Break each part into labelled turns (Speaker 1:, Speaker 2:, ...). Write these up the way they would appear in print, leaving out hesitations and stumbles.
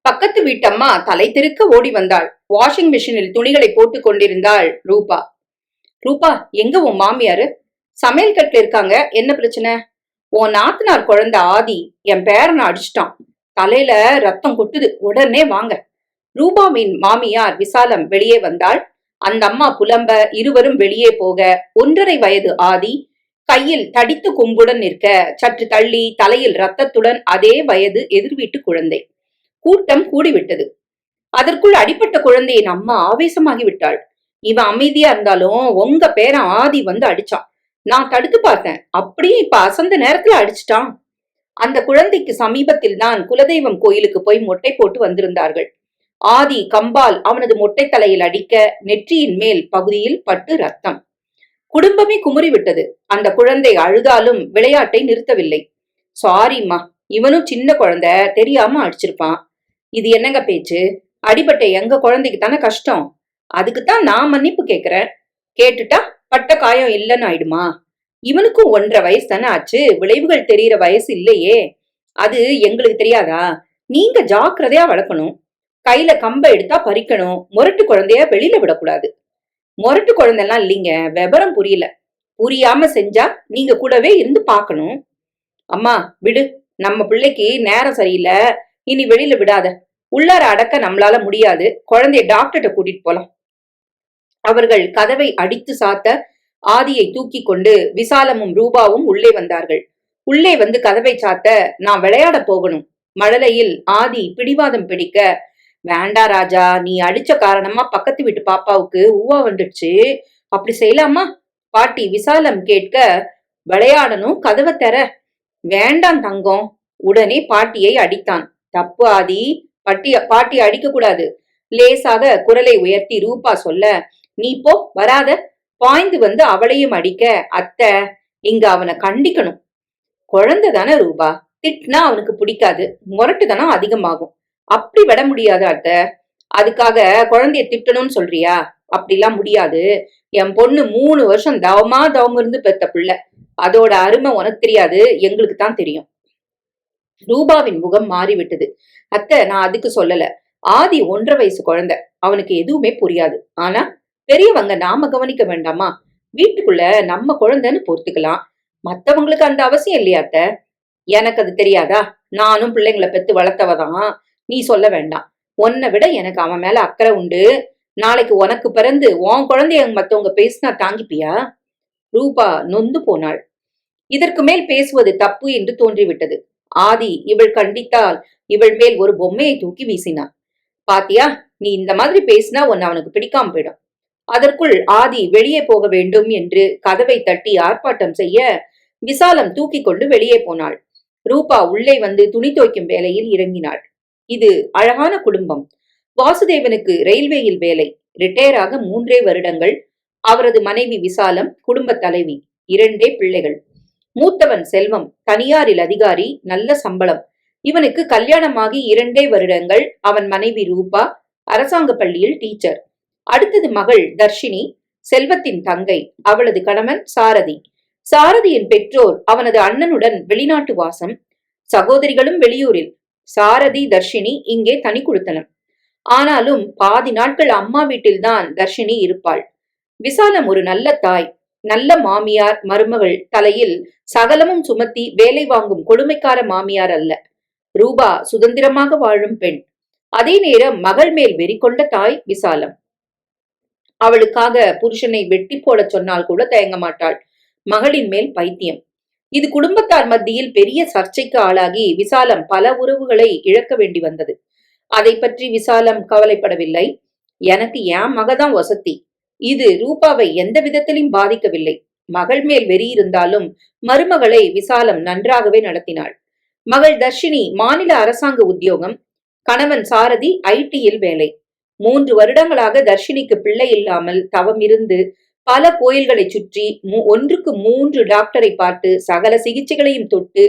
Speaker 1: பக்கத்து வீட்டம்மா தலை தெறிக்க ஓடி வந்தாள். வாஷிங் மிஷினில் துணிகளை போட்டுக் கொண்டிருந்தாள் ரூபா. ரூபா, எங்க உன் மாமியாரு? சமையல் கட்டுல இருக்காங்க. என்ன பிரச்சனை? உன் நாத்தனார் குழந்தை ஆதி என் பேரனை அடிச்சிட்டான். தலையில ரத்தம் கொட்டுது, உடனே வாங்க. ரூபாவின் மாமியார் விசாலம் வெளியே வந்தாள். அந்த அம்மா புலம்ப இருவரும் வெளியே போக 1.5 வயது ஆதி கையில் தடித்து கொம்புடன் நிற்க, சற்று தள்ளி தலையில் ரத்தத்துடன் அதே வயது எதிர் வீட்டு குழந்தை. கூட்டம் கூடிவிட்டது. அதற்குள் அடிப்பட்ட குழந்தையின் அம்மா ஆவேசமாகி விட்டாள். இவன் அமைதியா இருந்தாலும் உங்க பேரன் ஆதி வந்து அடிச்சான். நான் தடுத்து பார்த்தேன். அப்படியே இப்ப அசந்த நேரத்துல அடிச்சிட்டான். அந்த குழந்தைக்கு சமீபத்தில் தான் குலதெய்வம் கோயிலுக்கு போய் மொட்டை போட்டு வந்திருந்தார்கள். ஆதி கம்பால் அவனது மொட்டை தலையில் அடிக்க நெற்றியின் மேல் பகுதியில் பட்டு ரத்தம். குடும்பமே குமுறிவிட்டது. அந்த குழந்தை அழுதாலும் விளையாட்டை நிறுத்தவில்லை. சாரிம்மா, இவனும் சின்ன குழந்தை, தெரியாம அடிச்சிருப்பான். இது என்னங்க பேச்சு? அடிபட்ட எங்க குழந்தைக்கு தானே கஷ்டம். அதுக்குத்தான் நான் மன்னிப்பு கேக்குறேன். கேட்டுட்டா பட்ட காயம் இல்லைன்னு ஆயிடுமா? இவனுக்கும் 1.5 வயசு தானே ஆச்சு. விளைவுகள் தெரியற வயசு இல்லையே. அது எங்களுக்கு தெரியாதா? நீங்க ஜாக்கிரதையா வளர்க்கணும். கையில கம்ப எடுத்தா பறிக்கணும். முரட்டு குழந்தைய வெளியில விடக்கூடாது. முரட்டு குழந்தைலாம் இல்லைங்க, விவரம் புரியல. புரியாம செஞ்சா நீங்க கூடவே இருந்து பாக்கணும். அம்மா விடு, நம்ம பிள்ளைக்கு நேரம் சரியில்லை. இனி வெளியில விடாத. உள்ளார அடக்க நம்மளால முடியாது. குழந்தைய டாக்டர்கிட்ட கூட்டிட்டு போலாம். அவர்கள் கதவை அடித்து சாத்த ஆதியை தூக்கி கொண்டு விசாலமும் ரூபாவும் உள்ளே வந்தார்கள். உள்ளே வந்து கதவை சாத்த, நான் விளையாட போகணும். மழலையில் ஆதி பிடிவாதம் பிடிக்க, வேண்டா ராஜா, நீ அடிச்ச காரணமா பக்கத்து வீட்டு பாப்பாவுக்கு ஊவா வந்துடுச்சு. அப்படி செய்யலாமா? பாட்டி விசாலம் கேட்க, விளையாடணும், கதவை தர. வேண்டாம் தங்கம். உடனே பாட்டியை அடித்தான். தப்பு ஆதி, பாட்டி அடிக்க கூடாது. லேசாக குரலை உயர்த்தி ரூபா சொல்ல, நீ போ, வராத. பாய்ந்து வந்து அவளையும் அடிக்க, அத்தை இங்க அவனை கண்டிக்கணும். குழந்தை தானே ரூபா, திட்டினா அவனுக்கு பிடிக்காது, முரட்டுதானா அதிகமாகும். அப்படி விட முடியாது அத்தை. அதுக்காக குழந்தைய திட்டணும்னு சொல்றியா? அப்படிலாம் முடியாது. என் பொண்ணு 3 வருஷம் தவம் இருந்து பெத்த பிள்ளை. அதோட அருமை உனக்கு தெரியாது, எங்களுக்கு தான் தெரியும். ரூபாவின் முகம் மாறிவிட்டது. அத்தை, நான் அதுக்கு சொல்லல. ஆதி 1.5 வயசு குழந்தை, அவனுக்கு எதுவுமே புரியாது. ஆனா பெரியவங்க நாம கவனிக்க வேண்டாமா? வீட்டுக்குள்ள நம்ம குழந்தைன்னு பொறுத்துக்கலாம். மத்தவங்களுக்கு அந்த அவசியம் இல்லையா அத்தை? எனக்கு அது தெரியாதா? நானும் பிள்ளைங்களை பெத்து வளர்த்தவதான். நீ சொல்ல வேண்டாம். உன்னை விட எனக்கு அவன் மேல அக்கறை உண்டு. நாளைக்கு உனக்கு பிறந்து உன் குழந்தைய மத்தவங்க பேசினா தாங்கிப்பியா? ரூபா நொந்து போனாள். இதற்கு மேல் பேசுவது தப்பு என்று தோன்றிவிட்டது. ஆதி இவள் கண்டித்தால் இவள் மேல் ஒரு பொம்மையை தூக்கி வீசினான். பாத்தியா, நீ இந்த மாதிரி பேசினா உன்னை அவனுக்கு பிடிக்காம போயிடும். அதற்குள் ஆதி வெளியே போக வேண்டும் என்று கதவை தட்டி ஆர்ப்பாட்டம் செய்ய, விசாலம் தூக்கி கொண்டு வெளியே போனாள். ரூபா உள்ளே வந்து துணி துவைக்கும் வேலையில் இறங்கினாள். இது அழகான குடும்பம். வாசுதேவனுக்கு ரயில்வேயில் வேலை. ரிட்டையர் ஆக 3 வருடங்கள். அவரது மனைவி விசாலம் குடும்ப தலைவி. 2 பிள்ளைகள். மூத்தவன் செல்வம், தனியாரில் அதிகாரி, நல்ல சம்பளம். இவனுக்கு கல்யாணமாகி 2 வருடங்கள். அவன் மனைவி ரூபா அரசாங்க பள்ளியில் டீச்சர். அடுத்தது மகள் தர்ஷினி, செல்வத்தின் தங்கை. அவளது கணவன் சாரதி. சாரதியின் பெற்றோர் அவனது அண்ணனுடன் வெளிநாட்டு வாசம். சகோதரிகளும் வெளியூரில். சாரதி தர்ஷினி இங்கே தனி குடுத்தனம். ஆனாலும் பாதி நாட்கள் அம்மா வீட்டில்தான் தர்ஷினி இருப்பாள். விசாலம் ஒரு நல்ல தாய், நல்ல மாமியார். மருமகள் தலையில் சகலமும் சுமத்தி வேலை வாங்கும் கொடுமைக்கார மாமியார் அல்ல. ரூபா சுதந்திரமாக வாழும் பெண். அதே நேரம் மகள் மேல் வெறி கொண்ட தாய் விசாலம். அவளுக்காக புருஷனை வெட்டி போட சொன்னால் கூட தயங்க மாட்டாள். மகளின் மேல் பைத்தியம். இது குடும்பத்தார் மத்தியில் பெரிய சர்ச்சைக்கு ஆளாகி விசாலம் பல உறவுகளை இழக்க வேண்டி வந்தது. அதை பற்றி விசாலம் கவலைப்படவில்லை. எனக்கு என் மகதான் வசதி. இது ரூபாவை எந்த விதத்திலும் பாதிக்கவில்லை. மகள் மேல் வெறி இருந்தாலும் மருமகளை விசாலம் நன்றாகவே நடத்தினாள். மகள் தர்ஷினி மாநில அரசாங்க உத்தியோகம். கணவன் சாரதி ஐடியில் வேலை. 3 வருடங்களாக தர்ஷினிக்கு பிள்ளை இல்லாமல் தவம் இருந்து பல கோயில்களை சுற்றி 1க்கு 3 டாக்டரை பார்த்து சகல சிகிச்சைகளையும் தொட்டு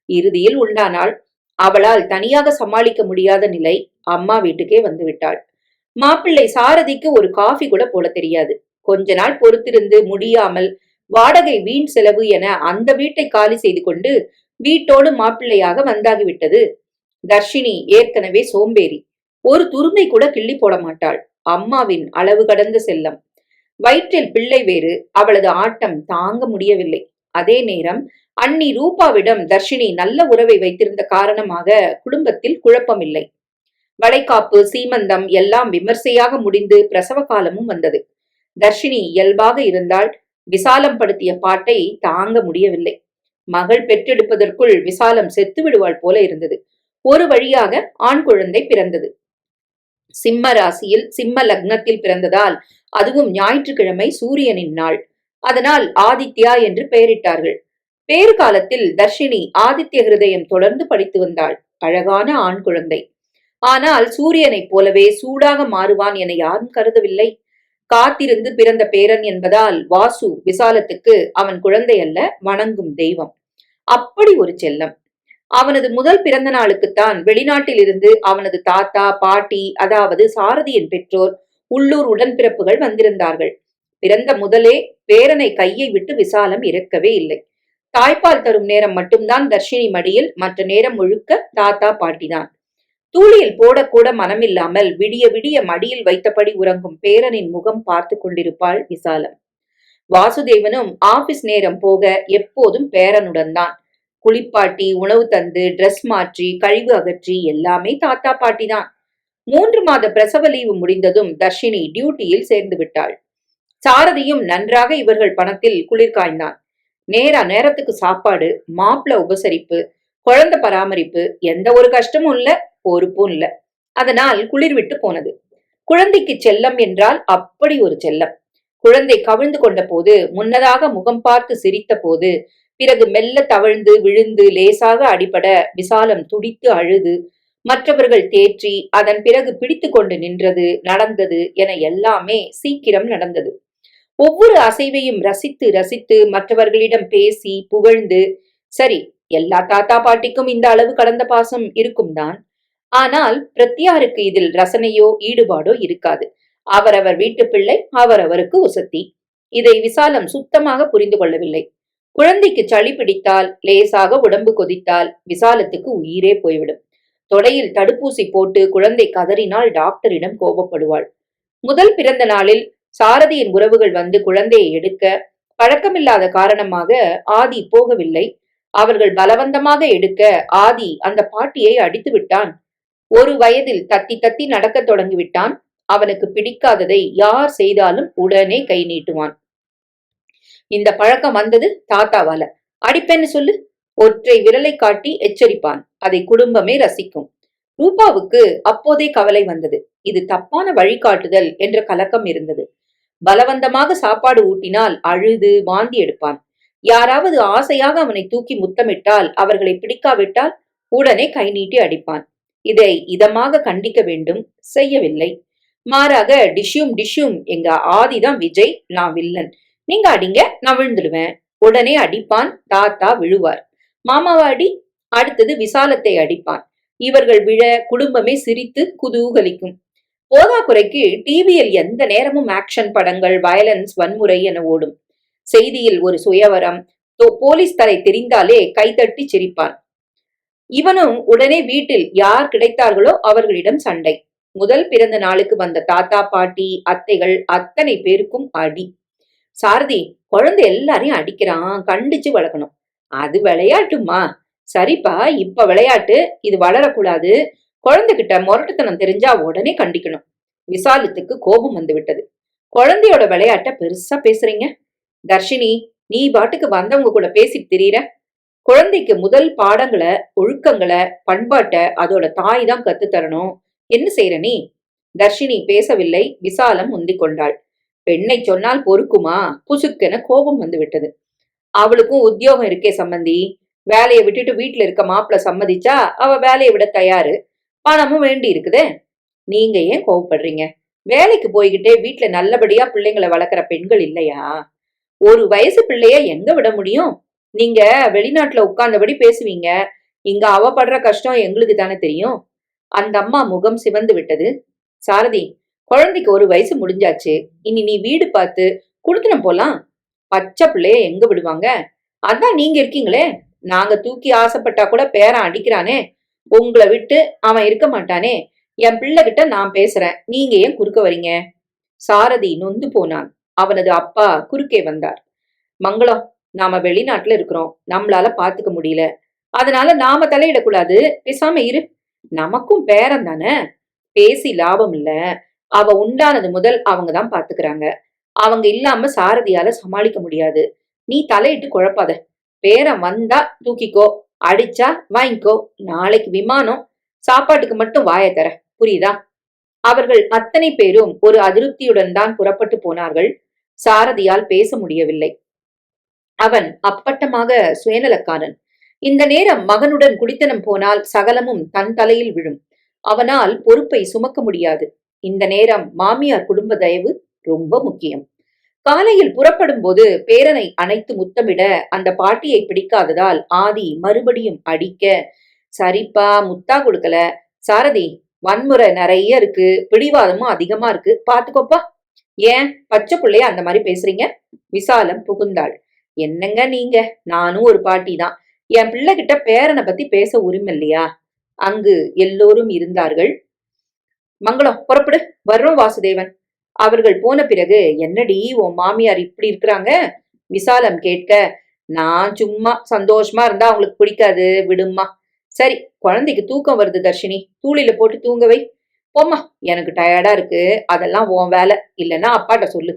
Speaker 1: இறுதியில் உண்டானாள். அவளால் தனியாக சமாளிக்க முடியாத நிலை. அம்மா வீட்டுக்கே வந்து விட்டாள். மாப்பிள்ளை சாரதிக்கு ஒரு காஃபி கூட போட தெரியாது. கொஞ்ச நாள் பொறுத்திருந்து முடியாமல் வாடகை வீண் செலவு என அந்த வீட்டை காலி செய்து கொண்டு வீட்டோடு மாப்பிள்ளையாக வந்தாகிவிட்டது. தர்ஷினி ஏற்கனவே சோம்பேறி. ஒரு துரும்பை கூட கிள்ளி போட மாட்டாள். அம்மாவின் அளவு கடந்த செல்லம். வயிற்றில் பிள்ளை வேறு. அவளது ஆட்டம் தாங்க முடியவில்லை. அதே நேரம் அண்ணி ரூபாவிடம் தர்ஷினி நல்ல உறவை வைத்திருந்த காரணமாக குடும்பத்தில் குழப்பமில்லை. வளைகாப்பு, சீமந்தம் எல்லாம் விமர்சையாக முடிந்து பிரசவ காலமும் வந்தது. தர்ஷினி இயல்பாக இருந்தால் விசாலம் படுத்திய பாட்டை தாங்க முடியவில்லை. மகள் பெற்றெடுப்பதற்குள் விசாலம் செத்து விடுவாள் போல இருந்தது. ஒரு வழியாக ஆண் குழந்தை பிறந்தது. சிம்ம ராசியில் சிம்ம லக்னத்தில் பிறந்ததால் அதுவும் ஞாயிற்றுக்கிழமை சூரியனின் நாள். அதனால் ஆதித்யா என்று பெயரிட்டார்கள். பேறு காலத்தில் தர்ஷினி ஆதித்ய ஹிருதயம் தொடர்ந்து படித்து வந்தாள். அழகான ஆண் குழந்தை. ஆனால் சூரியனைப் போலவே சூடாக மாறுவான் என யாரும் கருதவில்லை. காத்திருந்து பிறந்த பேரன் என்பதால் வாசு விசாலத்துக்கு அவன் குழந்தை அல்ல, வணங்கும் தெய்வம். அப்படி ஒரு செல்லம். அவனது முதல் பிறந்த நாளுக்குத்தான் வெளிநாட்டில் இருந்து அவனது தாத்தா, பாட்டி, அதாவது சாரதியின் பெற்றோர், உள்ளூர் உடன்பிறப்புகள் வந்திருந்தார்கள். பிறந்த முதலே பேரனை கையை விட்டு விசாலம் இறக்கவே இல்லை. தாய்ப்பால் தரும் நேரம் மட்டும்தான் தர்ஷினி மடியில், மற்ற நேரம் முழுக்க தாத்தா, பாட்டிதான். தூளியில் போடக்கூட மனமில்லாமல் விடிய விடிய மடியில் வைத்தபடி உறங்கும் பேரனின் முகம் பார்த்து கொண்டிருப்பாள் விசாலம். வாசுதேவனும் ஆபீஸ் நேரம் போக எப்போதும் பேரனுடன் தான். குளிப்பாட்டி, உணவு தந்து, டிரெஸ் மாற்றி, கழிவு அகற்றி எல்லாமே தாத்தா பாட்டி தான். 3 மாத பிரசவ லீவு முடிந்ததும் தர்ஷினி டியூட்டியில் சேர்ந்து விட்டாள். சாரதியும் நன்றாக இவர்கள் பணத்தில் குளிர் காய்ந்தான். நேரத்துக்கு சாப்பாடு, மாப்பிள உபசரிப்பு, குழந்தை பராமரிப்பு, எந்த ஒரு கஷ்டமும் இல்ல, பொறுப்பும் இல்ல. அதனால் குளிர் விட்டு போனது. குழந்தைக்கு செல்லம் என்றால் அப்படி ஒரு செல்லம். குழந்தை கவிழ்ந்து கொண்ட போது, முன்னதாக முகம் பார்த்து சிரித்த போது, பிறகு மெல்ல தவழ்ந்து விழுந்து லேசாக அடிபட விசாலம் துடித்து அழுது, மற்றவர்கள் தேற்றி, அதன் பிறகு பிடித்து கொண்டு நின்றது, நடந்தது என எல்லாமே சீக்கிரம் நடந்தது. ஒவ்வொரு அசைவையும் ரசித்து ரசித்து மற்றவர்களிடம் பேசி புகழ்ந்து, சரி, எல்லா தாத்தா பாட்டிக்கும் இந்த அளவு கடந்த பாசம் இருக்கும் தான். ஆனால் பிரத்யாருக்கு இதில் ரசனையோ ஈடுபாடோ இருக்காது. அவரவர் வீட்டு பிள்ளை அவரவருக்கு உசத்தி. இதை விசாலம் சுத்தமாக புரிந்து கொள்ளவில்லை. குழந்தைக்கு சளி பிடித்தால், லேசாக உடம்பு கொதித்தால் விசாலத்துக்கு உயிரே போய்விடும். தொடையில் தடுப்பூசி போட்டு குழந்தை கதறினால் டாக்டரிடம் கோபப்படுவாள். முதல் பிறந்த நாளில் சாரதியின் உறவுகள் வந்து குழந்தையை எடுக்க பழக்கமில்லாத காரணமாக ஆதி போகவில்லை. அவர்கள் பலவந்தமாக எடுக்க ஆதி அந்த பாட்டியை அடித்து விட்டான். 1 வயதில் தத்தி தத்தி நடக்கத் தொடங்கிவிட்டான். அவனுக்கு பிடிக்காததை யார் செய்தாலும் உடனே கை நீட்டுவான். இந்த பழக்கம் வந்தது தாத்தாவால. அடிப்பேன்னு சொல்லு, ஒற்றை விரலை காட்டி எச்சரிப்பான். அதை குடும்பமே ரசிக்கும். ரூபாவுக்கு அப்போதே கவலை வந்தது. இது தப்பான வழிகாட்டுதல் என்ற கலக்கம் இருந்தது. பலவந்தமாக சாப்பாடு ஊட்டினால் அழுது வாந்தி எடுப்பான். யாராவது ஆசையாக அவனை தூக்கி முத்தமிட்டால், அவர்களை பிடிக்காவிட்டால் உடனே கை நீட்டி அடிப்பான். இதை இதமாக கண்டிக்க வேண்டும், செய்யவில்லை. மாறாக டிஷ்யூம் டிஷ்யூம், எங்க ஆதிதான் விஜய், நான் வில்லன், நீங்க அடிங்க, நான் விழுந்துடுவேன். உடனே அடிப்பான். தாத்தா விழுவார். மாமாவாடி, அடுத்தது விசாலத்தை அடிப்பான். இவர்கள் விழ குடும்பமே சிரித்து குதூகலிக்கும். போதாக்குறைக்கு டிவியில் எந்த நேரமும் ஆக்ஷன் படங்கள், வயலன்ஸ், வன்முறை என ஓடும். செய்தியில் ஒரு சுயவரம், போலீஸ் தலை தெரிந்தாலே கைதட்டி சிரிப்பான். இவனும் உடனே வீட்டில் யார் கிடைத்தார்களோ அவர்களிடம் சண்டை. முதல் பிறந்த நாளுக்கு வந்த தாத்தா, பாட்டி, அத்தைகள் அத்தனை பேருக்கும் அடி. சாரதி, குழந்தை எல்லாரையும் அடிக்கிறான், கண்டிச்சு வளர்க்கணும். அது விளையாட்டுமா? சரிப்பா, இப்ப விளையாட்டு, இது வளரக்கூடாது. குழந்தைகிட்ட முரட்டுத்தனம் தெரிஞ்சா உடனே கண்டிக்கணும். விசாலத்துக்கு கோபம் வந்து விட்டது. குழந்தையோட விளையாட்ட பெருசா பேசுறீங்க. தர்ஷினி, நீ பாட்டுக்கு வந்தவங்க கூட பேசிட்டு திரியிற. குழந்தைக்கு முதல் பாடங்களை, ஒழுக்கங்களை, பண்பாட்டை அதோட தாய் தான் கத்து தரணும். என்ன செய்யற நீ? தர்ஷினி பேசவில்லை. விசாலம் முந்திக் கொண்டாள். பெண்ணை சொன்னால் பொறுக்குமா? புசுக்கென கோபம் வந்து விட்டது. அவளுக்கும் உத்தியோகம் இருக்கே சம்பந்தி. வேலையை விட்டுட்டு வீட்டுல இருக்க மாப்பிள்ள சம்மதிச்சா அவ வேலையை விட தயாரு. பணமும் வேண்டி இருக்குதே. நீங்க ஏன் கோவப்படுறீங்க? வேலைக்கு போய்கிட்டே வீட்டுல நல்லபடியா பிள்ளைங்களை வளர்க்குற பெண்கள் இல்லையா? 1 வயசு பிள்ளைய எங்க விட முடியும்? நீங்க வெளிநாட்டுல உட்கார்ந்தபடி பேசுவீங்க. இங்க அவ படுற கஷ்டம் எங்களுக்கு தானே தெரியும். அந்த அம்மா முகம் சிவந்து விட்டது. சாரதி, குழந்தைக்கு 1 வயசு முடிஞ்சாச்சு. இனி நீ வீடு பார்த்து குடுத்தனம் போலாம். பச்சை பிள்ளைய எங்க விடுவாங்க? அதான் நீங்க இருக்கீங்களே. நாங்க தூக்கி ஆசைப்பட்டா கூட பேரன் அடிக்கிறானே. உங்களை விட்டு அவன் இருக்க மாட்டானே. என் பிள்ளை கிட்ட நான் பேசுறேன், நீங்க ஏன் குறுக்க வரீங்க? சாரதி நொந்து போனான். அவனது அப்பா குறுக்கே வந்தார். மங்களம், நாம வெளிநாட்டுல இருக்கிறோம், நம்மளால பாத்துக்க முடியல, அதனால நாம தலையிடக்கூடாது, பேசாம இரு. நமக்கும் பேரன் தானே, பேசி லாபம் இல்ல. அவ உண்டானது முதல் அவங்கதான் பாத்துக்கிறாங்க. அவங்க இல்லாம சாரதியால சமாளிக்க முடியாது. நீ தலையிட்டு குழப்பாத. பேரன் வந்தா தூக்கிக்கோ, அடிச்சா வாங்கிக்கோ. நாளைக்கு விமானம், சாப்பாட்டுக்கு மட்டும் வாயை தர, புரியுதா? அவர்கள் அத்தனை பேரும் ஒரு அதிருப்தியுடன் தான் புறப்பட்டு போனார்கள். சாரதியால் பேச முடியவில்லை. அவன் அப்பட்டமாக சுயநலக்காரன். இந்த நேரம் மகனுடன் குடித்தனம் போனால் சகலமும் தன் தலையில் விழும். அவனால் பொறுப்பை சுமக்க முடியாது. இந்த நேரம் மாமியார் குடும்ப தயவு ரொம்ப முக்கியம். காலையில் புறப்படும் போது பேரனை அணைத்து முத்தமிட அந்த பாட்டியை பிடிக்காததால் ஆதி மறுபடியும் அடிக்க, சரிப்பா முத்தா கொடுக்கல, சாரதி வன்முறை நிறைய இருக்கு, பிடிவாதமும் அதிகமா இருக்கு, பாத்துக்கோப்பா. ஏன் பச்சை பிள்ளைய அந்த மாதிரி பேசுறீங்க? விசாலம் புகுந்தாள். என்னங்க நீங்க, நானும் ஒரு பாட்டி தான். என் பிள்ளை கிட்ட பேரனை பத்தி பேச உரிமை இல்லையா? அங்கு எல்லோரும் இருந்தார்கள். மங்களம் புறப்படு, வர்றோம் வாசுதேவன். அவர்கள் போன பிறகு, என்னடி உன் மாமியார் இப்படி இருக்கிறாங்க? விசாலம் கேட்க, நான் சும்மா சந்தோஷமா இருந்தா அவங்களுக்கு பிடிக்காது, விடுமா. சரி, குழந்தைக்கு தூக்கம் வருது தர்ஷினி, தூளில போட்டு தூங்கவை. போம்மா, எனக்கு டயர்டா இருக்கு, அதெல்லாம் உன் வேலை, இல்லைன்னா அப்பாட்ட சொல்லு.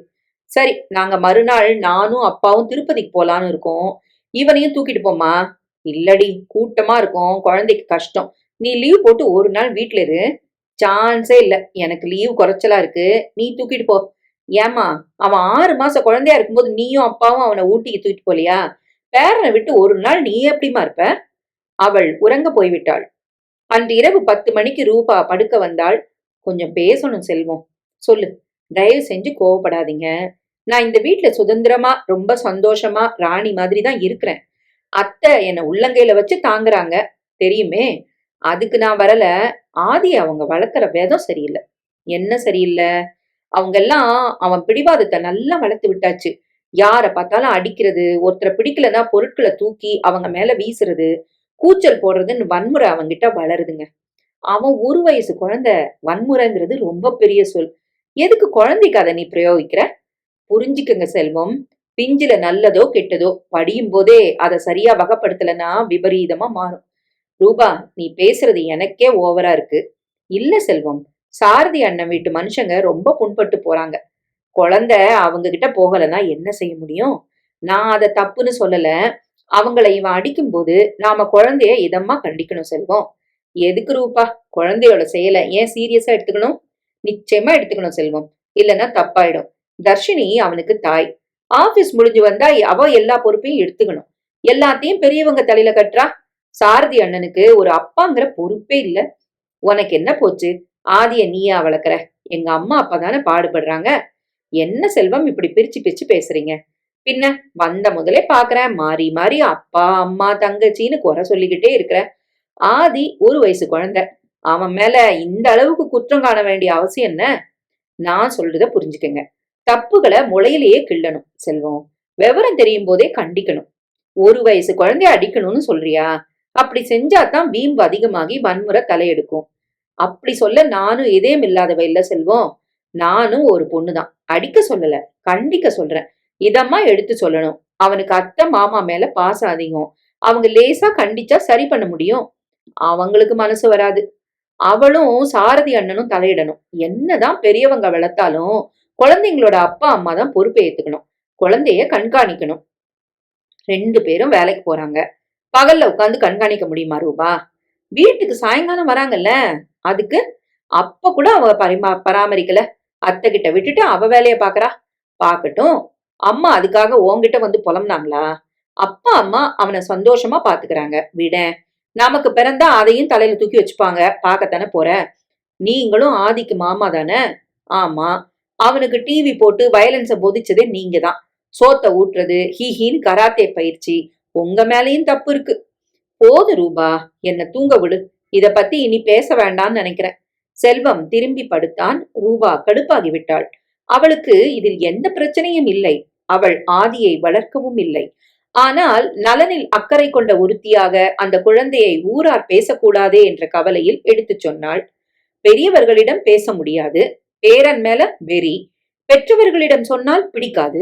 Speaker 1: சரி, நாங்க மறுநாள் நானும் அப்பாவும் திருப்பதிக்கு போலான்னு இருக்கோம், இவனையும் தூக்கிட்டு போமா. இல்லடி, கூட்டமா இருக்கும், குழந்தைக்கு கஷ்டம். நீ லீவ் போட்டு ஒரு நாள் வீட்டுல இரு. சான்ஸே இல்ல, எனக்கு லீவ் குறைச்சலா இருக்கு, நீ தூக்கிட்டு போ. ஏமா, அவன் 6 மாச குழந்தையா இருக்கும்போது நீயும் அப்பாவும் அவனை ஊட்டிக்கு தூக்கிட்டு போலியா? பேரனை விட்டு ஒரு நாள் நீ எப்படிமா இருப்ப? அவள் உறங்க போய்விட்டாள். அன்று இரவு 10 மணிக்கு ரூபா படுக்க வந்தாள். கொஞ்சம் பேசணும் செல்வம். சொல்லு. தயவு செஞ்சு கோவப்படாதீங்க. நான் இந்த வீட்டுல சுதந்திரமா ரொம்ப சந்தோஷமா ராணி மாதிரி தான் இருக்கிறேன். அத்தை என்னை உள்ளங்கையில வச்சு தாங்குறாங்க, தெரியுமே. அதுக்கு நான் வரல. ஆதி அவங்க வளர்க்குற விதம் சரியில்லை. என்ன சரியில்லை? அவங்க எல்லாம் அவன் பிடிவாதத்தை நல்லா வளர்த்து விட்டாச்சு. யார பார்த்தாலும் அடிக்கிறது, ஒருத்தரை பிடிக்கலன்னா பொருட்களை தூக்கி அவங்க மேல வீசுறது, கூச்சல் போடுறதுன்னு வன்முறை அவங்கிட்ட வளருதுங்க. அவன் 1 வயசு குழந்தை, வன்முறைங்கிறது ரொம்ப பெரிய சொல். எதுக்கு குழந்தைக்கு அதை நீ பிரயோகிக்கிற? புரிஞ்சுக்கங்க செல்வம். பிஞ்சில நல்லதோ கெட்டதோ படியும் போதே அதை சரியா வகைப்படுத்தலன்னா விபரீதமா மாறும். ரூபா, நீ பேசுறது எனக்கே ஓவரா இருக்கு. இல்ல செல்வம், சாரதி அண்ணன் வீட்டு மனுஷங்க ரொம்ப புண்பட்டு போறாங்க. குழந்தை அவங்க கிட்ட போகலன்னா என்ன செய்ய முடியும்? நான் அதை தப்புன்னு சொல்லல. அவங்கள இவன் அடிக்கும் போது நாம குழந்தைய இதமா கண்டிக்கணும் செல்வம். எதுக்கு ரூபா குழந்தையோட செயலை ஏன் சீரியஸா எடுத்துக்கணும்? நிச்சயமா எடுத்துக்கணும் செல்வம், இல்லைன்னா தப்பாயிடும். தர்ஷினி அவனுக்கு தாய். ஆபீஸ் முடிஞ்சு வந்தா அவ எல்லா பொறுப்பையும் எடுத்துக்கணும். எல்லாத்தையும் பெரியவங்க தலையில கட்டுறா. சாரதி அண்ணனுக்கு ஒரு அப்பாங்கிற பொறுப்பே இல்ல. உனக்கு என்ன போச்சு? ஆதிய நீயா வளர்க்குற? எங்க அம்மா அப்பா தானே பாடுபடுறாங்க. என்ன செல்வம் இப்படி பிரிச்சு பிரிச்சு பேசுறீங்க? பின்ன வந்த முதலே பாக்குறேன், மாறி மாறி அப்பா அம்மா தங்கச்சின்னு குறை சொல்லிக்கிட்டே இருக்கிற. ஆதி 1 வயசு குழந்தை, அவன் மேல இந்த அளவுக்கு குற்றம் காண வேண்டிய அவசியம் என்ன? நான் சொல்றத புரிஞ்சுக்கங்க. தப்புகளை முளையிலேயே கிள்ளணும் செல்வம். விவரம் தெரியும் போதே கண்டிக்கணும். 1 வயசு குழந்தைய அடிக்கணும்னு சொல்றியா? அப்படி செஞ்சாதான் வீம்பு அதிகமாகி வன்முறை தலையெடுக்கும். அப்படி சொல்ல நானும் இதயம் இல்லாதவ இல்ல செல்வம். நானும் ஒரு பொண்ணுதான், அடிக்க சொல்லல, கண்டிக்க சொல்றேன். இதமா எடுத்து சொல்லணும். அவனுக்கு அத்தை மாமா மேல பாசம் அதிகம். அவங்க லேசா கண்டிச்சா சரி பண்ண முடியும். அவங்களுக்கு மனசு வராது. அவளும் சாரதி அண்ணனும் தலையிடணும். என்னதான் பெரியவங்க வளர்த்தாலும் குழந்தைங்களோட அப்பா அம்மா தான் பொறுப்பை ஏத்துக்கணும். குழந்தைய கண்காணிக்கணும். 2 பேரும் வேலைக்கு போறாங்க. பகல்ல உட்காந்து கண்காணிக்க முடியுமா ரூபா? வீட்டுக்கு சாயங்காலம் வராங்கல்ல, அதுக்கு அப்ப கூட அவ பராமரிக்கல. அத்தை கிட்ட விட்டுட்டு அவ வேலைய பாக்குறா. பாக்கட்டும். அம்மா அதுக்காக உன்கிட்ட வந்து புலம்புனாங்களா? அப்பா அம்மா அவனை சந்தோஷமா பாத்துக்கிறாங்க, விட. நமக்கு பிறந்தா அதையும் தலையில தூக்கி வச்சுப்பாங்க, பாக்கத்தானே போற. நீங்களும் ஆதிக்கு மாமா தானே? ஆமா. அவனுக்கு டிவி போட்டு வயலன்ஸ போதிச்சதே நீங்க தான். சோத்த ஊட்டுறது, ஹீஹின்னு கராத்தே பயிற்சி, உங்க மேலயும் தப்பு இருக்கு. போது ரூபா, என்ன தூங்க விடு. இத பத்தி இனி பேச வேண்டாம்னு நினைக்கிறேன். செல்வம் திரும்பி படுத்தான். ரூபா கடுப்பாகி விட்டாள். அவளுக்கு இதில் எந்த பிரச்சனையும் இல்லை. அவள் ஆதியை வளர்க்கவும் இல்லை. ஆனால் நலனில் அக்கறை கொண்ட ஒருத்தியாக அந்த குழந்தையை ஊரார் பேசக்கூடாதே என்ற கவலையில் எடுத்துச் சொன்னாள். பெரியவர்களிடம் பேச முடியாது, பேரன் மேல வெறி, பெற்றவர்களிடம் சொன்னால் பிடிக்காது.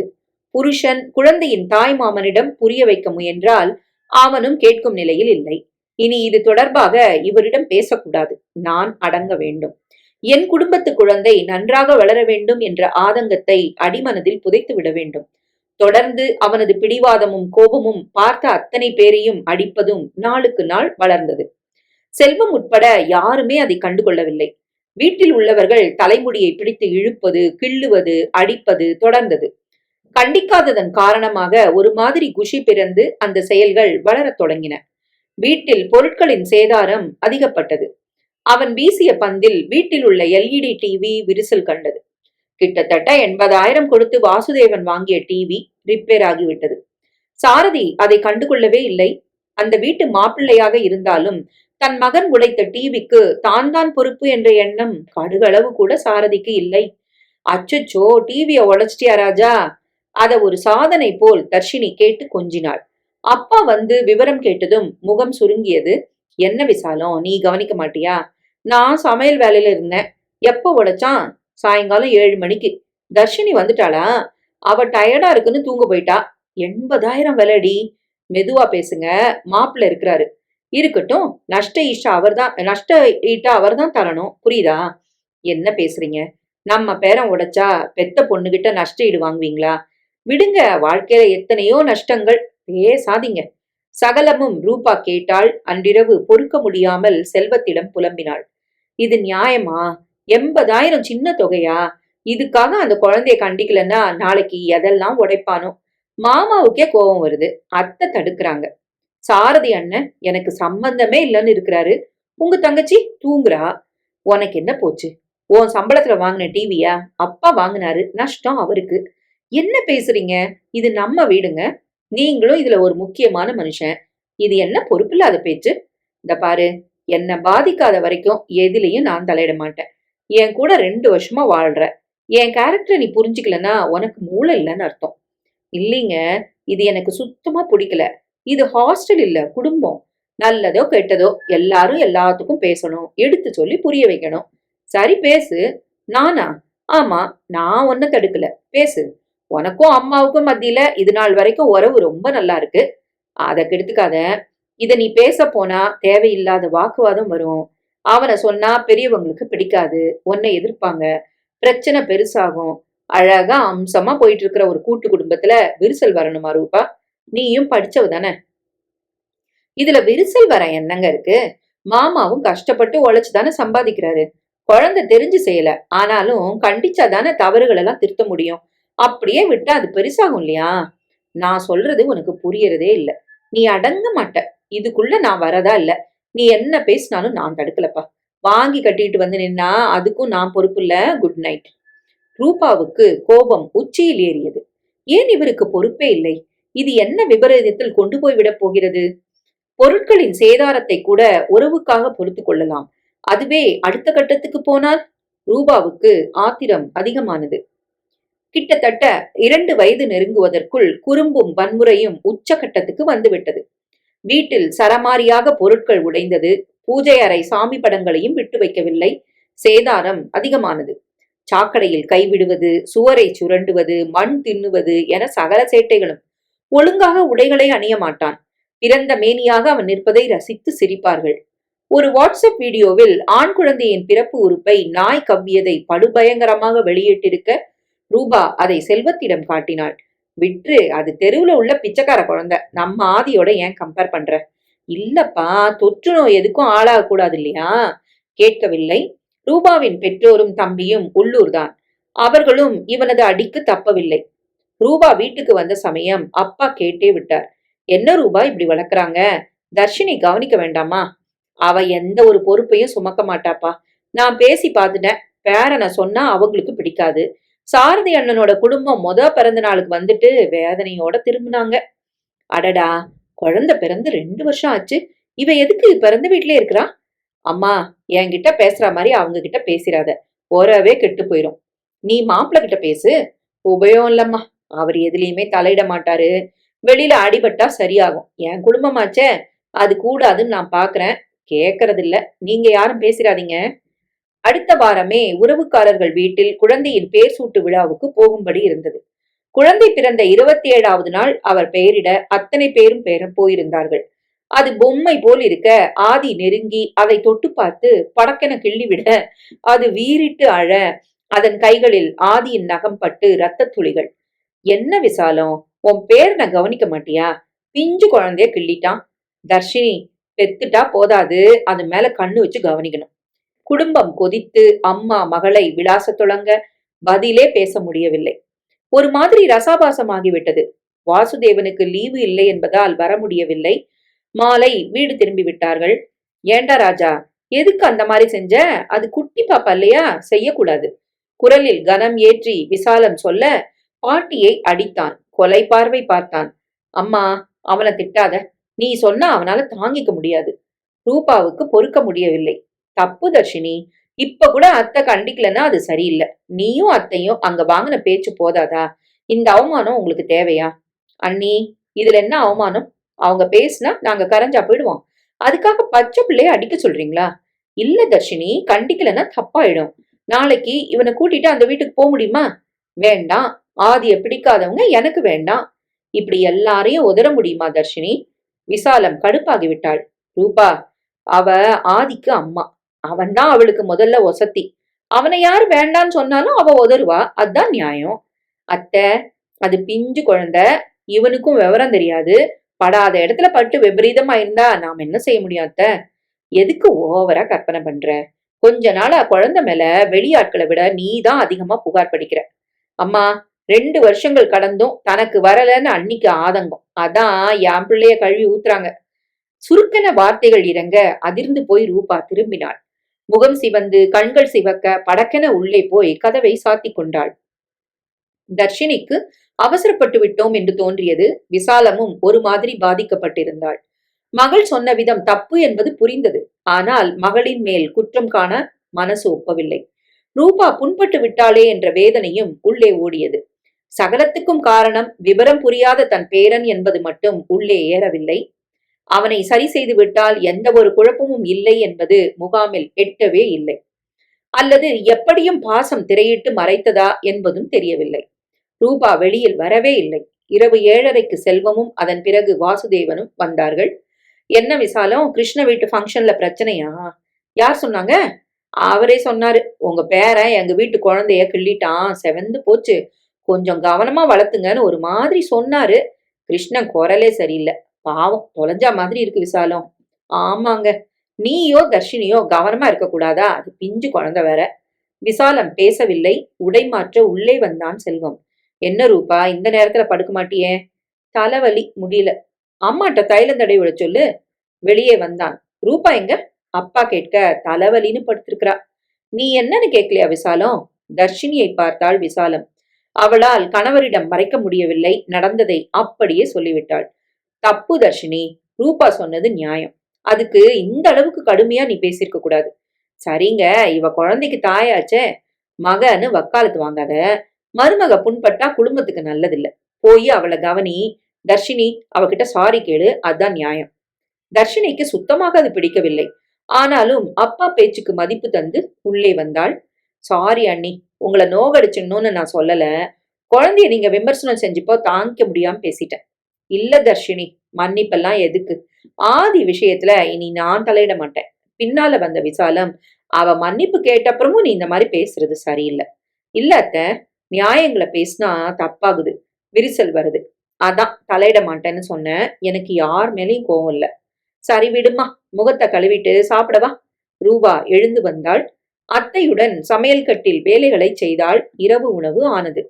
Speaker 1: புருஷன் குழந்தையின் தாய் மாமனிடம் புரிய வைக்க முயன்றால் அவனும் கேட்கும் நிலையில் இல்லை. இனி இது தொடர்பாக இவரிடம் பேசக்கூடாது, நான் அடங்க வேண்டும். என் குடும்பத்து குழந்தை நன்றாக வளர வேண்டும் என்ற ஆதங்கத்தை அடிமனதில் புதைத்து விட வேண்டும். தொடர்ந்து அவனது பிடிவாதமும் கோபமும் பார்த்த அத்தனை பேரையும் அடிப்பதும் நாளுக்கு நாள் வளர்ந்தது. செல்வம் உட்பட யாருமே அதை கண்டுகொள்ளவில்லை. வீட்டில் உள்ளவர்கள் தலைமுடியை பிடித்து இழுப்பது, கிள்ளுவது, அடிப்பது தொடர்ந்தது. கண்டிக்காததன் காரணமாக ஒரு மாதிரி குஷி பிறந்து அந்த செயல்கள் வளரத் தொடங்கின. வீட்டில் பொருட்களின் சேதாரம் அதிகப்பட்டது. அவன் வீசிய பந்தில் வீட்டில் உள்ள LED டிவி விரிசல் கண்டது. கிட்டத்தட்ட 80,000 கொடுத்து வாசுதேவன் வாங்கிய டிவி ரிப்பேர் ஆகிவிட்டது. சாரதி அதை கண்டுகொள்ளவே இல்லை. அந்த வீட்டு மாப்பிள்ளையாக இருந்தாலும் தன் மகன் உடைத்த டிவிக்கு தான் பொறுப்பு என்ற எண்ணம் கடுகளவு கூட சாரதிக்கு இல்லை. அச்சச்சோ, டிவிய உடைச்சிட்டியா ராஜா? அத ஒரு சாதனை போல் தர்ஷினி கேட்டு கொஞ்சினாள். அப்பா வந்து விவரம் கேட்டதும் முகம் சுருங்கியது. என்ன விசாலம், நீ கவனிக்க மாட்டியா? நான் சமையல் வேலையில இருந்தேன். எப்ப உடைச்சான்? சாயங்காலம் 7 மணிக்கு. தர்ஷினி வந்துட்டாளா? அவ டயர்டா இருக்குன்னு தூங்க போயிட்டா. 80,000 விலைடி. மெதுவா பேசுங்க, மாப்பிள்ள இருக்கிறாரு. இருக்கட்டும், நஷ்ட ஈட்டா அவர்தான் தரணும், புரியுதா? என்ன பேசுறீங்க? நம்ம பேரன் உடைச்சா பெத்த பொண்ணுகிட்ட நஷ்ட ஈடு வாங்குவீங்களா? விடுங்க, வாழ்க்கையில எத்தனையோ நஷ்டங்கள், பேசாதீங்க. சகலமும் ரூபா கேட்டாள். அன்றிரவு பொறுக்க முடியாமல் செல்வத்திடம் புலம்பினாள். இது நியாயமா? 80,000 சின்ன தொகையா? இதுக்காக அந்த குழந்தைய கண்டிக்கலன்னா நாளைக்கு எதெல்லாம் உடைப்பானோ. மாமாவுக்கே கோபம் வருது, அத்தை தடுக்கிறாங்க. சாரதி அண்ணன் எனக்கு சம்பந்தமே இல்லைன்னு இருக்கிறாரு. உங்க தங்கச்சி தூங்குறா. உனக்கு என்ன போச்சு? உன் சம்பளத்துல வாங்கின டிவியா? அப்பா வாங்கினாரு, நஷ்டம் அவருக்கு. என்ன பேசுறீங்க? இது நம்ம வீடுங்க. நீங்களும் இதுல ஒரு முக்கியமான மனுஷன். இது என்ன பொறுப்பில்லாத பேச்சு? இந்த பாரு, என்ன பாதிக்காத வரைக்கும் எதிலையும் நான் தலையிட மாட்டேன். என் கூட 2 வருஷமா வாழ்ற. என் கேரக்டரை நீ புரிஞ்சுக்கலன்னா உனக்கு மூளை இல்லைன்னு அர்த்தம். இல்லைங்க, இது எனக்கு சுத்தமா பிடிக்கல. இது ஹாஸ்டல் இல்ல, குடும்பம். நல்லதோ கெட்டதோ எல்லாரும் எல்லாத்துக்கும் பேசணும், எடுத்து சொல்லி புரிய வைக்கணும். சரி பேசு. நானா? ஆமா, நான் ஒன்னும் தடுக்கல, பேசு. உனக்கும் அம்மாவுக்கும் மத்தியில இது நாள் வரைக்கும் உறவு ரொம்ப நல்லா இருக்கு. அதை கெடுத்துக்காத. இத நீ பேச போனா தேவையில்லாத வாக்குவாதம் வரும். அவனை சொன்னா பெரியவங்களுக்கு பிடிக்காது, உன்னை எதிர்ப்பாங்க, பிரச்சனை பெருசாகும். அழகா அம்சமா போயிட்டு இருக்கிற ஒரு கூட்டு குடும்பத்துல விரிசல் வரணுமா ரூபா? நீயும் படிச்சவ தானே. இதுல விரிசல் வர என்னங்க இருக்கு? மாமாவும் கஷ்டப்பட்டு உழைச்சுதானே சம்பாதிக்கிறாரு. குழந்தை தெரிஞ்சு செய்யல, ஆனாலும் கண்டிச்சாதானே தவறுகள் எல்லாம் திருத்த முடியும். அப்படியே விட்டா அது பெருசாகும் இல்லையா? நான் சொல்றது உனக்கு புரியறதே இல்ல. நீ அடங்க மாட்ட. இதுக்குள்ள நான் வரதா இல்ல. நீ என்ன பேசினாலும் நான் தடுக்கலப்பா. வாங்கி கட்டிட்டு வந்து நின்னா அதுக்கும் நான் பொறுப்பு இல்ல. Good night. ரூபாவுக்கு கோபம் உச்சியில் ஏறியது. ஏன் இவருக்கு பொறுப்பே இல்லை? இது என்ன விபரீதத்தில் கொண்டு போய் விடப் போகிறது? பொருட்களின் சேதாரத்தை கூட உறவுக்காக பொறுத்து கொள்ளலாம். அதுவே அடுத்த கட்டத்துக்கு போனால் ரூபாவுக்கு ஆத்திரம் அதிகமானது. கிட்டத்தட்ட 2 வயது நெருங்குவதற்குள் குறும்பும் வன்முறையும் உச்சகட்டத்துக்கு வந்துவிட்டது. வீட்டில் சரமாரியாக பொருட்கள் உடைந்தது. பூஜை அறை சாமி படங்களையும் விட்டு வைக்கவில்லை. சேதாரம் அதிகமானது. சாக்கடையில் கைவிடுவது, சுவரை சுரண்டுவது, மண் தின்னுவது என சகல சேட்டைகளும். ஒழுங்காக உடைகளை அணிய மாட்டான். பிறந்த மேனியாக அவன் நிற்பதை ரசித்து சிரிப்பார்கள். ஒரு வாட்ஸ்அப் வீடியோவில் ஆண் குழந்தையின் பிறப்பு உறுப்பை நாய் கவ்வியதை படுபயங்கரமாக வெளியிட்டிருக்க ரூபா அதை செல்வத்திடம் காட்டினாள். விற்று, அது தெருவுல உள்ள பிச்சைக்கார குழந்தை, நம்ம ஆதியோட ஏன் கம்பேர் பண்ற? இல்லப்பா, தொற்று நோய் எதுக்கும் ஆளாக கூடாது இல்லையா? கேட்கவில்லை. ரூபாவின் பெற்றோரும் தம்பியும் உள்ளூர்தான். அவர்களும் இவனது அடிக்கு தப்பவில்லை. ரூபா வீட்டுக்கு வந்த சமயம் அப்பா கேட்டே விட்டார். என்ன ரூபா இப்படி வளர்க்குறாங்க? தர்ஷினி கவனிக்க வேண்டாமா? அவ எந்த ஒரு பொறுப்பையும் சுமக்க மாட்டாப்பா. நான் பேசி பார்த்துட்டேன். பேரனை சொன்னா அவங்களுக்கு பிடிக்காது. சாரதி அண்ணனோட குடும்பம் பிறந்த நாளுக்கு வந்துட்டு வேதனையோட திரும்பினாங்க. அடடா, குழந்தை பிறந்து 2 வருஷம் ஆச்சு. இவ எதுக்கு பிறந்த வீட்லயே இருக்கிறா? அம்மா, என்கிட்ட பேசுற மாதிரி அவங்க கிட்ட பேசிராத. உறவே கெட்டு போயிரும். நீ மாப்பிள்ள கிட்ட பேசு. உபயோகம் இல்லம்மா, அவர் எதுலயுமே தலையிட மாட்டாரு. வெளியில அடிபட்டா சரியாகும். என் குடும்பமாச்சே, அது கூடாதுன்னு நான் பாக்குறேன். கேக்குறது இல்ல. நீங்க யாரும் பேசிராதீங்க. அடுத்த வாரமே உறவுக்காரர்கள் வீட்டில் குழந்தையின் பேர் சூட்டு விழாவுக்கு போகும்படி இருந்தது. குழந்தை பிறந்த 27வது நாள் அவர் பெயரிட அத்தனை பேரும் போயிருந்தார்கள். அது பொம்மை போல் இருக்க ஆதி நெருங்கி அதை தொட்டு பார்த்து படக்கென கிள்ளிவிட அது வீறிட்டு அழ அதன் கைகளில் ஆதியின் நகம் பட்டு இரத்த துளிகள். என்ன விசாலம், உன் பேர் நான் கவனிக்க மாட்டியா? பிஞ்சு குழந்தைய கிள்ளிட்டான். தர்ஷினி, பெத்துட்டா போதாது, அது மேல கண்ணு வச்சு கவனிக்கணும். குடும்பம் கொதித்து அம்மா மகளை விளாச தொடங்க பதிலே பேச முடியவில்லை. ஒரு மாதிரி ரசாபாசமாகிவிட்டது. வாசுதேவனுக்கு லீவு இல்லை என்பதால் வர முடியவில்லை. மாலை வீடு திரும்பி விட்டார்கள். ஏண்டா ராஜா, எதுக்கு அந்த மாதிரி செஞ்ச? அது குட்டி பாப்பா இல்லையா, செய்யக்கூடாது. குரலில் கனம் ஏற்றி விசாலம் சொல்ல பாட்டியை அடித்தான். கொலை பார்வை பார்த்தான். அம்மா, அவனை திட்டாத. நீ சொன்னா அவனால தாங்கிக்க முடியாது. ரூபாவுக்கு பொறுக்க முடியவில்லை. தப்பு தர்ஷினி. இப்ப கூட அத்தை கண்டிக்கலன்னா அது சரியில்லை. நீயும் அத்தையும் அங்க வாங்கின பேச்சு போதாதா? இந்த அவமானம் உங்களுக்கு தேவையா? அண்ணி, இதுல என்ன அவமானம்? அவங்க பேசினா நாங்க கரைஞ்சா போயிடுவோம். அதுக்காக பச்சை பிள்ளைய அடிக்க சொல்றீங்களா? இல்ல தர்ஷினி, கண்டிக்கலன்னா தப்பாயிடும். நாளைக்கு இவனை கூட்டிட்டு அந்த வீட்டுக்கு போக முடியுமா? வேண்டாம். ஆதிய பிடிக்காதவங்க எனக்கு வேண்டாம். இப்படி எல்லாரையும் உதற முடியுமா தர்ஷினி? விசாலம் கடுப்பாகி விட்டாள். ரூபா, அவ ஆதிக்கு அம்மா. அவன்தான் அவளுக்கு முதல்ல ஒசத்தி. அவனை யாரு வேண்டான்னு சொன்னாலும் அவ உதறுவா. அதான் நியாயம். அத்தை, அது பிஞ்சு குழந்தை. இவனுக்கும் விவரம் தெரியாது. படாத இடத்துல பட்டு விபரீதமா இருந்தா நாம் என்ன செய்ய முடியும் அத்தை? எதுக்கு ஓவரா கற்பனை பண்ற? கொஞ்ச நாளா குழந்தை மேல வெளியாட்களை விட நீ தான் அதிகமா புகார் படிக்கிற. அம்மா, 2 வருஷங்கள் கடந்தும் தனக்கு வரலன்னு அன்னிக்கு ஆதங்கம். அதான் என் பிள்ளைய கழுவி ஊத்துறாங்க. சுருக்கன வார்த்தைகள் இறங்க அதிர்ந்து போய் ரூபா திரும்பினாள். முகம் சிவந்து கண்கள் சிவக்க படக்கென உள்ளே போய் கதவை சாத்தி கொண்டாள். தர்ஷினிக்கு அவசரப்பட்டு விட்டோம் என்று தோன்றியது. விசாலமும் ஒரு மாதிரி பாதிக்கப்பட்டிருந்தாள். மகள் சொன்ன விதம் தப்பு என்பது புரிந்தது. ஆனால் மகளின் மேல் குற்றம் காண மனசு ஒப்பவில்லை. ரூபா புண்பட்டு விட்டாளே என்ற வேதனையும் உள்ளே ஓடியது. சகலத்துக்கும் காரணம் விவரம் புரியாத தன் பேரன் என்பது மட்டும் உள்ளே ஏறவில்லை. அவனை சரி செய்து விட்டால் எந்த ஒரு குழப்பமும் இல்லை என்பது முகாமில் எட்டவே இல்லை. அல்லது எப்படியும் பாசம் திரையிட்டு மறைத்ததா என்பதும் தெரியவில்லை. ரூபா வெளியில் வரவே இல்லை. இரவு 7:30க்கு செல்வமும் அதன் பிறகு வாசுதேவனும் வந்தார்கள். என்ன விசாலம், கிருஷ்ண வீட்டு ஃபங்க்ஷன்ல பிரச்சனையா? யார் சொன்னாங்க? அவரே சொன்னாரு. உங்க பேரன் எங்க வீட்டு குழந்தைய கிள்ளிட்டான், செவந்து போச்சு, கொஞ்சம் கவனமா வளர்த்துங்கன்னு ஒரு மாதிரி சொன்னாரு. கிருஷ்ணன் குரலே சரியில்லை. பாவம், தொலைஞ்சா மாதிரி இருக்கு விசாலம். ஆமாங்க, நீயோ தர்ஷினியோ கவனமா இருக்க கூடாதா? அது பிஞ்சு குழந்தை வேற. விசாலம் பேசவில்லை. உடை மாற்ற உள்ளே வந்தான் செல்வம். என்ன ரூபா, இந்த நேரத்துல படுக்க மாட்டியே? தலைவலி, முடியல. அம்மாட்ட தைலம் தடவி விட சொல்லு. வெளியே வந்தான். ரூபா எங்க? அப்பா கேட்க தலைவலின்னு படுத்திருக்கிறா. நீ என்னன்னு கேட்கலையா விசாலம்? தர்ஷினியை பார்த்தாள் விசாலம். அவளால் கணவரிடம் மறைக்க முடியவில்லை. நடந்ததை அப்படியே சொல்லிவிட்டாள். தப்பு தர்ஷினி, ரூபா சொன்னது நியாயம். அதுக்கு இந்த அளவுக்கு கடுமையா நீ பேசியிருக்க கூடாது. சரிங்க, இவ குழந்தைக்கு தாயாச்சே. மகன்னு வக்காலத்து வாங்காத. மருமக புண்பட்டா குடும்பத்துக்கு நல்லதில்ல. போய் அவளை கவனி. தர்ஷினி, அவகிட்ட சாரி கேளு. அதான் நியாயம். தர்ஷினிக்கு சுத்தமாக அது பிடிக்கவில்லை. ஆனாலும் அப்பா பேச்சுக்கு மதிப்பு தந்து உள்ளே வந்தாள். சாரி அண்ணி, உங்களை நோகடிச்சிடணும்னு நான் சொல்லல. குழந்தைய நீங்க விமர்சனம் செஞ்சுப்போ தாங்கிக்க முடியாம பேசிட்டேன். இல்ல தர்ஷினி, மன்னிப்பெல்லாம் எதுக்கு? ஆதி விஷயத்துல இனி நான் தலையிட மாட்டேன். பின்னால வந்த விசாலம், அவ மன்னிப்பு கேட்டப்புறமும் நீ இந்த மாதிரி பேசுறது சரியில்லை. இல்ல அத்த, நியாயங்களை பேசினா தப்பாகுது, விரிசல் வருது. அதான் தலையிட மாட்டேன்னு சொன்னேன். எனக்கு யார் மேலேயும் கோவம் இல்ல. சரி விடுமா, முகத்தை கழுவிட்டு சாப்பிடவா. ரூபா எழுந்து வந்தாள். அத்தையுடன் சமையல் கட்டில் வேலைகளை செய்தாள். இரவு உணவு ஆனது.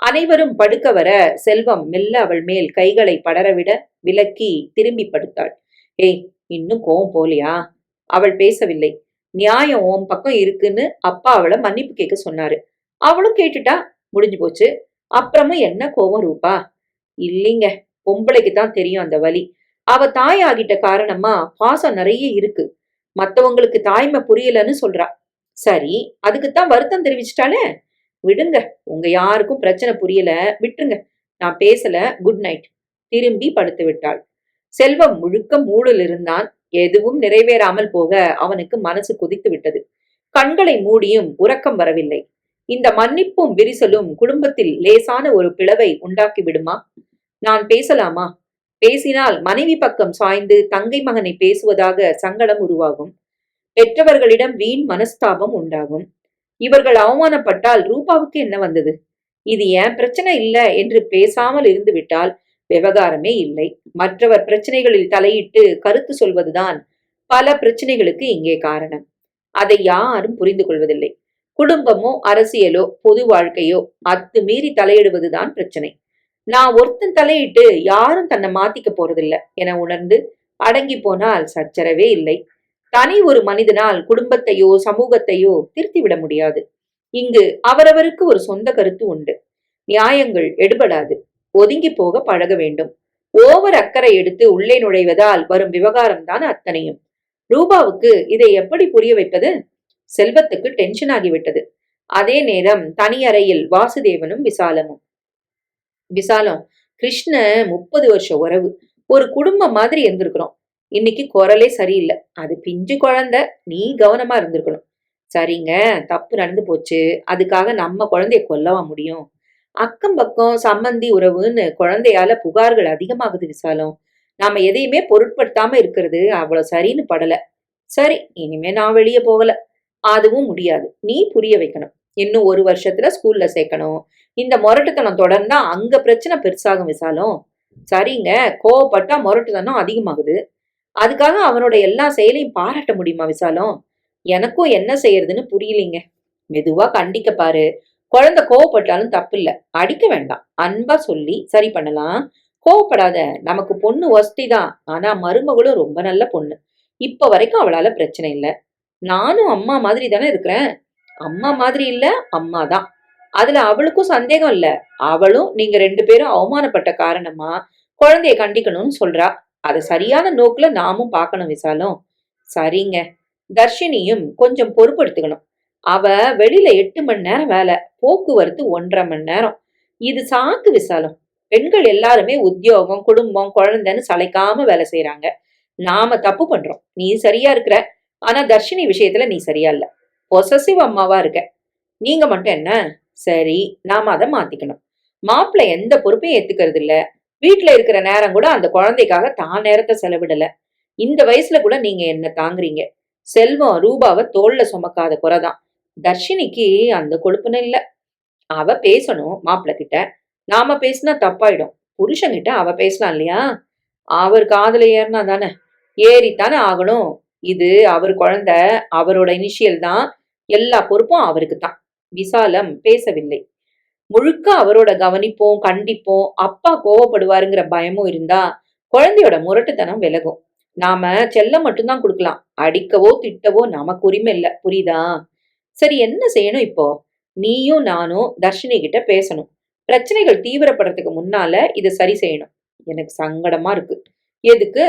Speaker 1: அனைவரும் படுக்க வர செல்வம் மெல்ல அவள் மேல் கைகளை படரவிட விலக்கி திரும்பி படுத்தாள். ஏய், இன்னும் கோவம் போலியா? அவள் பேசவில்லை. நியாயம் உன் பக்கம் இருக்குன்னு அப்பா அவளை மன்னிப்பு கேட்க சொன்னாரு. அவளும் கேட்டுட்டா, முடிஞ்சு போச்சு. அப்புறமும் என்ன கோவம் ரூபா? இல்லைங்க, பொம்பளைக்கு தான் தெரியும் அந்த வலி. அவ தாய் ஆகிட்ட காரணமா பாசம் நிறைய இருக்கு. மத்தவங்களுக்கு தாய்மை புரியலன்னு சொல்றா. சரி, அதுக்குத்தான் வருத்தம் தெரிவிச்சிட்டாலே. விடுங்க, உங்க யாருக்கும் பிரச்சனை புரியல, விட்டுருங்க. நான் பேசல. Good night. திரும்பி படுத்து விட்டாள். செல்வம் முழுக்க மூடில் இருந்தான். எதுவும் நிறைவேறாமல் போக அவனுக்கு மனசு கொதித்து விட்டது. கண்களை மூடியும் உறக்கம் வரவில்லை. இந்த மன்னிப்பும் விரிசலும் குடும்பத்தில் லேசான ஒரு பிளவை உண்டாக்கி விடுமா? நான் பேசலாமா? பேசினால் மனைவி பக்கம் சாய்ந்து தங்கை மகனை பேசுவதாக சங்கடம் உருவாகும். பெற்றவர்களிடம் வீண் மனஸ்தாபம் உண்டாகும். இவர்கள் அவமானப்பட்டால் ரூபாவுக்கு என்ன வந்தது? இது ஏன் பிரச்சனை இல்ல என்று பேசாமல் இருந்து விட்டால் விவகாரமே இல்லை. மற்றவர் பிரச்சனைகளில் தலையிட்டு கருத்து சொல்வதுதான் பல பிரச்சனைகளுக்கு இங்கே காரணம். அதை யாரும் புரிந்து கொள்வதில்லை. குடும்பமோ அரசியலோ பொது வாழ்க்கையோ அத்துமீறி தலையிடுவதுதான் பிரச்சனை. நான் ஒருத்தன் தலையிட்டு யாரும் தன்னை மாத்திக்க போறதில்ல என உணர்ந்து அடங்கி போனால் சச்சரவே இல்லை. தனி ஒரு மனிதனால் குடும்பத்தையோ சமூகத்தையோ திருத்திவிட முடியாது. இங்கு அவரவருக்கு ஒரு சொந்த கருத்து உண்டு. நியாயங்கள் எடுபடாது. ஒதுங்கி போக பழக வேண்டும். ஓவர் அக்கறை எடுத்து உள்ளே நுழைவதால் வரும் விவகாரம் தான் அத்தனையும். ரூபாவுக்கு இதை எப்படி புரிய வைப்பது? செல்வத்துக்கு டென்ஷன் ஆகிவிட்டது. அதே நேரம் தனி அறையில் வாசுதேவனும் விசாலமும். விசாலம், கிருஷ்ண 30 வருஷ உறவு, ஒரு குடும்பம் மாதிரி இருந்திருக்கிறோம். இன்னைக்கு குரலே சரியில்லை. அது பிஞ்சு குழந்தை, நீ கவனமா இருந்திருக்கணும். சரிங்க, தப்பு நடந்து போச்சு. அதுக்காக நம்ம குழந்தைய கொல்லவா முடியும்? அக்கம் பக்கம் சம்மந்தி உறவுன்னு குழந்தையால புகார்கள் அதிகமாகுது விசாலம். நாம எதையுமே பொருட்படுத்தாம இருக்கிறது அவ்வளவு சரின்னு படல. சரி, இனிமே நான் வெளியே போகல. அதுவும் முடியாது. நீ புரிய வைக்கணும். இன்னும் 1 வருஷத்துல ஸ்கூல்ல சேர்க்கணும். இந்த முரட்டுத்தனம் தொடர்ந்தா அங்க பிரச்சனை பெருசாகும் விசாலம். சரிங்க, கோவப்பட்டா முரட்டுத்தனம் அதிகமாகுது. அதுக்காக அவனோட எல்லா செயலையும் பாராட்ட முடியுமா விசாலம்? எனக்கும் என்ன செய்யறதுன்னு புரியலீங்க. மெதுவா கண்டிக்க பாரு. குழந்தை கோவப்பட்டாலும் தப்பு இல்ல. அடிக்க வேண்டாம். அன்பா சொல்லி சரி பண்ணலாம். கோவப்படாத. நமக்கு பொண்ணு வசதி தான். ஆனா மருமகளும் ரொம்ப நல்ல பொண்ணு. இப்ப வரைக்கும் அவளால பிரச்சனை இல்ல. நானும் அம்மா மாதிரி தானே இருக்கிறேன். அம்மா மாதிரி இல்ல, அம்மா தான். அதுல அவளுக்கும் சந்தேகம் இல்ல. அவளும் நீங்க 2 பேரும் அவமானப்பட்ட காரணமா குழந்தைய கண்டிக்கணும்னு சொல்றா. அதை சரியான நோக்குல நாமும் பார்க்கணும் விசாலம். சரிங்க. தர்ஷினியும் கொஞ்சம் பொறுப்படுத்துக்கணும். அவ வெளியில 8 மணி நேரம் வேலை, போக்குவரத்து 1.5 மணி நேரம். இது சாக்கு விசாலம். பெண்கள் எல்லாருமே உத்தியோகம் குடும்பம் குழந்தைன்னு சளைக்காம வேலை செய்யறாங்க. நாம தப்பு பண்றோம். நீ சரியா இருக்கிற. ஆனா தர்ஷினி விஷயத்துல நீ சரியா இல்ல. பொசசிவ் அம்மாவா இருக்க. நீங்க மட்டும் என்ன? சரி, நாம அதை மாத்திக்கணும். மாப்பிள்ளை எந்த பொறுப்பையும் ஏத்துக்கிறது இல்ல. வீட்டுல இருக்கிற நேரம் கூட அந்த குழந்தைக்காக தான் நேரத்தை செலவிடல. இந்த வயசுல கூட நீங்க என்ன தாங்குறீங்க? செல்வம் ரூபாவை தோல்ல சுமக்காத குறைதான். தர்ஷினிக்கு அந்த கொழுப்புன்னு இல்ல. அவ பேசணும் மாப்பிள்ள கிட்ட. நாம பேசினா தப்பாயிடும். புருஷன்கிட்ட அவ பேசலாம் இல்லையா? அவர் காதுல ஏறினா தானே, ஏறித்தானே ஆகணும். இது அவர் குழந்தை, அவரோட இனிஷியல் தான். எல்லா பொறுப்பும் அவருக்கு தான். விசாலம் பேசவில்லை. முழுக்க அவரோட கவனிப்போம் கண்டிப்போம். அப்பா கோவப்படுவாருங்கிற பயமும் இருந்தா குழந்தையோட முரட்டுத்தனம் விலகும். நாம செல்லம் மட்டும்தான் கொடுக்கலாம். அடிக்கவோ திட்டவோ நமக்கு உரிமை இல்ல. புரியுதா? சரி, என்ன செய்யணும் இப்போ? நீயும் நானும் தர்ஷினி கிட்ட பேசணும். பிரச்சனைகள் தீவிரப்படுறதுக்கு முன்னால இதை சரி செய்யணும். எனக்கு சங்கடமா இருக்கு. எதுக்கு?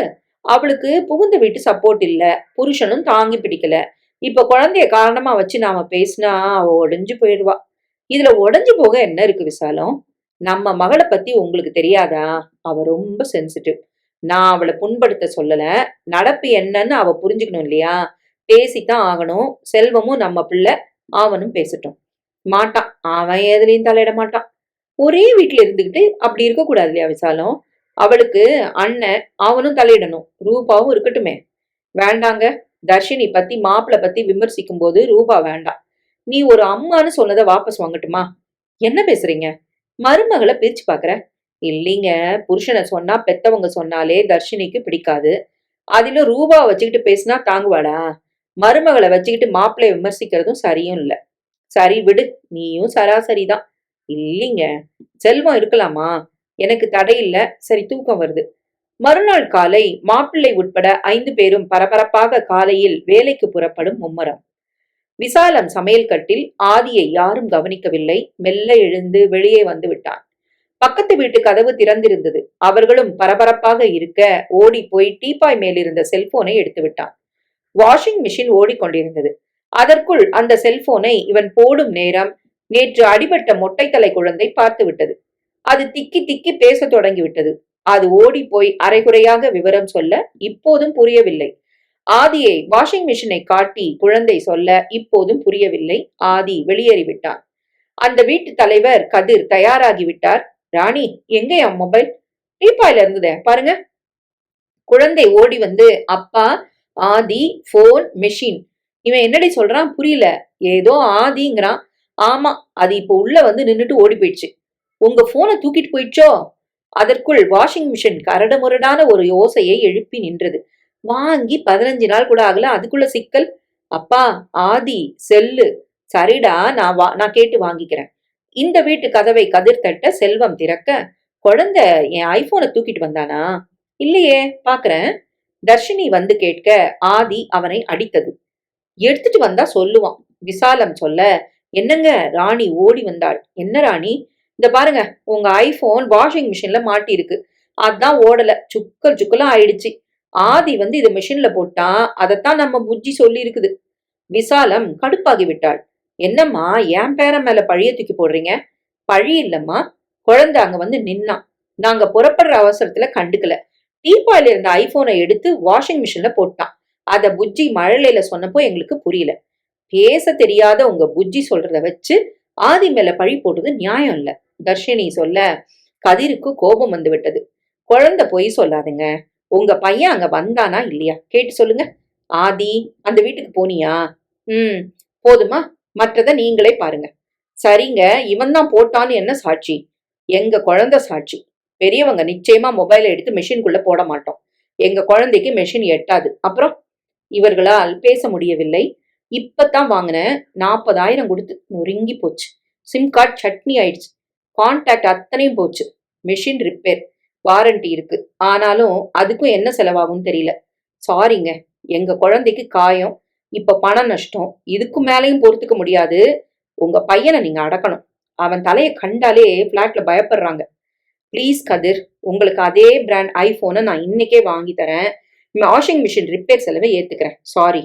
Speaker 1: அவளுக்கு புகுந்த வீட்டு சப்போர்ட் இல்ல. புருஷனும் தாங்கி பிடிக்கல. இப்ப குழந்தைய காரணமா வச்சு நாம பேசினா அவ உடைஞ்சு போயிடுவா. இதுல உடைஞ்சு போக என்ன இருக்கு விசாலம்? நம்ம மகளை பத்தி உங்களுக்கு தெரியாதா? அவ ரொம்ப சென்சிட்டிவ். நான் அவளை புண்படுத்த சொல்லல. நடப்பு என்னன்னு அவ புரிஞ்சுக்கணும் இல்லையா? பேசித்தான் ஆகணும். செல்வமும் நம்ம பிள்ளை, அவனும் பேசட்டும். மாட்டான். அவன் எதுலயும் தலையிட மாட்டான். ஒரே வீட்டுல இருந்துகிட்டு அப்படி இருக்க கூடாது இல்லையா விசாலம்? அவளுக்கு அண்ணன், அவனும் தலையிடணும். ரூபாவும் இருக்கட்டுமே. வேண்டாங்க. தர்ஷினி பத்தி மாப்பிள்ள பத்தி விமர்சிக்கும் போது ரூபா வேண்டாம். நீ ஒரு அம்மான்னு சொன்னதை வாபஸ் வாங்கட்டுமா? என்ன பேசுறீங்க? மருமகளை பிரிச்சு பாக்குற? இல்லீங்க, புருஷனை சொன்னா பெத்தவங்க சொன்னாலே தர்ஷினிக்கு பிடிக்காது. அதிலும் ரூபா வச்சுக்கிட்டு பேசினா தாங்குவாடா? மருமகளை வச்சுக்கிட்டு மாப்பிள்ளைய விமர்சிக்கிறதும் சரியும் இல்ல. சரி விடு, நீயும் சராசரிதான். இல்லீங்க, செல்வம் இருக்கலாமா? எனக்கு தடை இல்ல. சரி, தூக்கம் வருது. மறுநாள் காலை மாப்பிள்ளை உட்பட 5 பேரும் பரபரப்பாக காலையில் வேலைக்கு புறப்படும் மும்முரம். விசாலம் சமையல் கட்டில். ஆதியை யாரும் கவனிக்கவில்லை. மெல்ல எழுந்து வெளியே வந்து விட்டான். பக்கத்து வீட்டு கதவு திறந்திருந்தது. அவர்களும் பரபரப்பாக இருக்க ஓடி போய் டீப்பாய் மேலிருந்த செல்போனை எடுத்து விட்டான். வாஷிங் மிஷின் ஓடிக்கொண்டிருந்தது. அதற்குள் அந்த செல்போனை இவன் போடும் நேரம் நேற்று அடிபட்ட மொட்டை தலை குழந்தை பார்த்து விட்டது. அது திக்கி திக்கி பேச தொடங்கிவிட்டது. அது ஓடி போய் அரைகுறையாக விவரம் சொல்ல இப்போதும் புரியவில்லை. ஆதியை வாஷிங் மிஷினை காட்டி குழந்தை சொல்ல இப்போதும் புரியவில்லை. ஆதி வெளியேறிவிட்டான். அந்த வீட்டு தலைவர் கதிர் தயாராகிவிட்டார். ராணி, எங்கயா மொபைல்? டீப்பாயில இருந்ததே பாருங்க. குழந்தை ஓடி வந்து, அப்பா, ஆதி, போன், மெஷின். இவன் என்னடி சொல்றான் புரியல. ஏதோ ஆதிங்கிறான். ஆமா, அது இப்ப உள்ள வந்து நின்னுட்டு ஓடி போயிடுச்சு. உங்க போனை தூக்கிட்டு போயிடுச்சோ? அதற்குள் வாஷிங் மிஷின் கரடுமுரடான ஒரு ஓசையை எழுப்பி நின்றது. வாங்கி 15 நாள் கூட ஆகல, அதுக்குள்ள சிக்கல். அப்பா, ஆதி, செல்லு. சரிடா, நான் கேட்டு வாங்கிக்கிறேன். இந்த வீட்டு கதவை கதிர் தட்ட செல்வம் திறக்க, குழந்தை என் ஐபோனை தூக்கிட்டு வந்தானா? இல்லையே, பாக்குறேன். தர்ஷினி வந்து கேட்க ஆதி அவனை அடித்தது. எடுத்துட்டு வந்தா சொல்லுவான். விசாலம் சொல்ல, என்னங்க? ராணி ஓடி வந்தாள். என்ன ராணி? இந்த பாருங்க, உங்க ஐபோன் வாஷிங் மிஷின்ல மாட்டி இருக்கு. அதான் ஓடல, சுக்கல் சுக்கலா ஆயிடுச்சு. ஆதி வந்து இதை மிஷின்ல போட்டான், அதைத்தான் நம்ம புஜ்ஜி சொல்லி இருக்குது. விசாலம் கடுப்பாகி விட்டாள். என்னம்மா என் பேரன் மேல பழிய தூக்கி போடுறீங்க? பழி இல்லம்மா, குழந்தை அங்க வந்து நின்னான். நாங்க புறப்படுற அவசரத்துல கண்டுக்கல. டீப்பாயில இருந்த ஐபோனை எடுத்து வாஷிங் மிஷின்ல போட்டான். அத புஜ்ஜி மழலையில சொன்னப்போ எங்களுக்கு புரியல. பேச தெரியாத உங்க புஜ்ஜி சொல்றத வச்சு ஆதி மேல பழி போட்டது நியாயம் இல்ல. தர்ஷினி சொல்ல கதிருக்கு கோபம் வந்து விட்டது. குழந்தை பொய் சொல்லாதுங்க. உங்க பையன் அங்க வந்தானா இல்லையா கேட்டு சொல்லுங்க. ஆதி, அந்த வீட்டுக்கு போனியா? போதுமா? மற்றத நீங்களே பாருங்க. சரிங்க, இவன் தான் போட்டான்னு என்ன சாட்சி? எங்க குழந்தை சாட்சி. பெரியவங்க நிச்சயமா மொபைலை எடுத்து மெஷின்குள்ள போட மாட்டோம். எங்க குழந்தைக்கு மெஷின் எட்டாது. அப்புறம் இவர்களால் பேச முடியவில்லை. இப்பதான் வாங்கின 40,000 கொடுத்து நொறுங்கி போச்சு. சிம் கார்டு சட்னி ஆயிடுச்சு. கான்டாக்ட் அத்தனையும் போச்சு. மெஷின் ரிப்பேர், வாரண்டி இருக்கு. ஆனாலும் அதுக்கும் என்ன செலவாகும்னு தெரியல. சாரிங்க, எங்க குழந்தைக்கு காயம், இப்ப பண நஷ்டம், இதுக்கு மேலையும் பொறுத்துக்க முடியாது. உங்க பையனை நீங்க அடக்கணும். அவன் தலையை கண்டாலே பிளாட்ல பயப்படுறாங்க. ப்ளீஸ் கதிர், உங்களுக்கு அதே பிராண்ட் ஐபோனை நான் இன்னைக்கே வாங்கி தரேன். வாஷிங் மிஷின் ரிப்பேர் செலவை ஏத்துக்கிறேன். சாரி.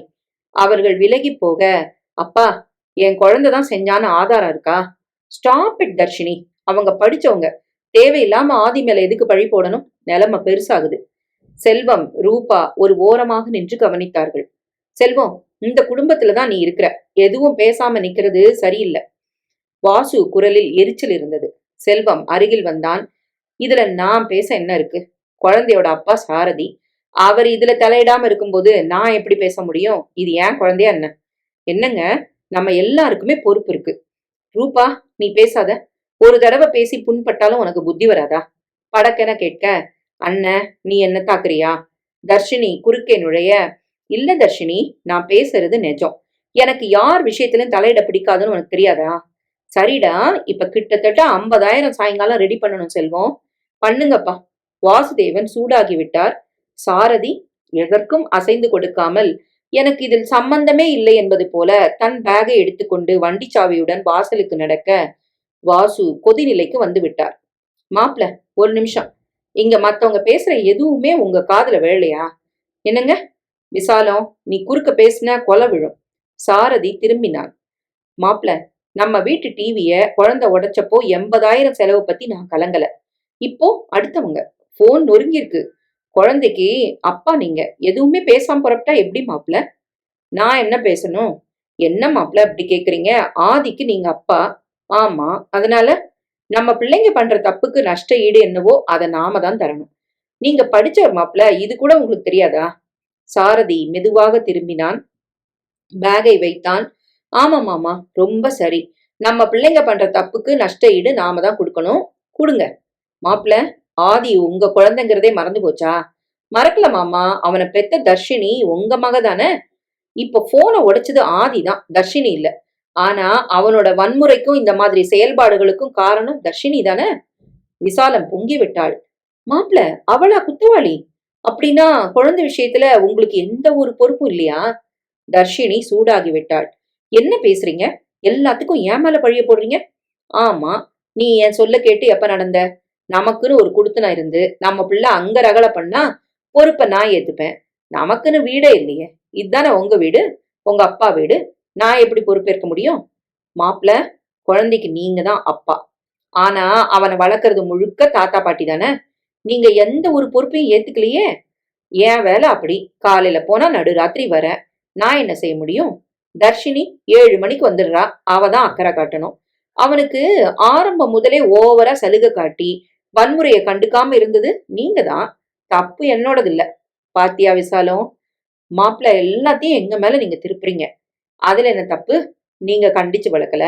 Speaker 1: அவர்கள் விலகி போக, அப்பா, என் குழந்தை தான் செஞ்சான்னு ஆதாரம் இருக்கா? Stop it Darshini. அவங்க படிச்சவங்க. தேவையில்லாம ஆதி மேல எதுக்கு பழி போடணும்? நிலைமை பெருசாகுது. செல்வம், ரூபா ஒரு ஓரமாக நின்று கவனித்தார்கள். செல்வம், இந்த குடும்பத்துலதான் நீ இருக்கிற. எதுவும் பேசாம நிக்கிறது சரியில்லை. வாசு குரலில் எரிச்சல் இருந்தது. செல்வம் அருகில் வந்தான். இதுல நான் பேச என்ன இருக்கு? குழந்தையோட அப்பா சாரதி. அவர் இதுல தலையிடாம இருக்கும்போது நான் எப்படி பேச முடியும்? இது ஏன் குழந்தையா என்ன? என்னங்க, நம்ம எல்லாருக்குமே பொறுப்பு இருக்கு. ரூபா, நீ பேசாத. ஒரு தடவை பேசி புண்பட்டாலும் உனக்கு புத்தி வராதா? படக்கென கேட்க, அண்ணன், நீ என்ன தாக்குறியா? தர்ஷினி குறுக்கே நுழைய, இல்ல தர்ஷினி, நான் பேசுறது நிஜம். எனக்கு யார் விஷயத்திலும் தலையிட பிடிக்காதுன்னு உனக்கு தெரியாதா? சரிடா, இப்ப கிட்டத்தட்ட 50,000 சாயங்காலம் ரெடி பண்ணணும் செல்வம். பண்ணுங்கப்பா. வாசுதேவன் சூடாகி விட்டார். சாரதி எதற்கும் அசைந்து கொடுக்காமல், எனக்கு இதில் சம்பந்தமே இல்லை என்பது போல தன் பேகை எடுத்துக்கொண்டு வண்டி சாவியுடன் வாசலுக்கு நடக்க, வாசு கொதிநிலைக்கு வந்து விட்டார். மாப்ள, ஒரு நிமிஷம். இங்க மத்தவங்க பேசுற எதுவுமே உங்க காதுல விழலையா? என்னங்க? விசாலம், நீ குறுக்க பேசின கொலை விழும். சாரதி திரும்பினான். மாப்ள, நம்ம வீட்டு டிவிய குழந்தை உடைச்சப்போ 80,000 செலவு பத்தி நான் கலங்கல. இப்போ அடுத்தவங்க போன் நொறுங்கிருக்கு. குழந்தைக்கு அப்பா நீங்க. எதுவுமே பேசாம புறப்பட்டா எப்படி மாப்ள? நான் என்ன பேசணும்? என்ன மாப்ள அப்படி கேக்குறீங்க? ஆதிக்கு நீங்க அப்பா. ஆமா, அதனால நம்ம பிள்ளைங்க பண்ற தப்புக்கு நஷ்ட ஈடு என்னவோ அதை நாம தான் தரணும். நீங்க படிச்சவர் மாப்ள, இது கூட உங்களுக்கு தெரியாதா? சாரதி மெதுவாக திரும்பினான். பேகை வைத்தான். ஆமா மாமா, ரொம்ப சரி. நம்ம பிள்ளைங்க பண்ற தப்புக்கு நஷ்ட ஈடு நாம தான் கொடுக்கணும். கொடுங்க. மாப்ள, ஆதி உங்க குழந்தைங்கிறதே மறந்து போச்சா? மறக்கல மாமா, அவனை பெத்த தர்ஷினி உங்க மக தானே. இப்ப போனை உடைச்சது ஆதி தான், தர்ஷினி இல்ல. ஆனா அவனோட வன்முறைக்கும் இந்த மாதிரி செயல்பாடுகளுக்கும் காரணம் தர்ஷினி தானே. விசாலம் பொங்கி விட்டாள். மாப்ள, அவளா குத்தவாளி? அப்படின்னா குழந்தை விஷயத்துல உங்களுக்கு எந்த ஒரு பொறுப்பும் இல்லையா? தர்ஷினி சூடாகி விட்டாள். என்ன பேசுறீங்க? எல்லாத்துக்கும் ஏன் மேல பழிய போடுறீங்க? ஆமா, நீ என் சொல்ல கேட்டு எப்ப நடந்த? நமக்குன்னு ஒரு குடுத்தனம் இருந்து நம்ம பிள்ளை அங்க ரகல பண்ணா பொறுப்பை நான் ஏத்துப்பேன். நமக்குன்னு வீடே இல்லையே. இதுதானே உங்க வீடு, உங்க அப்பா வீடு. நான் எப்படி பொறுப்பேற்க முடியும்? மாப்ள, குழந்தைக்கு நீங்க தான் அப்பா. ஆனா அவனை வளர்க்கறது முழுக்க தாத்தா பாட்டி தானே. நீங்க எந்த ஒரு பொறுப்பையும் ஏத்துக்கலையே. என் வேலை அப்படி. காலையில போனா நடுராத்திரி வரேன். நான் என்ன செய்ய முடியும்? தர்ஷினி 7 மணிக்கு வந்துடுறா. அவ தான் அக்கறை காட்டணும். அவனுக்கு ஆரம்பம் முதலே ஓவரா சலுகை காட்டி வன்முறையை கண்டுக்காம இருந்தது நீங்க தான். தப்பு என்னோடது இல்ல. பாத்தியா விசாலம், மாப்பிள்ள எல்லாத்தையும் எங்க மேல நீங்க திருப்புறீங்க. அதுல என்ன தப்பு? நீங்க கண்டிச்சு வளர்க்கல,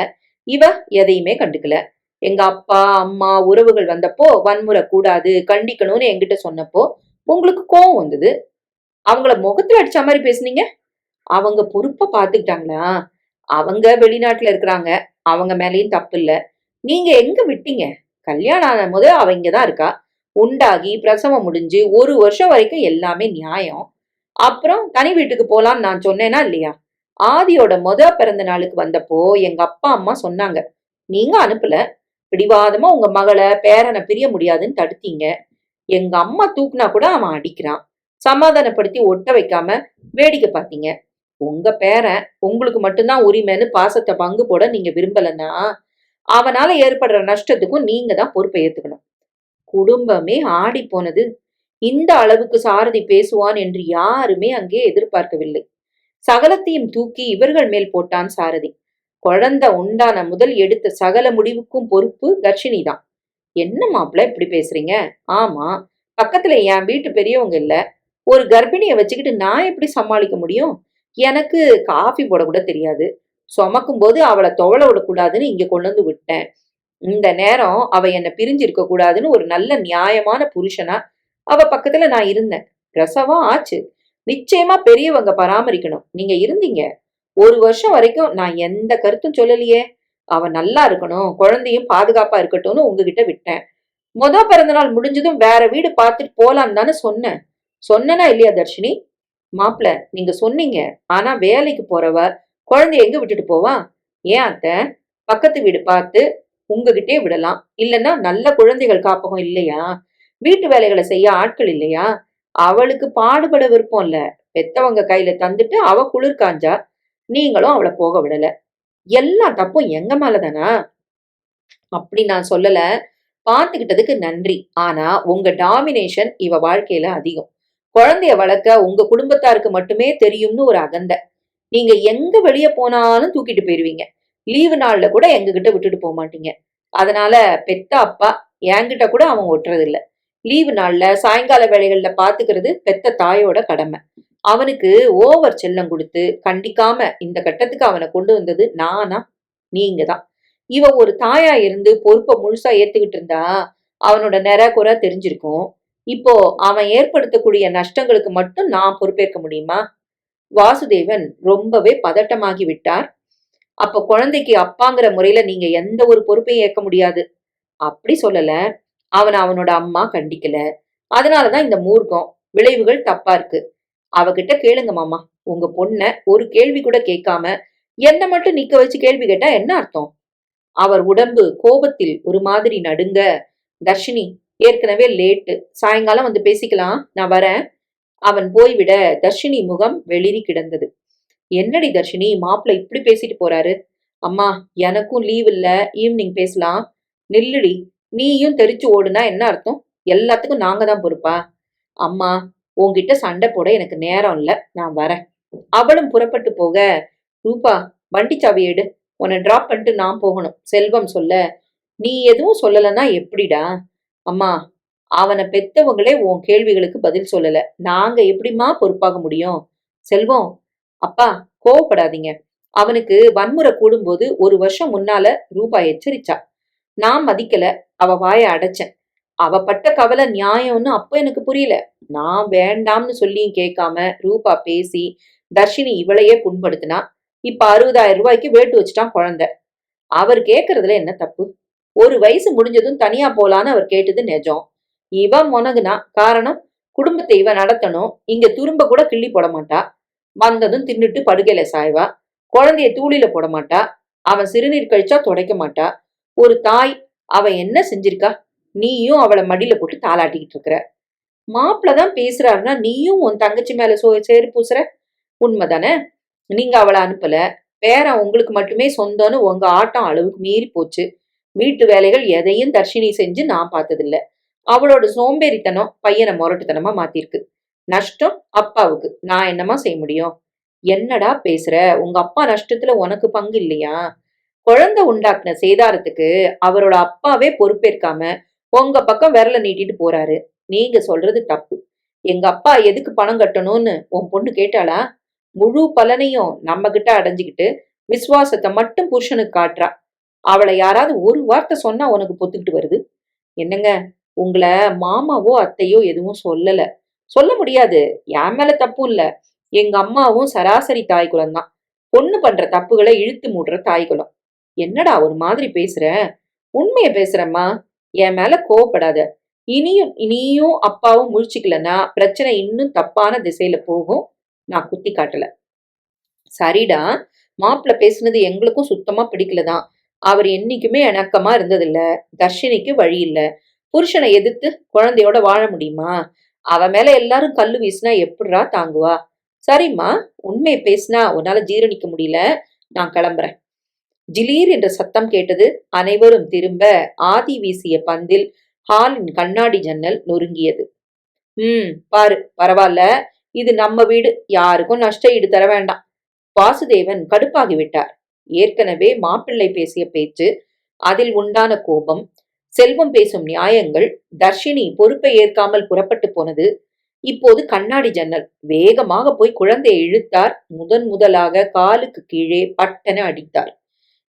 Speaker 1: இவ எதையுமே கண்டுக்கல. எங்க அப்பா அம்மா உறவுகள் வந்தப்போ வன்முறை கூடாது கண்டிக்கணும்னு என்கிட்ட சொன்னப்போ உங்களுக்கு கோவம் வந்தது. அவங்கள முகத்துல அடிச்ச மாதிரி பேசுனீங்க. அவங்க பொறுப்பை பாத்துக்கிட்டாங்களா? அவங்க வெளிநாட்டுல இருக்கிறாங்க. அவங்க மேலயும் தப்பு இல்ல. நீங்க எங்க விட்டீங்க? கல்யாணம் ஆன போது அவ இங்கதான் இருக்கா. உண்டாகி பிரசவம் முடிஞ்சு 1 வருஷம் வரைக்கும் எல்லாமே நியாயம். அப்புறம் தனி வீட்டுக்கு போலான்னு நான் சொன்னேனா இல்லையா? ஆதியோட பிறந்த நாளுக்கு வந்தப்போ எங்க அப்பா அம்மா சொன்னாங்க. நீங்க அனுப்பல. பிடிவாதமா உங்க மகளை பேரனை பிரிய முடியாதுன்னு தடுத்தீங்க. எங்க அம்மா தூக்குனா கூட அவன் அடிக்கிறான். சமாதானப்படுத்தி ஒட்ட வைக்காம வேடிக்கை பார்த்தீங்க. உங்க பேரன் உங்களுக்கு மட்டும்தான் உரிமைன்னு பாசத்தை பங்கு போட நீங்க விரும்பலன்னா அவனால ஏற்படுற நஷ்டத்துக்கும் நீங்க தான் பொறுப்பை ஏத்துக்கணும். குடும்பமே ஆடி போனது. இந்த அளவுக்கு சாரதி பேசுவான் என்று யாருமே அங்கே எதிர்பார்க்கவில்லை. சகலத்தையும் தூக்கி இவர்கள் மேல் போட்டான் சாரதி. குழந்தை உண்டான முதல் எடுத்த சகல முடிவுக்கும் பொறுப்பு தர்ஷினி தான். என்ன மாப்பிள்ள இப்படி பேசுறீங்க? ஆமா, பக்கத்துல என் வீட்டு பெரியவங்க இல்ல. ஒரு கர்ப்பிணிய வச்சுக்கிட்டு நான் எப்படி சமாளிக்க முடியும்? எனக்கு காஃபி போட கூட தெரியாது. சுமக்கும் போது அவளை தொவள விடக்கூடாதுன்னு இங்க கொண்டு வந்து விட்டேன். இந்த நேரம் அவ என்ன பிரிஞ்சிருக்க கூடாதுன்னு ஒரு நல்ல நியாயமான புருஷனா அவ பக்கத்துல நான் இருந்தேன். பிரசவம் ஆச்சு. நிச்சயமா பெரியவங்க பராமரிக்கணும். நீங்க இருந்தீங்க. 1 வருஷம் வரைக்கும் நான் எந்த கருத்தும் சொல்லலையே. அவ நல்லா இருக்கணும், குழந்தையும் பாதுகாப்பா இருக்கட்டும்னு உங்ககிட்ட விட்டேன். பிறந்த நாள் முடிஞ்சதும் வேற வீடு பார்த்துட்டு போலான்னு தானே சொன்னேன். சொன்னனா இல்லையா தர்ஷினி? மாப்பிள, நீங்க சொன்னீங்க. ஆனா வேலைக்கு போறவ குழந்தைய எங்க விட்டுட்டு போவா? ஏன் அத்தை? பக்கத்து வீடு பார்த்து உங்ககிட்டே விடலாம். இல்லைன்னா நல்ல குழந்தைகள் காப்பகம் இல்லையா? வீட்டு வேலைகளை செய்ய ஆட்கள் இல்லையா? அவளுக்கு பாடுபட விருப்பம் இல்ல. பெத்தவங்க கையில தந்துட்டு அவ குளிர் காஞ்சா. நீங்களும் அவளை போக விடல. எல்லா தப்பும் எங்க மேலதானா? அப்படி நான் சொல்லல. பாத்துக்கிட்டதுக்கு நன்றி. ஆனா உங்க டாமினேஷன் இவ வாழ்க்கையில அதிகம். குழந்தைய வளர்க்க உங்க குடும்பத்தாருக்கு மட்டுமே தெரியும்னு ஒரு அகந்தை. நீங்க எங்க வெளிய போனாலும் தூக்கிட்டு போயிருவீங்க. லீவு நாள்ல கூட எங்க கிட்ட விட்டுட்டு போக மாட்டீங்க. அதனால பெத்த அப்பா என்கிட்ட கூட அவன் ஒட்டுறது இல்ல. லீவு நாள்ல சாயங்கால வேலைகள்ல பாத்துக்கிறது பெத்த தாயோட கடமை. அவனுக்கு ஓவர் செல்லம் கொடுத்து கண்டிக்காம இந்த கட்டத்துக்கு அவனை கொண்டு வந்தது நானா? நீங்க தான். இவ ஒரு தாயா இருந்து பொறுப்பை முழுசா ஏத்துக்கிட்டு இருந்தா அவனோட நிற குறை தெரிஞ்சிருக்கும். இப்போ அவன் ஏற்படுத்தக்கூடிய நஷ்டங்களுக்கு மட்டும் நான் பொறுப்பேற்க முடியுமா? வாசுதேவன் ரொம்பவே பதட்டமாகி விட்டார். அப்ப குழந்தைக்கு அப்பாங்கிற முறையில நீங்க எந்த ஒரு பொறுப்பையும் ஏற்க முடியாது. அப்படி சொல்லல. அவனோட அம்மா கண்டிக்கல. அதனாலதான் இந்த மூர்க்கம். விளைவுகள் தப்பா இருக்கு. அவகிட்ட கேளுங்க மாமா. உங்க பொண்ண ஒரு கேள்வி கூட கேட்காம என்ன மட்டும் நிக்க வச்சு கேள்வி கேட்டா என்ன அர்த்தம்? அவர் உடம்பு கோபத்தில் ஒரு மாதிரி நடுங்க. தர்ஷினி, ஏற்கனவே லேட்டு. சாயங்காலம் வந்து பேசிக்கலாம். நான் வரேன். அவன் போய்விட தர்ஷினி முகம் வெளிரி கிடந்தது. என்னடி தர்ஷினி, மாப்பிள்ள இப்படி பேசிட்டு போறாரு? அம்மா, எனக்கும் லீவ் இல்ல. ஈவினிங் பேசலாம். நில்லுடி. நீயும் தெரிச்சு ஓடுனா என்ன அர்த்தம்? எல்லாத்துக்கும் நாங்க தான் பொறுப்பா? அம்மா, உன்கிட்ட சண்டை போட எனக்கு நேரம் இல்ல. நான் வரேன். அவளும் புறப்பட்டு போக, ரூபா, வண்டி சாவி எடு. உன்னை டிராப் பண்ணிட்டு நான் போகணும். செல்வம் சொல்ல, நீ எதுவும் சொல்லலன்னா எப்படிடா? அம்மா, அவனை பெத்தவங்களே உன் கேள்விகளுக்கு பதில் சொல்லல. நாங்க எப்படிமா பொறுப்பாக முடியும்? செல்வம், அப்பா கோவப்படாதீங்க. அவனுக்கு வன்முறை கூடும்போது 1 வருஷம் முன்னால ரூபா எச்சரிச்சா. நான் மதிக்கல. அவ வாய அடைச்சேன். அவ பட்ட கவலை நியாயம்னு அப்ப எனக்கு புரியல. நான் வேண்டாம்னு சொல்லியும் கேட்காம ரூபா பேசி தர்ஷினி இவளையே புண்படுத்தினா. இப்ப 60,000 ரூபாய்க்கு வேட்டு வச்சுட்டான் குழந்தை. அவர் கேக்குறதுல என்ன தப்பு? 1 வயசு முடிஞ்சதும் தனியா போலான்னு அவர் கேட்டது நிஜம். இவன் முனகுனா. காரணம், குடும்பத்தை இவ நடத்தணும். இங்க துரும்ப கூட கிள்ளி போட மாட்டா. வந்ததும் தின்னுட்டு படுக்கையில சாய்வா. குழந்தைய தூளில போட மாட்டா. அவன் சிறுநீர் கழிச்சா துடைக்க மாட்டா. ஒரு தாய் அவ என்ன செஞ்சிருக்கா? நீயும் அவளை மடியில போட்டு தாளாட்டிக்கிட்டு இருக்கிற. மாப்பிள்ளதான் பேசுறாருன்னா நீயும் உன் தங்கச்சி மேல சேறு பூசுற. உண்மைதானே? நீங்க அவளை அனுப்பல. பேரன் உங்களுக்கு மட்டுமே சொந்தம்னு உங்க ஆட்டம் அளவுக்கு மீறி போச்சு. வீட்டு வேலைகள் எதையும் தர்ஷினி செஞ்சு நான் பார்த்ததில்ல. அவளோட சோம்பேறித்தனம் பையனை முரட்டுத்தனமா மாத்திருக்கு. நஷ்டம் அப்பாவுக்கு. நான் என்னமா செய்ய முடியும்? என்னடா பேசுற? உங்க அப்பா நஷ்டத்துல உனக்கு பங்கு இல்லையா? குழந்தை உண்டாக்குன சேதாரத்துக்கு அவரோட அப்பாவே பொறுப்பேற்காம உங்க பக்கம் விரல நீட்டிட்டு போறாரு. நீங்க சொல்றது தப்பு. எங்க அப்பா எதுக்கு பணம் கட்டணும்னு உன் பொண்ணு கேட்டாளா? முழு பலனையும் நம்ம கிட்ட அடைஞ்சுக்கிட்டு விசுவாசத்தை மட்டும் புருஷனுக்கு காட்டுறா. அவளை யாராவது ஒரு வார்த்தை சொன்னா உனக்கு பொத்துக்கிட்டு வருது. என்னங்க, உங்களை மாமாவோ அத்தையோ எதுவும் சொல்லல. சொல்ல முடியாது. என் மேல தப்பும் இல்ல. எங்க அம்மாவும் சராசரி தாய் குலம்தான். பொண்ணு பண்ற தப்புகளை இழுத்து மூடுற தாய் குலம். என்னடா ஒரு மாதிரி பேசுற? உண்மைய பேசுறம்மா. என் மேல கோவப்படாத. இனியும் நீயும் அப்பாவும் முழிச்சுக்கலன்னா பிரச்சனை இன்னும் தப்பான திசையில போகும். நான் குத்தி காட்டல. சரிடா, மாப்பிள்ள பேசுனது எங்களுக்கும் சுத்தமா பிடிக்கலதான். அவர் என்னைக்குமே இணக்கமா இருந்ததில்ல. தர்ஷினிக்கு வழி இல்ல. புருஷனை எதிர்த்து குழந்தையோட வாழ முடியுமா? அவ மேல எல்லாரும் கல்லு வீசினா எப்படிரா தாங்குவா? சரிம்மா, உண்மையை பேசினா உன்னால ஜீரணிக்க முடியல. நான் கிளம்புறேன். ஜிலீர் என்ற சத்தம் கேட்டது. அனைவரும் திரும்ப ஆதி வீசிய பந்தில் ஹாலின் கண்ணாடி ஜன்னல் நொறுங்கியது. பாரு, பரவாயில்ல. இது நம்ம வீடு. யாருக்கும் நஷ்ட ஈடு தர வேண்டாம். வாசுதேவன் கடுப்பாகிவிட்டார். ஏற்கனவே மாப்பிள்ளை பேசிய பேச்சு, அதில் உண்டான கோபம், செல்வம் பேசும் நியாயங்கள், தர்ஷினி பொறுப்பை ஏற்காமல் புறப்பட்டு போனது. இப்போது கண்ணாடி ஜன்னல். வேகமாக போய் குழந்தையை இழுத்தார். முதலாக காலுக்கு கீழே பட்டென அடித்தார்.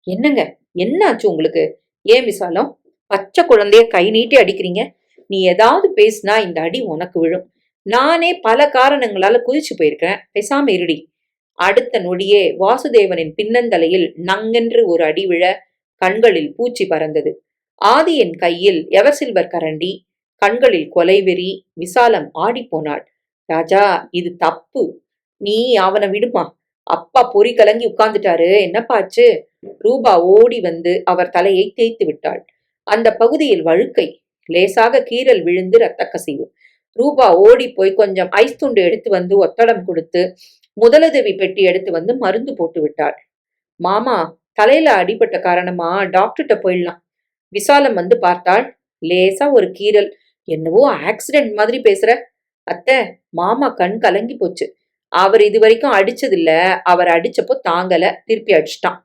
Speaker 1: என்னங்க, என்னாச்சு உங்களுக்கு? ஏன் விசாலம், பச்சை குழந்தைய கை நீட்டி அடிக்கிறீங்க? நீ ஏதாவது பேசினா இந்த அடி உனக்கு விழும். நானே பல காரணங்களால குதிச்சு போயிருக்கிறேன். பேசாம இருடி. அடுத்த நொடியே வாசுதேவனின் பின்னந்தலையில் நங்கென்று ஒரு அடி விழ கண்களில் பூச்சி பறந்தது. ஆதியின் கையில் எவர் சில்வர் கரண்டி, கண்களில் கொலைவெறி. விசாலம் ஆடிப்போனாள். ராஜா, இது தப்பு. நீ அவனை விடுமா. அப்பா பொறி கலங்கி உட்கார்ந்துட்டாரு. என்னப்பாச்சு? ரூபா ஓடி வந்து அவர் தலையை தேய்த்து விட்டாள். அந்த பகுதியில் வழுக்கை. லேசாக கீறல் விழுந்து ரத்த கசிவு. ரூபா ஓடி போய் கொஞ்சம் ஐஸ் துண்டு எடுத்து வந்து ஒத்தடம் கொடுத்து முதலுதவி பெட்டி எடுத்து வந்து மருந்து போட்டு விட்டாள். மாமா, தலையில அடிபட்ட காரணமா டாக்டர்கிட்ட போயிடலாம். விசாலம் வந்து பார்த்தாள். லேசா ஒரு கீறல். என்னவோ ஆக்சிடென்ட் மாதிரி பேசுற. அத்தை, மாமா கண் கலங்கி போச்சு. அவர் இது வரைக்கும் அடிச்சதில்ல. அவர் அடிச்சப்போ தாங்கல, திருப்பி அடிச்சிட்டான்.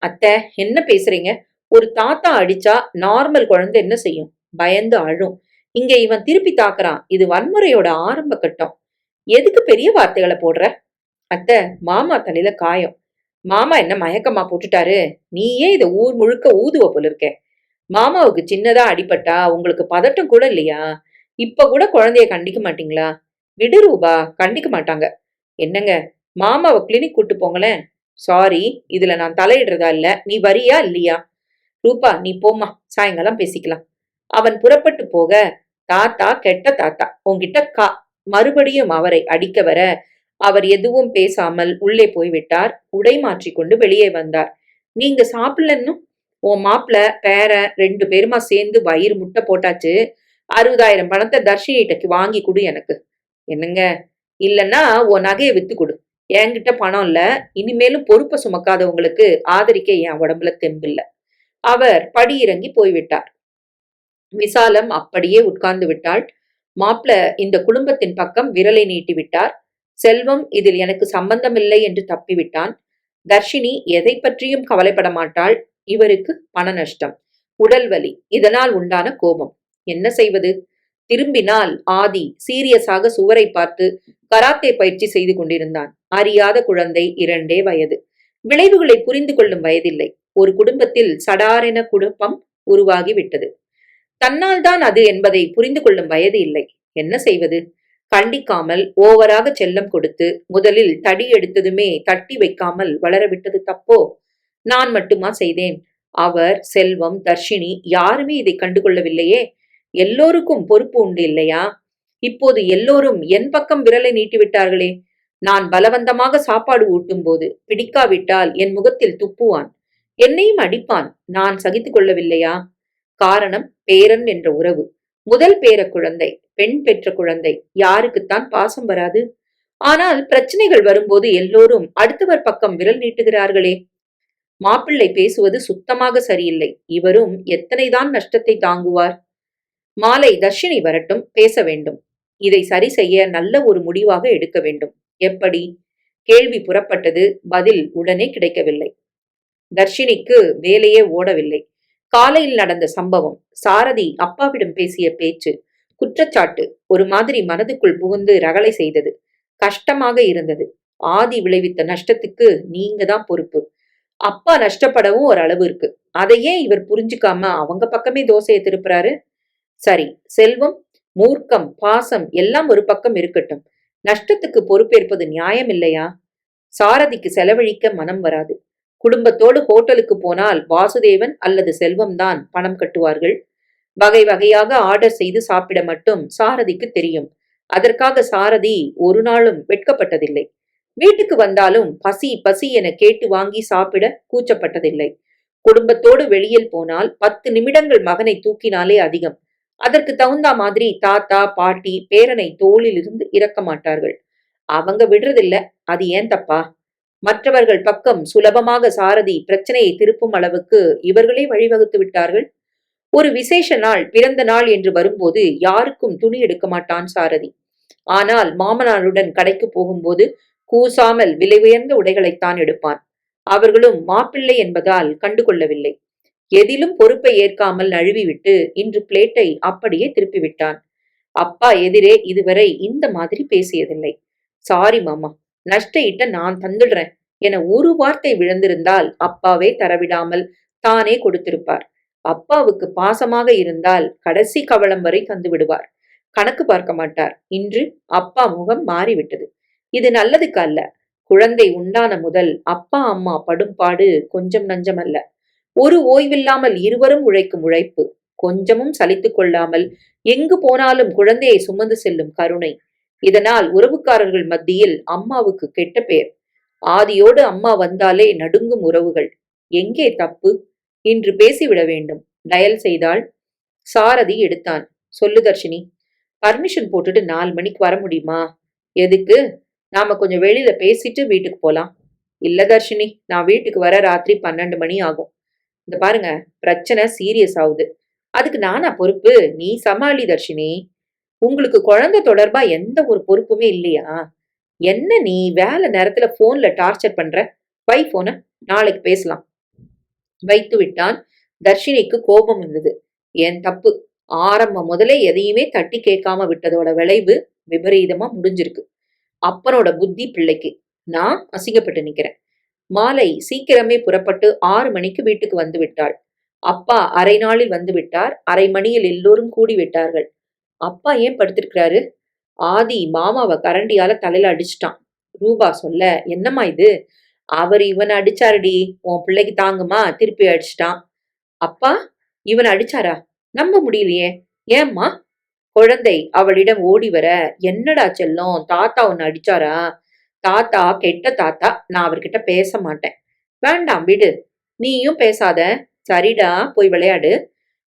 Speaker 1: அத்தை, என்ன பேசுறீங்க? ஒரு தாத்தா அடிச்சா நார்மல் குழந்தை என்ன செய்யும்? பயந்து அழும். இங்க இவன் திருப்பி தாக்குறான். இது வன்முறையோட ஆரம்ப கட்டம். எதுக்கு பெரிய வார்த்தைகளை போடுற? அத்தை, மாமா தலையில காயம். மாமா என்ன மயக்கமா போட்டுட்டாரு? நீயே இத ஊர் முழுக்க ஊதுவ போல இருக்க. மாமாவுக்கு சின்னதா அடிபட்டா உங்களுக்கு பதட்டம் கூட இல்லையா? இப்ப கூட குழந்தைய கண்டிக்க மாட்டீங்களா? விடு ரூபா, கண்டிக்க மாட்டாங்க. என்னங்க, மாமாவை கிளினிக் கூட்டு போங்களேன். சாரி, இதுல நான் தலையிடுறதா இல்ல. நீ வரியா இல்லையா? ரூபா, நீ போமா, சாயங்காலம் பேசிக்கலாம். அவன் புறப்பட்டு போக, தாத்தா கெட்ட தாத்தா, உன்கிட்ட மறுபடியும் அவரை அடிக்க வர அவர் எதுவும் பேசாமல் உள்ளே போய்விட்டார். உடை மாற்றிக்கொண்டு வெளியே வந்தார். நீங்க சாப்பிடலன்னும்? உன் மாப்பிள்ள பேர 2 பேருமா சேர்ந்து வயிறு முட்டை போட்டாச்சு. 60,000 பணத்தை தர்ஷினிட்டக்கு வாங்கி கொடு எனக்கு. என்னங்க, இல்லன்னா உன் நகையை வித்து கொடு. என்கிட்ட பணம் இல்ல. இனிமேலும் பொறுப்பை சுமக்காதவங்களுக்கு ஆதரிக்க என் உடம்புல தெம்பில்ல. அவர் படியிறங்கி போய்விட்டார். விசாலம் அப்படியே உட்கார்ந்து விட்டாள். மாப்பிள்ள இந்த குடும்பத்தின் பக்கம் விரலை நீட்டி விட்டார். செல்வம் இதில் எனக்கு சம்பந்தமில்லை என்று தப்பிவிட்டான். தர்ஷினி எதை பற்றியும் கவலைப்பட மாட்டாள். இவருக்கு பண நஷ்டம், உடல் வலி, இதனால் உண்டான கோபம். என்ன செய்வது? திரும்பினால் ஆதி சீரியஸாக சுவரை பார்த்து கராத்தே பயிற்சி செய்து கொண்டிருந்தான். அறியாத குழந்தை, 2 வயது. விளைவுகளை புரிந்து கொள்ளும் வயதில்லை. ஒரு குடும்பத்தில் சடாரென குழப்பம் உருவாகி விட்டது. தன்னால் தான் அது என்பதை புரிந்து கொள்ளும் வயது இல்லை. என்ன செய்வது? கண்டிக்காமல் ஓவராக செல்லம் கொடுத்து முதலில் தடி எடுத்ததுமே தட்டி வைக்காமல் வளரவிட்டது தப்போ? நான் மட்டுமா செய்தேன்? அவர், செல்வம், தர்ஷினி யாருமே இதை கண்டுகொள்ளவில்லையே. எல்லோருக்கும் பொறுப்பு உண்டு இல்லையா? இப்போது எல்லோரும் என் பக்கம் விரலை நீட்டிவிட்டார்களே. நான் பலவந்தமாக சாப்பாடு ஊட்டும் போது பிடிக்காவிட்டால் என் முகத்தில் துப்புவான். என்னையும் அடிப்பான். நான் சகித்துக் கொள்ளவில்லையா? காரணம் பேரன் என்ற உறவு. முதல் பேர குழந்தை, பெண் பெற்ற குழந்தை, யாருக்குத்தான் பாசம் வராது? ஆனால் பிரச்சனைகள் வரும்போது எல்லோரும் அடுத்தவர் பக்கம் விரல் நீட்டுகிறார்களே. மாப்பிள்ளை பேசுவது சுத்தமாக சரியில்லை. இவரும் எத்தனைதான் நஷ்டத்தை தாங்குவார்? மாலை தர்ஷினி வரட்டும், பேச வேண்டும். இதை சரி செய்ய நல்ல ஒரு முடிவாக எடுக்க வேண்டும். எப்படி? கேள்வி புறப்பட்டது, பதில் உடனே கிடைக்கவில்லை. தர்ஷினிக்கு வேலையே ஓடவில்லை. காலையில் நடந்த சம்பவம், சாரதி அப்பாவிடம் பேசிய பேச்சு, குற்றச்சாட்டு ஒரு மாதிரி மனதுக்குள் புகுந்து ரகளை செய்தது. கஷ்டமாக இருந்தது. ஆதி விளைவித்த நஷ்டத்துக்கு நீங்க தான் பொறுப்பு. அப்பா நஷ்டப்படவும் ஒரு அளவு இருக்கு. அதையே இவர் புரிஞ்சுக்காம அவங்க பக்கமே தோசையை திருப்புறாரு. சரி, செல்வம், மூர்க்கம், பாசம் எல்லாம் ஒரு பக்கம் இருக்கட்டும். நஷ்டத்துக்கு பொறுப்பேற்பது நியாயம் இல்லையா? சாரதிக்கு செலவழிக்க மனம் வராது. குடும்பத்தோடு ஹோட்டலுக்கு போனால் வாசுதேவன் அல்லது செல்வம் தான் பணம் கட்டுவார்கள். வகை வகையாக ஆர்டர் செய்து சாப்பிட மட்டும் சாரதிக்கு தெரியும். அதற்காக சாரதி ஒரு நாளும் வெட்கப்பட்டதில்லை. வீட்டுக்கு வந்தாலும் பசி பசி என கேட்டு வாங்கி சாப்பிட கூச்சப்பட்டதில்லை. குடும்பத்தோடு வெளியில் போனால் 10 நிமிடங்கள் மகனை தூக்கினாலே அதிகம். அதற்கு தகுந்த மாதிரி தாத்தா பாட்டி பேரனை தோளில் இருந்து இறக்க மாட்டார்கள். அவங்க விடுறதில்ல. அது ஏன் தப்பா? மற்றவர்கள் பக்கம் சுலபமாக சாரதி பிரச்சனையை திருப்பும் அளவுக்கு இவர்களே வழிவகுத்து விட்டார்கள். ஒரு விசேஷ நாள், பிறந்த நாள் என்று வரும்போது யாருக்கும் துணி எடுக்க மாட்டான் சாரதி. ஆனால் மாமனாருடன் கடைக்கு போகும்போது கூசாமல் விலை உயர்ந்த உடைகளைத்தான் எடுப்பான். அவர்களும் மாப்பிள்ளை என்பதால் கண்டுகொள்ளவில்லை. எதிலும் பொறுப்பை ஏற்காமல் நழுவிவிட்டு இன்று பிளேட்டை அப்படியே திருப்பிவிட்டான். அப்பா எதிரே இதுவரை இந்த மாதிரி பேசியதில்லை. சாரி மாமா, நஷ்ட ஈட்ட நான் தந்துடுறேன் என ஒரு வார்த்தை விழுந்திருந்தால் அப்பாவே தரவிடாமல் தானே கொடுத்திருப்பார். அப்பாவுக்கு பாசமாக இருந்தால் கடைசி கவளம் வரை தந்து விடுவார். கணக்கு பார்க்க மாட்டார். இன்று அப்பா முகம் மாறிவிட்டது. இது நல்லதுக்கு அல்ல. குழந்தை உண்டான முதல் அப்பா அம்மா படும் பாடு கொஞ்சம் நஞ்சமல்ல. ஒரு ஓய்வில்லாமல் இருவரும் உழைக்கும் உழைப்பு, கொஞ்சமும் சலித்துக் கொள்ளாமல் எங்கு போனாலும் குழந்தையை சுமந்து செல்லும் கருணை. இதனால் உறவுக்காரர்கள் மத்தியில் அம்மாவுக்கு கெட்ட பெயர். ஆதியோடு அம்மா வந்தாலே நடுங்கும் உறவுகள். எங்கே தப்பு? இன்று பேசிவிட வேண்டும். டயல் செய்தாள். சாரதி எடுத்தான். சொல்லு தர்ஷினி, பர்மிஷன் போட்டுட்டு 4 மணிக்கு வர முடியுமா? எதுக்கு? நாம கொஞ்சம் வெளியில பேசிட்டு வீட்டுக்கு போலாம். இல்ல தர்ஷினி, நான் வீட்டுக்கு வர ராத்திரி 12 மணி ஆகும். இந்த பாருங்க, பிரச்சனை சீரியஸ் ஆகுது. அதுக்கு நானா பொறுப்பு? நீ சமாளி தர்ஷினி. உங்களுக்கு குழந்தை தொடர்பா எந்த ஒரு பொறுப்புமே இல்லையா? என்ன நீ வேலை நேரத்துல போன்ல டார்ச்சர் பண்ற? வை போன, நாளைக்கு பேசலாம். வைத்து விட்டான். தர்ஷினிக்கு கோபம் வந்தது. என் தப்பு. ஆரம்பம் முதலே எதையுமே தட்டி கேட்காம விட்டதோட விளைவு விபரீதமா முடிஞ்சிருக்கு. அப்பனோட புத்தி பிள்ளைக்கு. நான் அசிங்கப்பட்டு நிக்கிறேன். மாலை சீக்கிரமே புறப்பட்டு 6 மணிக்கு வீட்டுக்கு வந்து விட்டாள். அப்பா அரை நாளில் வந்து விட்டார். அரை மணியில் எல்லோரும் கூடி விட்டார்கள். அப்பா ஏன் படுத்திருக்கிறாரு? ஆதி மாமாவை கரண்டியால தலையில அடிச்சிட்டான். ரூபா சொல்ல, என்னம்மா இது? அவர் இவன் அடிச்சாருடி. உன் பிள்ளைக்கு தாங்குமா? திருப்பி அடிச்சிட்டான். அப்பா இவன் அடிச்சாரா? நம்ப முடியலையே. ஏம்மா? குழந்தை அவளிடம் ஓடி வர, என்னடா செல்லம், தாத்தா உன்னை அடிச்சாரா? தாத்தா கெட்ட தாத்தா, நான் அவர்கிட்ட பேச மாட்டேன். வேண்டாம் விடு. நீயும் பேசாத. சரிடா, போய் விளையாடு.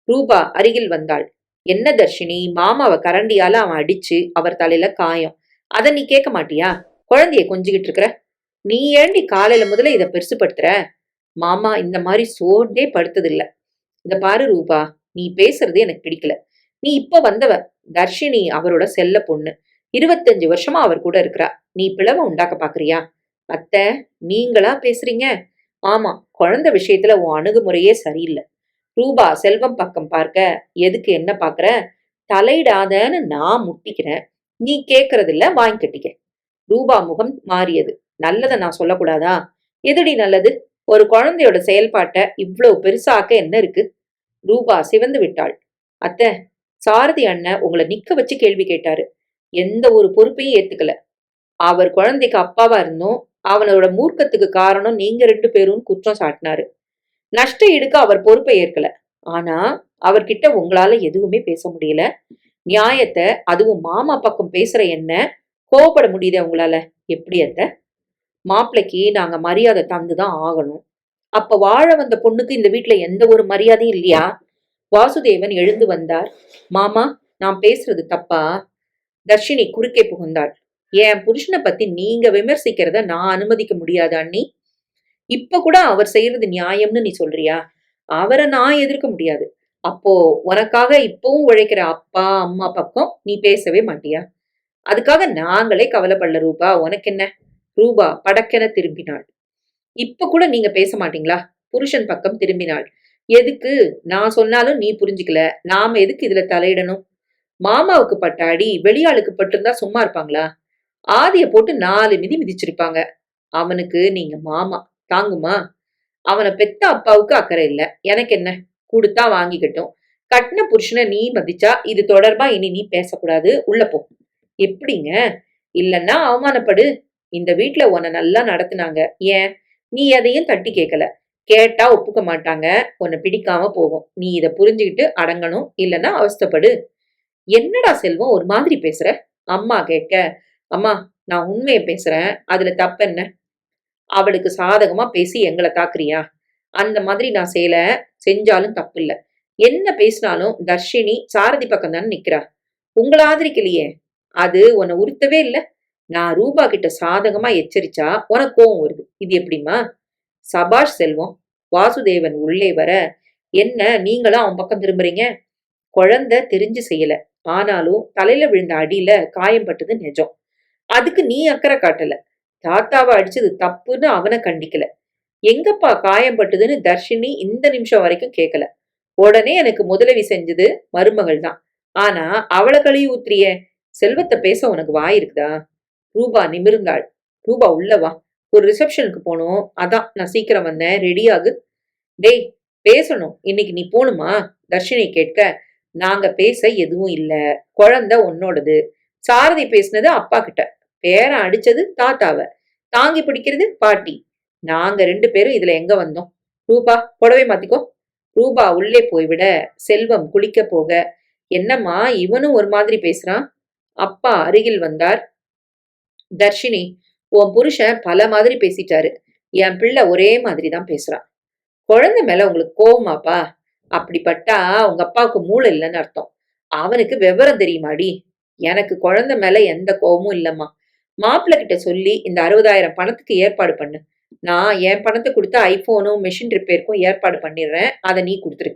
Speaker 1: ரூபா அருகில் வந்தாள். என்ன தர்ஷினி, மாமாவை கரண்டியால அவன் அடிச்சு அவர் தலையில காயம். அத நீ கேட்க மாட்டியா? குழந்தைய கொஞ்சிக்கிட்டு இருக்கிற. நீ ஏண்டி காலையில முதல்ல இத பெருசுப்படுத்துற? மாமா இந்த மாதிரி சோர்ந்தே படுத்ததில்ல. இந்த பாரு ரூபா, நீ பேசுறது எனக்கு பிடிக்கல. நீ இப்ப வந்தவ. தர்ஷினி அவரோட செல்ல பொண்ணு. 25 வருஷமா அவர் கூட இருக்கிறா. நீ பிளவ உண்டாக்க பாக்குறியா? அத்தை, நீங்களா பேசுறீங்க? ஆமா, குழந்தை விஷயத்துல உன் அணுகுமுறையே சரியில்லை. ரூபா செல்வம் பக்கம் பார்க்க, எதுக்கு என்ன பாக்குற? தலையிடாதன்னு நான் முட்டிக்கிறேன். நீ கேக்குறதில்ல, வாங்கி கட்டிக்க. ரூபா முகம் மாறியது. நல்லத நான் சொல்லக்கூடாதா? எதுடி நல்லது? ஒரு குழந்தையோட செயல்பாட்டை இவ்வளவு பெருசாக்க என்ன இருக்கு? ரூபா சிவந்து விட்டாள். அத்தை, சாரதி அண்ணன் உங்களை நிக்க வச்சு கேள்வி கேட்டாரு. எந்த ஒரு பொறுப்பையும் ஏத்துக்கல. அவர் குழந்தைக்கு அப்பாவா இருந்தும் அவனோட மூர்க்கத்துக்கு காரணம் நீங்க 2 பேரும் குற்றம் சாட்டினாரு. நஷ்ட ஈடுக்கு அவர் பொறுப்பை ஏற்கல. ஆனா அவர்கிட்ட உங்களால எதுவுமே பேச முடியல. நியாயத்தை, அதுவும் மாமா பக்கம் பேசுற என்ன கோவப்பட முடியுது உங்களால? எப்படி அத்தை? மாப்பிள்ளைக்கு நாங்க மரியாதை தந்துதான் ஆகணும். அப்ப வாழ வந்த பொண்ணுக்கு இந்த வீட்டுல எந்த ஒரு மரியாதையும் இல்லையா? வாசுதேவன் எழுந்து வந்தார். மாமா, நான் பேசுறது தப்பா? தர்ஷினி குறுக்கே புகுந்தாள். என் புருஷனை பத்தி நீங்க விமர்சிக்கிறத நான் அனுமதிக்க முடியாது அண்ணி. இப்ப கூட அவர் செய்யறது நியாயம்னு நீ சொல்றியா? அவரை நான் எதிர்க்க முடியாது.
Speaker 2: அப்போ உனக்காக இப்பவும் உழைக்கிற அப்பா அம்மா பக்கம் நீ பேசவே மாட்டியா? அதுக்காக நாங்களே கவலைப்படல ரூபா, உனக்கு என்ன? ரூபா படக்கென திரும்பினாள். இப்ப கூட நீங்க பேச மாட்டீங்களா? புருஷன் பக்கம் திரும்பினாள். எதுக்கு? நான் சொன்னாலும் நீ புரிஞ்சுக்கல. நாம எதுக்கு இதுல தலையிடணும்? மாமாவுக்கு பட்ட அடி வெளியாளுக்கு பட்டிருந்தா சும்மா இருப்பாங்களா? ஆதிய போட்டு 4 மிதி மிதிச்சிருப்பாங்க. அவனுக்கு நீங்க மாமா. தாங்குமா? அவன பெத்த அப்பாவுக்கு அக்கறை இல்ல. எனக்கு என்ன? குடுத்தா வாங்கிக்கட்டும். கட்ன புருஷன நீ மதிச்சா இது தொடர்பா இனி நீ பேசக்கூடாது. உள்ள போ. எப்படிங்க? இல்லன்னா அவமானப்படு. இந்த வீட்ல உன்ன நல்லா நடத்துனாங்க. ஏன்? நீ எதையும் தட்டி கேட்கல. கேட்டா ஒப்புக்க மாட்டாங்க. உன்ன பிடிக்காம போகும். நீ இத புரிஞ்சுகிட்டு அடங்கணும். இல்லன்னா அவஸ்தைப்படு. என்னடா செல்வம் ஒரு மாதிரி பேசுற? அம்மா கேட்க, அம்மா நான் உண்மைய பேசுறேன். அதுல தப்பென்ன? அவளுக்கு சாதகமா பேசி எங்கள தாக்குறியா? அந்த மாதிரி நான் செஞ்சாலும் தப்பில்ல. என்ன பேசினாலும் தர்ஷினி சாரதி பக்கம் தானே நிக்கிறா. உங்கள ஆதரிக்கலையே. அது உன்னை உறுத்தவே இல்ல. நான் ரூபா கிட்ட சாதகமா எச்சரிச்சா உனக்கு கோவம் வருது. இது எப்படிம்மா? சபாஷ் செல்வம். வாசுதேவன் உள்ளே வர, என்ன நீங்களும் அவன் பக்கம் திரும்புறீங்க? குழந்தை தெரிஞ்சு செய்யல. ஆனாலும் தலையில விழுந்த அடியில காயம் பட்டது நிஜம். அதுக்கு நீ அக்கறை காட்டல. தாத்தாவை அடிச்சது தப்புன்னு அவனை கண்டிக்கல. எங்கப்பா காயம் பட்டதுன்னு தர்ஷினி இந்த நிமிஷம் வரைக்கும் கேட்கல. உடனே எனக்கு முதலுதவி செஞ்சது மருமகள் தான். ஆனா அவளை கழுவி ஊத்துறியே. செல்வத்தை பேச உனக்கு வாய் இருக்குதா? ரூபா நிமிர்ந்தாள். ரூபா உள்ள வா. ஒரு ரிசப்ஷனுக்கு போகணும். அதான் நான் சீக்கிரம் வந்தேன். ரெடியாகு. டேய், பேசணும். இன்னைக்கு நீ போணுமா? தர்ஷினி கேட்க, நாங்க பேச எதுவும் இல்ல. குழந்தை உன்னோடது. சாரதி பேசினது அப்பா கிட்ட. பேரன் அடிச்சது தாத்தாவ. தாங்கி பிடிக்கிறது பாட்டி. நாங்க 2 பேரும் இதுல எங்க வந்தோம்? ரூபா புடவை மாத்திக்கோ. ரூபா உள்ளே போய்விட செல்வம் குளிக்க போக, என்னம்மா இவனும் ஒரு மாதிரி பேசுறான்? அப்பா அருகில் வந்தார். தர்ஷினி, உன் புருஷன் பல மாதிரி பேசிட்டாரு. என் பிள்ளை ஒரே மாதிரி தான் பேசுறான். குழந்தை மேல உங்களுக்கு கோவமாப்பா? அப்படிப்பட்டா உங்க அப்பாவுக்கு மூளை இல்லைன்னு அர்த்தம். அவனுக்கு விவரம் தெரியுமாடி? எனக்கு குழந்தை மேல எந்த கோவமும் இல்லம்மா. மாப்பிள்ளை கிட்ட சொல்லி இந்த 60,000 பணத்துக்கு ஏற்பாடு பண்ணு. நான் என் பணத்தை கொடுத்து ஐபோனும் மிஷின் ரிப்பேருக்கும் ஏற்பாடு பண்ணிடுறேன். அதை நீ கொடுத்துரு.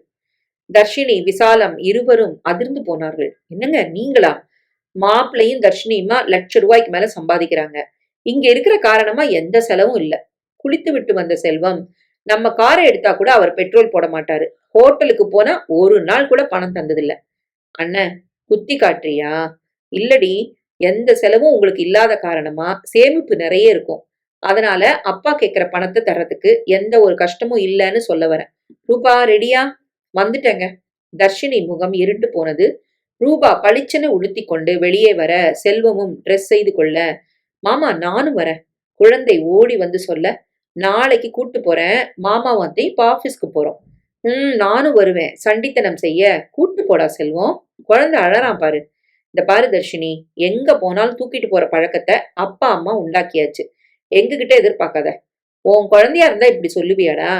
Speaker 2: தர்ஷினி விசாலம் இருவரும் அதிர்ந்து போனார்கள். என்னங்க நீங்களா? மாப்பிள்ளையும் தர்ஷினியுமா ₹1,00,000 மேல சம்பாதிக்கிறாங்க. இங்க இருக்கிற காரணமா எந்த செலவும் இல்ல. குளித்து விட்டு வந்த செல்வம், நம்ம காரை எடுத்தா கூட அவர் பெட்ரோல் போட மாட்டாரு. ஹோட்டலுக்கு போனா ஒரு நாள் கூட பணம் தந்ததில்ல. அண்ணன், குத்தி காட்டுறியா? இல்லடி, எந்த செலவும் உங்களுக்கு இல்லாத காரணமா சேமிப்பு நிறைய இருக்கும். அதனால அப்பா கேக்குற பணத்தை தர்றதுக்கு எந்த ஒரு கஷ்டமும் இல்லைன்னு சொல்ல வரேன். ரூபா ரெடியா? வந்துட்டேங்க. தர்ஷினி முகம் இருண்டு போனது. ரூபா பளிச்சென உடுத்தி கொண்டு வெளியே வர செல்வமும் ட்ரெஸ் செய்து கொள்ள, மாமா நானும் வரேன். குழந்தை ஓடி வந்து சொல்ல, நாளைக்கு கூட்டு போறேன். மாமாவும் அத்தையும் இப்ப ஆபீஸ்க்கு போறோம். நானும் வருவேன். சண்டித்தனம் செய்ய கூட்டு போடா செல்வம். குழந்தை அழறான் பாரு. இந்த பாரு தர்ஷினி, எங்க போனாலும் தூக்கிட்டு போற பழக்கத்தை அப்பா அம்மா உண்டாக்கியாச்சு. எங்ககிட்ட எதிர்பார்க்காத. உன் குழந்தையா இருந்தா இப்படி சொல்லுவியாடா?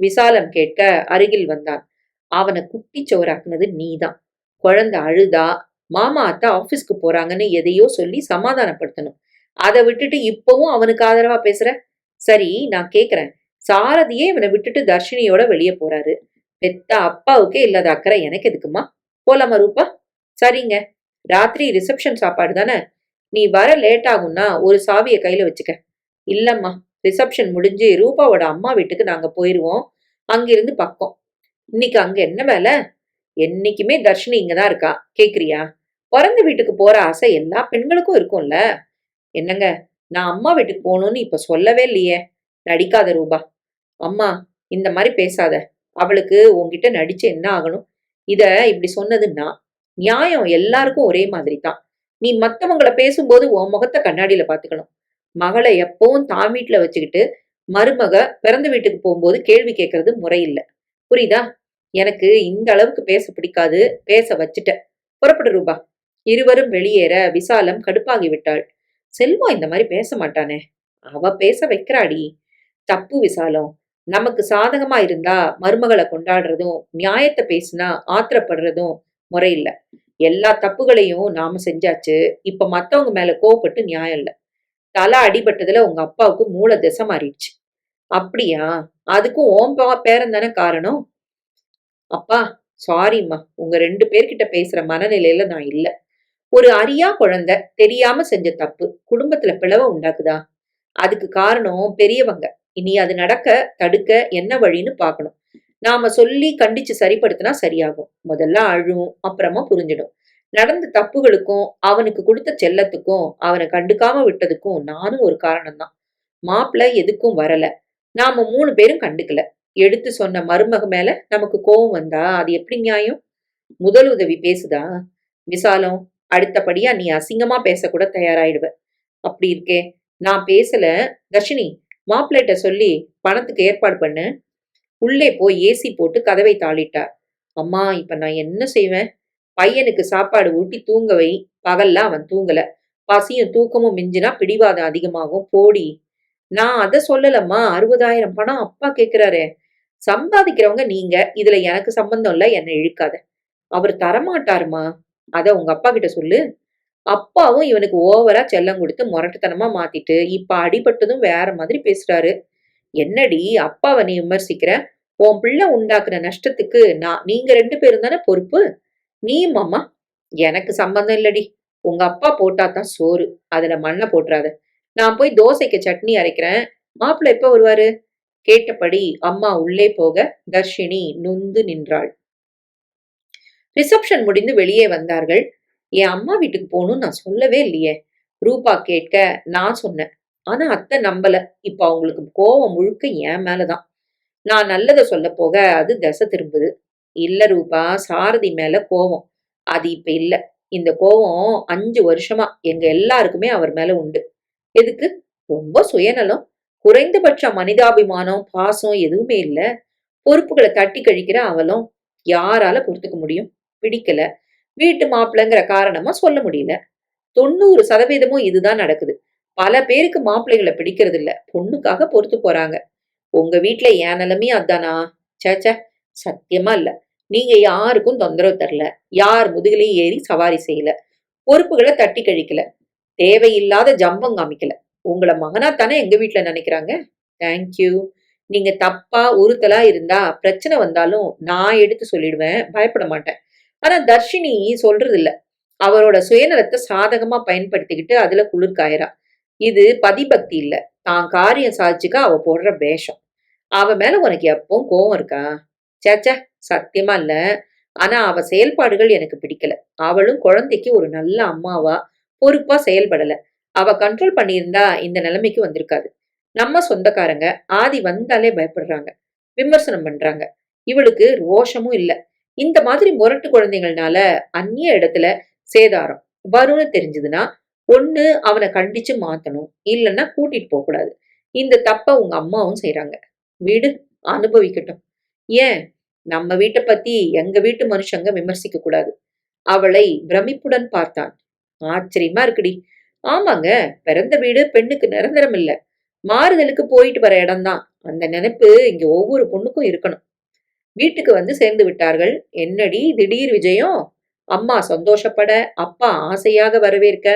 Speaker 2: விசாலம் கேட்க அருகில் வந்தான். அவனை குட்டி சோறாக்குனது நீதான். குழந்தை அழுதா, மாமா அத்தை ஆபீஸ்க்கு போறாங்கன்னு எதையோ சொல்லி சமாதானப்படுத்தணும். அதை விட்டுட்டு இப்பவும் அவனுக்கு ஆதரவா பேசுற? சரி, நான் கேக்குறேன். சாரதியே இவனை விட்டுட்டு தர்ஷினியோட வெளியே போறாரு. பெத்த அப்பாவுக்கே இல்லாத அக்கறை எனக்கு எதுக்குமா? போலாமா ரூபா? சரிங்க. ராத்திரி ரிசப்ஷன் சாப்பாடு தானே? நீ வர லேட் ஆகும்னா ஒரு சாவியை கையில வச்சுக்க. இல்லம்மா, ரிசப்ஷன் முடிஞ்சு ரூபாவோட அம்மா வீட்டுக்கு நாங்க போயிருவோம். அங்கிருந்து பக்கம். இன்னைக்கு அங்க என்ன வேலை? என்னைக்குமே தர்ஷினி இங்கதான் இருக்கா. கேக்குறியா? பிறந்த வீட்டுக்கு போற ஆசை எல்லா பெண்களுக்கும் இருக்கும்ல. என்னங்க, நான் அம்மா வீட்டுக்கு போகணும்னு இப்ப சொல்லவே இல்லையே. நடிக்காத ரூபா. அம்மா, இந்த மாதிரி பேசாத. அவளுக்கு உன்கிட்ட நடிச்சு என்ன ஆகணும்? இத இப்படி சொன்னது நான். நியாயம் எல்லாருக்கும் ஒரே மாதிரி தான். நீ மத்தவங்கள பேசும்போது உன் முகத்தை கண்ணாடியில பாத்துக்கணும். மகளை எப்பவும் தான் வீட்டுல வச்சுக்கிட்டு மருமக பிறந்த வீட்டுக்கு போகும்போது கேள்வி கேட்கறது முறையில்ல. புரியுதா? எனக்கு இந்த அளவுக்கு பேச பிடிக்காது. பேச வச்சுட்ட. புறப்படு ரூபா. இருவரும் வெளியேற விசாலம் கடுப்பாகி விட்டாள். செல்வம் இந்த மாதிரி பேச மாட்டானே. அவ பேச வைக்கிறாடி. தப்பு விசாலம். நமக்கு சாதகமா இருந்தா மருமகளை கொண்டாடுறதும், நியாயத்தை பேசினா ஆத்திரப்படுறதும் முறையில்ல. எல்லா தப்புகளையும் நாம செஞ்சாச்சு. இப்ப மத்தவங்க மேல கோவப்பட்டு நியாயம் இல்ல. தலை அடிபட்டதுல உங்க அப்பாவுக்கு மூளை திசை மாறிடுச்சு. அப்படியா? அதுக்கும் ஓம் பேரன் தானே காரணம். அப்பா, சாரிம்மா, உங்க 2 பேர்கிட்ட பேசுற மனநிலையில நான் இல்ல. ஒரு அறியா குழந்தை தெரியாம செஞ்ச தப்பு குடும்பத்துல பிளவ உண்டாக்குதா? அதுக்கு காரணம் பெரியவங்க. இனி அது நடக்க தடுக்க என்ன வழின்னு பார்க்கணும். நாம சொல்லி கண்டிச்சு சரிப்படுத்தினா சரியாகும். முதல்ல அழும், அப்புறமா புரிஞ்சிடும். நடந்த தப்புகளுக்கும் அவனுக்கு கொடுத்த செல்லத்துக்கும் அவனை கண்டுக்காம விட்டதுக்கும் நானும் ஒரு காரணம் தான். மாப்பிள்ளை எதுக்கும் வரல. நாம 3 பேரும் கண்டுக்கல. எடுத்து சொன்ன மருமக மேல நமக்கு கோவம் வந்தா அது எப்படி நியாயம்? முதல் உதவி பேசுதா? விசாலம், அடுத்தபடியா நீ அசிங்கமா பேசக்கூட தயாராயிடுவ. அப்படி இருக்கே, நான் பேசல. தர்ஷினி, மாப்பிள்ளைட்ட சொல்லி பணத்துக்கு ஏற்பாடு பண்ணு. உள்ளே போய் ஏசி போட்டு கதவை தாளிட்டார். அம்மா, இப்ப நான் என்ன செய்வேன்? பையனுக்கு சாப்பாடு ஊட்டி தூங்க வை. பகல்ல அவன் தூங்கல. பசியும் தூக்கமும் மிஞ்சினா பிடிவாதம் அதிகமாகும். போடி. நான் அத சொல்லலம்மா. 60,000 பணம் அப்பா கேக்குறாரே. சம்பாதிக்கிறவங்க நீங்க. இதுல எனக்கு சம்பந்தம் இல்ல. என்ன இழுக்காத. அவர் தரமாட்டாருமா. அத உங்க அப்பா கிட்ட சொல்லு. அப்பாவும் இவனுக்கு ஓவரா செல்லம் கொடுத்து முரட்டுத்தனமா மாத்திட்டு இப்ப அடிபட்டதும் வேற மாதிரி பேசுறாரு. என்னடி அப்பாவை நீ விமர்சிக்கிற? உன் பிள்ளை உண்டாக்குற நஷ்டத்துக்கு நீங்க 2 பேரும் தானே பொறுப்பு. நீ மாமா. எனக்கு சம்பந்தம் இல்லடி. உங்க அப்பா போட்டாதான் சோறு. அதுல மண்ணை போட்டுறாத. நான் போய் தோசைக்கு சட்னி அரைக்கிறேன். மாப்பிள்ளை எப்ப வருவாரு? கேட்டபடி அம்மா உள்ளே போக தர்ஷினி நொந்து நின்றாள். ரிசப்ஷன் முடிந்து வெளியே வந்தார்கள். என் அம்மா வீட்டுக்கு போகணும்னு நான் சொல்லவே இல்லையே. ரூபா கேட்க நான் சொன்னேன். ஆனா அத்தை நம்பல. இப்ப அவங்களுக்கு கோவம் முழுக்க என் மேலதான். நான் நல்லத சொல்ல போக அது திசை திரும்புது. இல்ல ரூபா, சாரதி மேல கோவம். அது இப்ப இல்ல. இந்த கோவம் 5 வருஷமா எங்க எல்லாருக்குமே அவர் மேல உண்டு. எதுக்கு? ரொம்ப சுயநலம். குறைந்தபட்ச மனிதாபிமானம், பாசம் எதுவுமே இல்ல. பொறுப்புகளை தட்டி கழிக்கிற அவலம். யாரால பொறுத்துக்க முடியும்? பிடிக்கல. வீட்டு மாப்பிள்ளைங்கிற காரணமா சொல்ல முடியல. 90% இதுதான் நடக்குது. பல பேருக்கு மாப்பிள்ளைகளை பிடிக்கிறது இல்ல. பொண்ணுக்காக பொறுத்து போறாங்க. உங்க வீட்ல என் நிலைமையும் அதானா? சேச்சே, சத்தியமா இல்ல. நீங்க யாருக்கும் தொந்தரவு தரல. யார் முதுகிலையும் ஏறி சவாரி செய்யல. பொறுப்புகளை தட்டி கழிக்கல. தேவையில்லாத ஜம்பம் காமிக்கல. உங்களை மகனா தானே எங்க வீட்ல நினைக்கிறாங்க. தேங்க்யூ. நீங்க தப்பா உறுத்தலா இருந்தா பிரச்சனை வந்தாலும் நான் எடுத்து சொல்லிடுவேன். பயப்பட மாட்டேன். ஆனா தர்ஷினி சொல்றது இல்ல. அவரோட சுயநலத்தை சாதகமா பயன்படுத்திக்கிட்டு அதுல குளிர்காயறா. இது பதிபக்தி இல்ல. தான் காரியம் சாதிச்சுக்க அவ போடுற வேஷம். அவ மேல உனக்கு எப்பவும் கோவம் இருக்கா? சேச்சே, சத்தியமா இல்ல. ஆனா அவ செயல்பாடுகள் எனக்கு பிடிக்கல. அவளும் குழந்தைக்கு ஒரு நல்ல அம்மாவா பொறுப்பா செயல்படல. அவ கண்ட்ரோல் பண்ணியிருந்தா இந்த நிலைமைக்கு வந்திருக்காது. நம்ம சொந்தக்காரங்க ஆதி வந்தாலே பயப்படுறாங்க. விமர்சனம் பண்றாங்க. இவளுக்கு ரோஷமும் இல்ல. இந்த மாதிரி முரட்டு குழந்தைகள்னால அந்நிய இடத்துல சேதாரம் வரும்னு தெரிஞ்சதுன்னா ஒண்ணு அவனை கண்டிச்சு மாத்தணும். இல்லைன்னா கூட்டிட்டு போக கூடாது. இந்த தப்ப உங்க அம்மாவும் செய்யறாங்க. வீடு அனுபவிக்கட்டும். ஏன் நம்ம வீட்டை பத்தி எங்க வீட்டு மனுஷங்க விமர்சிக்க கூடாது. அவளை பிரமிப்புடன் பார்த்தான். ஆச்சரியமா இருக்குடி. ஆமாங்க, பிறந்த வீடு பெண்ணுக்கு நிரந்தரம் இல்ல. மாறுதலுக்கு போயிட்டு வர இடம்தான். அந்த நினைப்பு இங்க ஒவ்வொரு பொண்ணுக்கும் இருக்கணும். வீட்டுக்கு வந்து சேர்ந்து விட்டார்கள். என்னடி திடீர் விஜயம்? அம்மா சந்தோஷப்பட, அப்பா ஆசையாக வரவேற்க,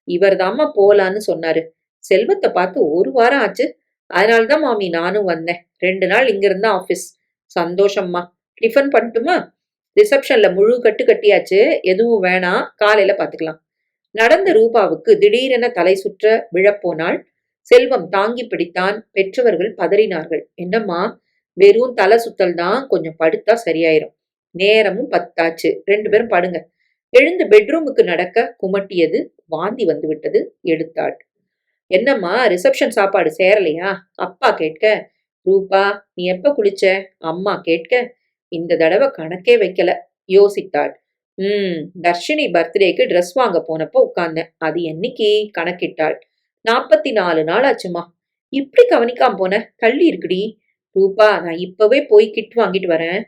Speaker 2: இவர்தாம்மா போலான்னு சொன்னாரு. செல்வத்தை பார்த்து 1 வாரம் ஆச்சு. அதனால்தான் மாமி நானும் வந்தேன். 2 நாள் இங்க இருந்தா ஆபீஸ். சந்தோஷம்மா. டிஃபன் பண்ணட்டுமா? ரிசப்ஷன்ல முழு கட்டு கட்டியாச்சு. எதுவும் வேணாம், காலையில பாத்துக்கலாம். நடந்த ரூபாவுக்கு திடீரென தலை சுற்ற விழப்போனாள். செல்வம் தாங்கி பிடித்தான். பெற்றவர்கள் பதறினார்கள். என்னம்மா, வெறும் தலை சுத்தல் தான், கொஞ்சம் படுத்தா சரியாயிரும். நேரமும் 10 ஆச்சு. 2 பேரும் படுங்க. எழுந்து பெட்ரூமுக்கு நடக்க குமட்டியது. வாந்தி வந்து விட்டது. எடுத்தாள். என்னம்மா, ரிசப்ஷன் சாப்பாடு சேரலையா? அப்பா கேட்க, ரூபா நீ எப்ப குளிச்ச? அம்மா கேட்க, இந்த தடவை கணக்கே வைக்கல. யோசித்தாள். தர்ஷினி பர்த்டேக்கு ட்ரெஸ் வாங்க போனப்போ உட்கார்ந்தேன். அது என்னைக்கு? கணக்கிட்டாள். 44 நாள் ஆச்சுமா. இப்படி கவனிக்காம போன? தள்ளி இருக்குடி. ரூபா, நான் இப்பவே போய் கிட் வாங்கிட்டு வரேன்.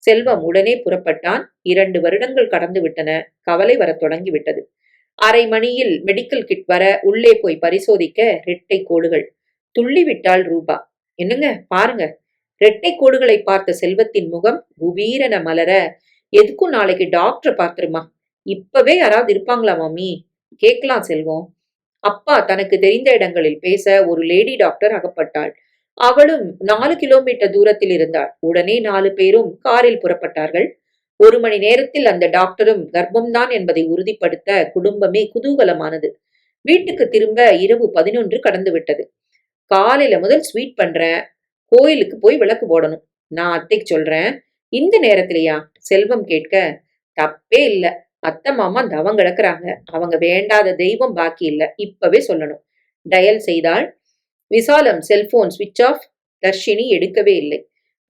Speaker 2: செல்வம் உடனே புறப்பட்டான். 2 வருடங்கள் கடந்து விட்டன. கவலை வரத் தொடங்கி விட்டது. அரை மணியில் மெடிக்கல் கிட் வர உள்ளே போய் பரிசோதிக்க 2 கோடுகள். துள்ளி விட்டாள் ரூபா. என்னங்க பாருங்க. 2 கோடுகளை பார்த்த செல்வத்தின் முகம் குபீரென மலர, எதுக்கும் நாளைக்கு டாக்டர் பார்த்துருமா. இப்பவே யாராவது இருப்பாங்களா மாமி? கேட்கலாம் செல்வம். அப்பா தனக்கு தெரிந்த இடங்களில் பேச ஒரு லேடி டாக்டர் அகப்பட்டாள். அவளும் 4 கிலோமீட்டர் தூரத்தில் இருந்தாள். உடனே 4 பேரும் காரில் புறப்பட்டார்கள். 1 மணி நேரத்தில் அந்த டாக்டரும் கர்ப்பம்தான் என்பதை உறுதிப்படுத்த குடும்பமே குதூகலமானது. வீட்டுக்கு திரும்ப இரவு 11 கடந்து விட்டது. காலையில முதல் ஸ்வீட் பண்றேன். கோயிலுக்கு போய் விளக்கு போடணும். நான் அத்தைக்கு சொல்றேன். இந்த நேரத்திலயா? செல்வம் கேட்க, தப்பே இல்ல. அத்தை மாமா தவம் கிடக்குறாங்க. அவங்க வேண்டாத தெய்வம் பாக்கி இல்ல. இப்பவே சொல்லணும். டயல் செய்தாள். விசாலம் செல்போன் ஸ்விட்ச் ஆஃப். தர்ஷினி எடுக்கவே இல்லை.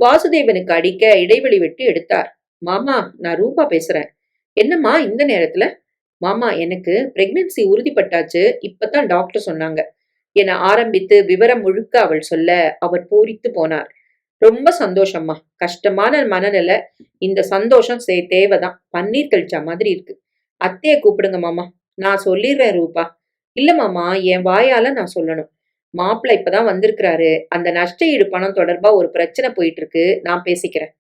Speaker 2: வாசுதேவனுக்கு அடிக்க இடைவெளி விட்டு எடுத்தார். மாமா, நான் ரூபா பேசுறேன். என்னம்மா இந்த நேரத்துல? மாமா, எனக்கு பிரெக்னன்சி உறுதிப்பட்டாச்சு. இப்பதான் டாக்டர் சொன்னாங்க என ஆரம்பித்து விவரம் முழுக்க அவள் சொல்ல அவர் பூரித்து போனார். ரொம்ப சந்தோஷம்மா. கஷ்டமான மனநிலை. இந்த சந்தோஷம் தேவைதான். பன்னீர் தெளிச்சா மாதிரி இருக்கு. அத்தைய கூப்பிடுங்க மாமா. நான் சொல்லிடுறேன் ரூபா. இல்ல மாமா, என் வாயால நான் சொல்லணும். மாப்பிள்ளை இப்பதான் வந்திருக்கிறாரு. அந்த நஷ்ட ஈடு பணம் தொடர்பா ஒரு பிரச்சனை போயிட்டு இருக்கு. நான் பேசிக்கிறேன்.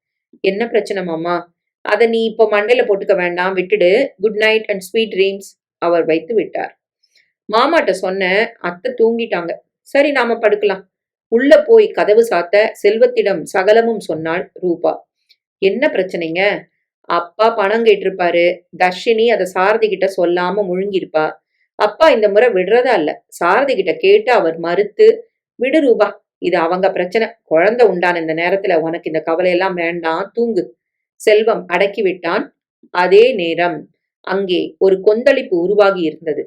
Speaker 2: என்ன பிரச்சனை மாமா? அத நீ இப்போ மண்டையில போட்டுக்க வேண்டாம். விட்டுடு. Good night and sweet dreams. அவர் வைத்து விட்டார். மாமாட்ட சொன்ன. அத்தை தூங்கிட்டாங்க. சரி, நாம படுக்கலாம். உள்ள போய் கதவு சாத்த செல்வத்திடம் சகலமும் சொன்னாள் ரூபா. என்ன பிரச்சனைங்க? அப்பா பணம் கேட்டிருப்பாரு. தர்ஷினி அதை சாரதி கிட்ட சொல்லாம முழுங்கிருப்பா. அப்பா இந்த முறை விடுறதா இல்ல. சாரதி கிட்ட கேட்டு அவர் மறுத்து, விடு ரூபா, இது அவங்க பிரச்சனை. குழந்தை உண்டான இந்த நேரத்துல உனக்கு இந்த கவலையெல்லாம் வேண்டாம், தூங்கு. செல்வம் அடக்கி விட்டான். அதே நேரம் அங்கே ஒரு கொந்தளிப்பு உருவாகி இருந்தது.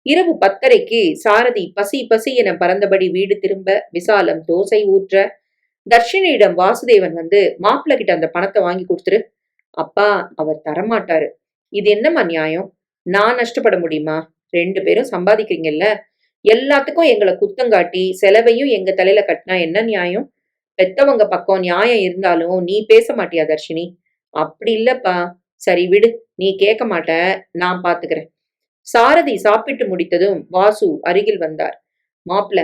Speaker 2: இரவு 10:30க்கு சாரதி பசி பசி என பறந்தபடி வீடு திரும்ப விசாலம் தோசை ஊற்ற, தர்ஷினியிடம் வாசுதேவன் வந்து, மாப்பிள்ள கிட்ட அந்த பணத்தை வாங்கி கொடுத்துரு. அப்பா, அவர் தரமாட்டாரு. இது என்னம்மா நியாயம்? நான் நஷ்டப்பட முடியுமா? 2 பேரும் சம்பாதிக்கிறீங்கல்ல. எல்லாத்துக்கும் எங்களை குத்தங்காட்டி செலவையும் எங்க தலையில கட்டினா என்ன நியாயம்? பெத்தவங்க பக்கம் நியாயம் இருந்தாலும் நீ பேச மாட்டியா தர்ஷினி? அப்படி இல்லப்பா. சரி விடு, நீ கேட்க மாட்ட, நான் பாத்துக்கிறேன். சாரதி சாப்பிட்டு முடித்ததும் வாசு அருகில் வந்தார். மாப்பிள்ள,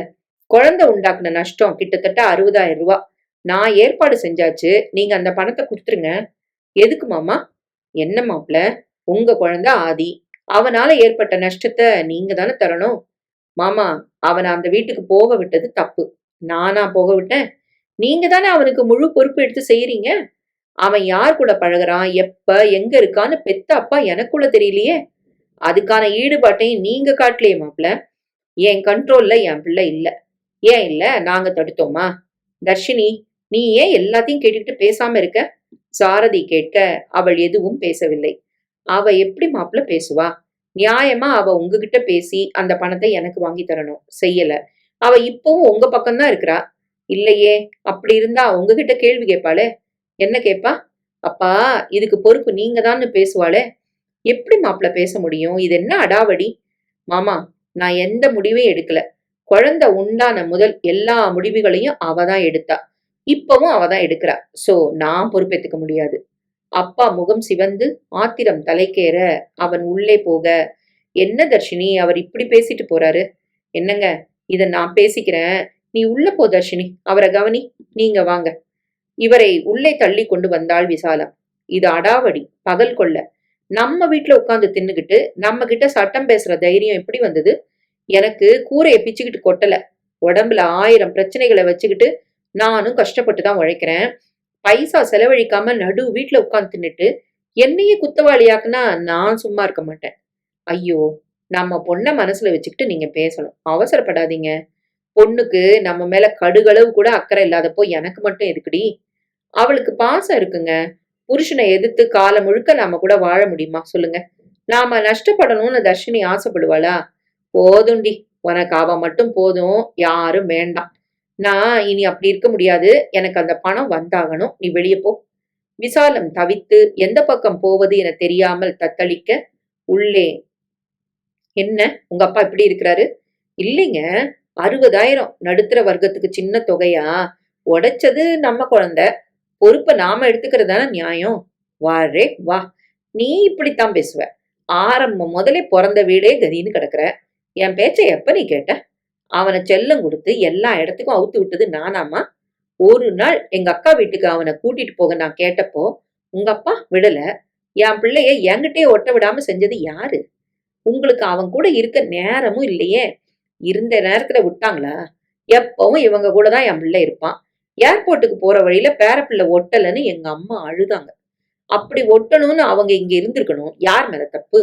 Speaker 2: குழந்தை உண்டாக்குன நஷ்டம் கிட்டத்தட்ட 60,000 ரூபாய். நான் ஏற்பாடு செஞ்சாச்சு. நீங்க அந்த பணத்தை கொடுத்துருங்க. எதுக்கு மாமா? என்ன மாப்பிள்ள, உங்க குழந்தை ஆதி. அவனால ஏற்பட்ட நஷ்டத்தை நீங்க தானே தரணும். மாமா, அவனை அந்த வீட்டுக்கு போக விட்டது தப்பு. நானா போக விட்டேன்? நீங்க தானே அவனுக்கு முழு பொறுப்பு எடுத்து செய்யறீங்க. அவன் யார் கூட பழகுறான், எப்ப எங்க இருக்கான்னு பெத்த அப்பா எனக்குள்ள தெரியலையே. அதுக்கான ஈடுபாட்டையும் நீங்க காட்டலையே மாப்பிள்ள. என் கண்ட்ரோல்ல என் பிள்ளை இல்ல. ஏன் இல்ல? நாங்க தடுத்தோமா? தர்ஷினி, நீ ஏன் எல்லாத்தையும் கேட்டுக்கிட்டு பேசாம இருக்க? சாரதி கேட்க அவள் எதுவும் பேசவில்லை. அவ எப்படி மாப்பிள்ள பேசுவா? நியாயமா அவ உங்ககிட்ட பேசி அந்த பணத்தை எனக்கு வாங்கி தரணும். செய்யல. அவ இப்பவும் உங்க பக்கம்தான் இருக்கிறா. இல்லையே, அப்படி இருந்தா உங்ககிட்ட கேள்வி கேட்பாளே. என்ன கேட்பா? அப்பா, இதுக்கு பொறுப்பு நீங்க தான்னு பேசுவாளே. எப்படி மாப்பிள்ள பேச முடியும்? இது என்ன அடாவடி? மாமா, நான் எந்த முடிவையும் எடுக்கல. குழந்தை உண்டான முதல் எல்லா முடிவுகளையும் அவதான் எடுத்தா. இப்பவும் அவதான் எடுக்கிறா. சோ நான் பொறுப்பேத்துக்க முடியாது. அப்பா முகம் சிவந்து ஆத்திரம் தலைக்கேற அவன் உள்ளே போக, என்ன தர்ஷினி, அவர் இப்படி பேசிட்டு போறாரு. என்னங்க, இத நான் பேசிக்கிறேன். நீ உள்ள போ தர்ஷினி. அவரை கவனி. நீங்க வாங்க. இவரை உள்ளே தள்ளி கொண்டு வந்தாள் விசாலம். இது அடாவடி, பகல் கொள்ள. நம்ம வீட்டுல உட்கார்ந்து தின்னுகிட்டு நம்ம கிட்ட சட்டம் பேசுற தைரியம் எப்படி வந்தது? எனக்கு கூரையை பிச்சுக்கிட்டு கொட்டல. உடம்புல 1000 பிரச்சனைகளை வச்சுக்கிட்டு நானும் கஷ்டப்பட்டு தான் உழைக்கிறேன். பைசா செலவழிக்காம நடு வீட்டுல உட்கார்ந்து தின்னுட்டு என்னையே குத்தவாளியாக்குனா நான் சும்மா இருக்க மாட்டேன். ஐயோ, நம்ம பொண்ண மனசுல வச்சுக்கிட்டு நீங்க பேசணும். அவசரப்படாதீங்க. பொண்ணுக்கு நம்ம மேல கடுகளவு கூட அக்கறை இல்லாதப்போ எனக்கு மட்டும் எதுக்குடி? அவளுக்கு பாசம் இருக்குங்க. புருஷனை எதிர்த்து காலம் முழுக்க நாம கூட வாழ முடியுமா சொல்லுங்க? நாம நஷ்டப்படணும்னு தர்ஷினி ஆசைப்படுவாளா? போதும்டி, உனக்கு அவ மட்டும் போதும், யாரும் வேண்டாம். நான் இனி அப்படி இருக்க முடியாது. எனக்கு அந்த பணம் வந்தாகணும். நீ வெளியே போ. விசாலம் தவித்து எந்த பக்கம் போவது என தெரியாமல் தத்தளிக்க உள்ளே, என்ன உங்க அப்பா இப்படி இருக்கிறாரு? இல்லைங்க, 60,000 நடுத்தர வர்க்கத்துக்கு சின்ன தொகையா? உடைச்சது நம்ம குழந்தை. பொறுப்பை நாம எடுத்துக்கிறதான நியாயம். வாரே வா, நீ இப்படித்தான் பேசுவ. ஆரம்பம் முதலே பிறந்த வீடே கதின்னு கிடக்குற. என் பேச்சை எப்ப நீ கேட்ட? அவனை செல்லம் கொடுத்து எல்லா இடத்துக்கும் அவுத்து விட்டது நானாமா? ஒரு நாள் எங்க அக்கா வீட்டுக்கு அவனை கூட்டிட்டு போக நான் கேட்டப்போ உங்க அப்பா விடல. என் பிள்ளைய என்கிட்டயே ஒட்ட விடாம செஞ்சது யாரு? உங்களுக்கு அவன் கூட இருக்க நேரமும் இல்லையே. இருந்த நேரத்துல விட்டாங்களா? எப்பவும் இவங்க கூட தான் என் பிள்ளை இருப்பான். ஏர்போர்ட்டுக்கு போற வழியில பேரப்பிள்ளை ஒட்டலன்னு எங்க அம்மா அழுதாங்க. அப்படி ஒட்டணும்னு அவங்க இங்க இருந்திருக்கணும். யார் மேல தப்பு?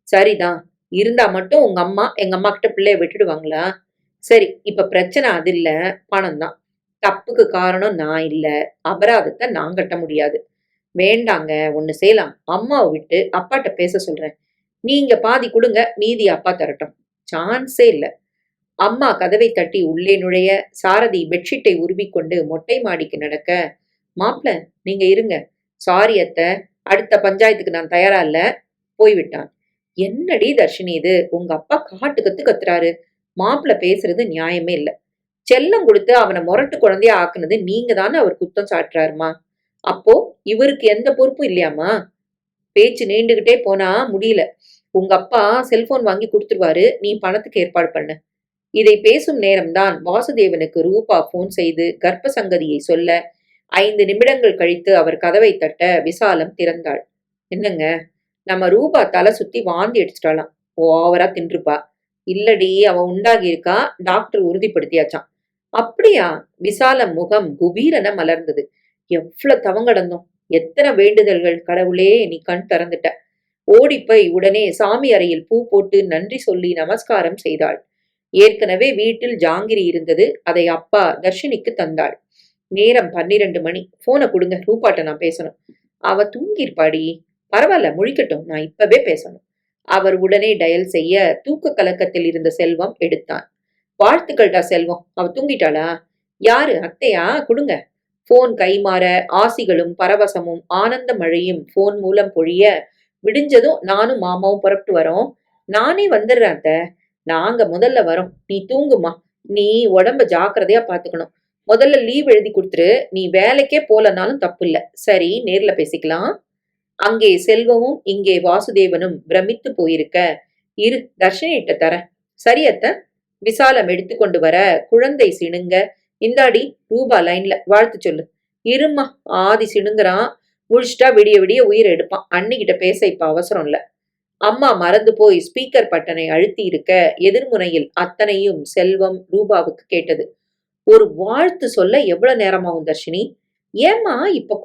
Speaker 2: சரிதான். இருந்தா மட்டும் உங்க அம்மா எங்க அம்மா கிட்ட பிள்ளைய விட்டுடுவாங்களா? சரி, இப்ப பிரச்சனை அது இல்ல, பணம் தான். தப்புக்கு காரணம் நான் இல்ல. அபராதத்த நான் கட்ட முடியாது. வேண்டாங்க, ஒண்ணு செய்யலாம். அம்மாவ விட்டு அப்பாட்ட பேச சொல்றேன். நீங்க பாதி குடுங்க, மீதி அப்பா தரட்டும். சான்ஸே இல்ல. அம்மா கதவை தட்டி உள்ளே நுழைய, சாரதி பெட்ஷீட்டை உருவிக்கொண்டு மொட்டை மாடிக்கு நடக்க, மாப்ள, நீங்க இருங்க. சாரி அத்த, அடுத்த பஞ்சாயத்துக்கு நான் தயாரா இல்ல. போய்விட்டான். என்னடி தர்ஷினி இது? உங்க அப்பா காட்டு கத்து கத்துறாரு. மாப்பிள பேசுறது நியாயமே இல்ல. செல்லம் கொடுத்து அவனை முரட்டு குழந்தையா ஆக்குனது நீங்க தானே அவர் குத்தம் சாட்டுறாருமா. அப்போ இவருக்கு எந்த பொறுப்பும் இல்லையாமா? பேச்சு நீண்டுகிட்டே போனா முடியல. உங்க அப்பா செல்போன் வாங்கி கொடுத்துருவாரு, நீ பணத்துக்கு ஏற்பாடு பண்ணு. இதை பேசும் நேரம்தான் வாசுதேவனுக்கு ரூபா போன் செய்து கர்ப்ப சங்கதியை சொல்ல, 5 நிமிடங்கள் கழித்து அவர் கதவை தட்ட விசாலம் திறந்தாள். என்னங்க, நம்ம ரூபா தலை சுத்தி வாந்தி அடிச்சிட்டாளாம். ஓவரா தின்றுப்பா. இல்லடி, அவ உண்டாகி இருக்கா, டாக்டர் உறுதிப்படுத்தியாச்சாம். அப்படியா? விசாலம் முகம் குபீரென மலர்ந்தது. எவ்வளவு தவங்கடந்தோம், எத்தனை வேண்டுதல்கள், கடவுளே நீ கண் திறந்துட்ட. ஓடிப்போய் உடனே சாமி அறையில் பூ போட்டு நன்றி சொல்லி நமஸ்காரம் செய்தாள். ஏற்கனவே வீட்டில் ஜாங்கிரி இருந்தது, அதை அப்பா தர்ஷினிக்கு தந்தாள். நேரம் 12 மணி. போனை கொடுங்க, ரூபாட்ட நான் பேசணும். அவ தூங்கிருப்பாடி. பரவாயில்ல, முழிக்கட்டும், நான் இப்பவே பேசணும். அவர் உடனே டயல் செய்ய தூக்க கலக்கத்தில் இருந்த செல்வம் எடுத்தான். வாழ்த்துக்கள்டா செல்வம், அவ தூங்கிட்டாளா? யாரு, அத்தையா? கொடுங்க. போன் கைமாற ஆசிகளும் பரவசமும் ஆனந்த மழையும் போன் மூலம் பொழிய, விடிஞ்சதும் நானும் மாமாவும் புறப்பட்டு வரோம். நானே வந்துடுறேன் அத்த. நாங்க முதல்ல வரோம், நீ தூங்குமா. நீ உடம்ப ஜாக்கிரதையா பாத்துக்கணும். முதல்ல லீவ் எழுதி கொடுத்துரு. நீ வேலைக்கே போலனாலும் தப்பு இல்ல. சரி, நேர்ல பேசிக்கலாம். அங்கே செல்வமும் இங்கே வாசுதேவனும் பிரமித்து போயிருக்க, இரு தர்ஷினிட்ட தரேன். சரி அத்த. விசாலம் எடுத்துக்கொண்டு வர குழந்தை சிணுங்க, இந்தாடி ரூபா லைன்ல வாழ்த்து சொல்லு. இருமா, ஆதி சிணுங்குறான். முடிச்சிட்டா விடிய விடிய உயிர் எடுப்பான். அன்னிக்கிட்ட பேச இப்ப அவசரம் இல்ல. அம்மா மறந்து போய் ஸ்பீக்கர் பட்டனை அழுத்தி இருக்க, எதிர்முனையில் அத்தனையும் செல்வம் ரூபாவுக்கு கேட்டது. ஒரு வாழ்த்து சொல்ல எவ்வளவு நேரமாகும் தர்ஷினி? ஏம்மா, இப்ப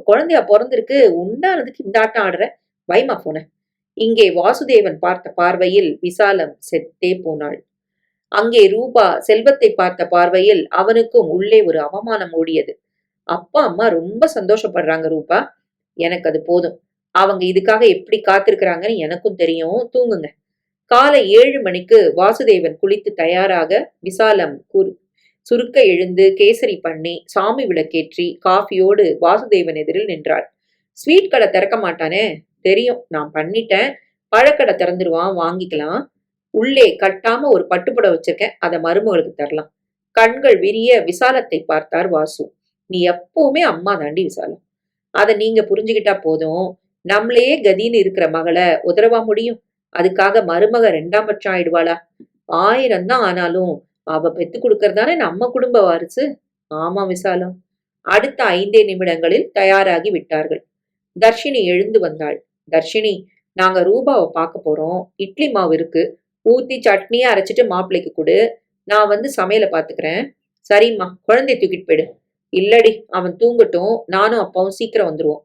Speaker 2: குழந்தையா பிறந்திருக்கு, உண்டானதுக்கு இந்த ஆட்டம் ஆடுற? வைமா போன. இங்கே வாசுதேவன் பார்த்த பார்வையில் விசாலம் செத்தே போனாள். அங்கே ரூபா செல்வத்தை பார்த்த பார்வையில் அவனுக்கும் உள்ளே ஒரு அவமானம் ஓடியது. அப்பா அம்மா ரொம்ப சந்தோஷப்படுறாங்க ரூபா. எனக்கு அது போதும். அவங்க இதுக்காக எப்படி காத்திருக்கிறாங்கன்னு எனக்கும் தெரியும். தூங்குங்க. காலை 7 மணிக்கு வாசுதேவன் குளித்து தயாராக விசாலம் சுருக்க எழுந்து கேசரி பண்ணி சாமி விளக்கேற்றி காஃபியோடு வாசுதேவன் எதிரில் நின்றாள். ஸ்வீட் கடை திறக்க மாட்டானே, தெரியும், நான் பண்ணிட்டேன். பழக்கடை திறந்துருவான், வாங்கிக்கலாம். உள்ளே கட்டாம ஒரு பட்டுப்புடவை வச்சிருக்கேன், அதை மருமகளுக்கு தரலாம். கண்கள் விரிய விசாலத்தை பார்த்தார் வாசு. நீ எப்பவுமே அம்மா தாண்டி விசாலம். அதை நீங்க புரிஞ்சுக்கிட்டா போதும். நம்மளையே கதின்னு இருக்கிற மகளை உதறவா முடியும்? அதுக்காக மருமக 2ஆம் பட்சம் ஆயிடுவாளா? 1000 தான் ஆனாலும் அவ பெத்து கொடுக்கறதானே நம்ம குடும்ப வாரிசு. ஆமா விசாலம். அடுத்த 5 நிமிடங்களில் தயாராகி விட்டார்கள். தர்ஷினி எழுந்து வந்தாள். தர்ஷினி, நாங்க ரூபாவை பார்க்க போறோம். இட்லி மாவு இருக்கு, ஊத்தி சட்னியா அரைச்சிட்டு மாப்பிள்ளைக்கு கொடு. நான் வந்து சமையலை பாத்துக்கிறேன். சரிம்மா, குழந்தைய தூக்கிட்டு போயிடு. இல்லடி, அவன் தூங்கட்டும், நானும் அப்பாவும் சீக்கிரம் வந்துருவோம்.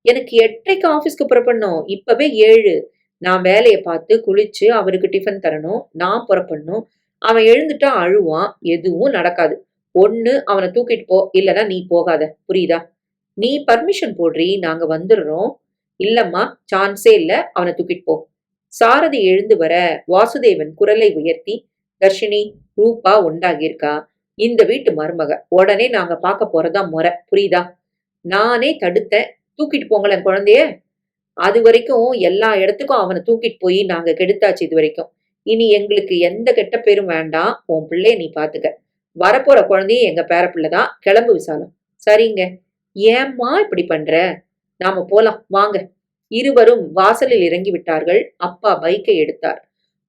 Speaker 2: எனக்கு 8:30க்கு ஆபீஸ்க்கு புறப்படணும். இப்பவே 7. நான் வேலையை பார்த்து குளிச்சு அவருக்கு டிஃபன் தரணும். நான் புறப்படணும். அவன் எழுந்துட்டா அழுவான். எதுவும் நடக்காது. ஒண்ணு அவனை தூக்கிட்டு போ, இல்லனா நீ போகாத. புரியுதா? நீ பர்மிஷன் போடுறி, நாங்க வந்துடுறோம். இல்லம்மா, சான்ஸே இல்ல, அவனை தூக்கிட்டு போ. சாரதி எழுந்து வர வாசுதேவன் குரலை உயர்த்தி, தர்ஷினி, ரூபா உண்டாகியிருக்கா. இந்த வீட்டு மருமக. உடனே நாங்க பார்க்க போறதா முறை. புரியுதா? நானே தடுத்தேன். தூக்கிட்டு போங்களேன் குழந்தைய. அது வரைக்கும் எல்லா இடத்துக்கும் அவனை தூக்கிட்டு போய் நாங்க கெடுத்தாச்சு இது வரைக்கும். இனி எங்களுக்கு எந்த கெட்ட பேரும் வேண்டாம். உன் பிள்ளைய நீ பாத்துக்க. வரப்போற குழந்தையும் எங்க பேர பிள்ளைதான். கிளம்பு விசாலம். சரிங்க. ஏம்மா இப்படி பண்ற? நாம போலாம் வாங்க. இருவரும் வாசலில் இறங்கி விட்டார்கள். அப்பா பைக்கை எடுத்தார்.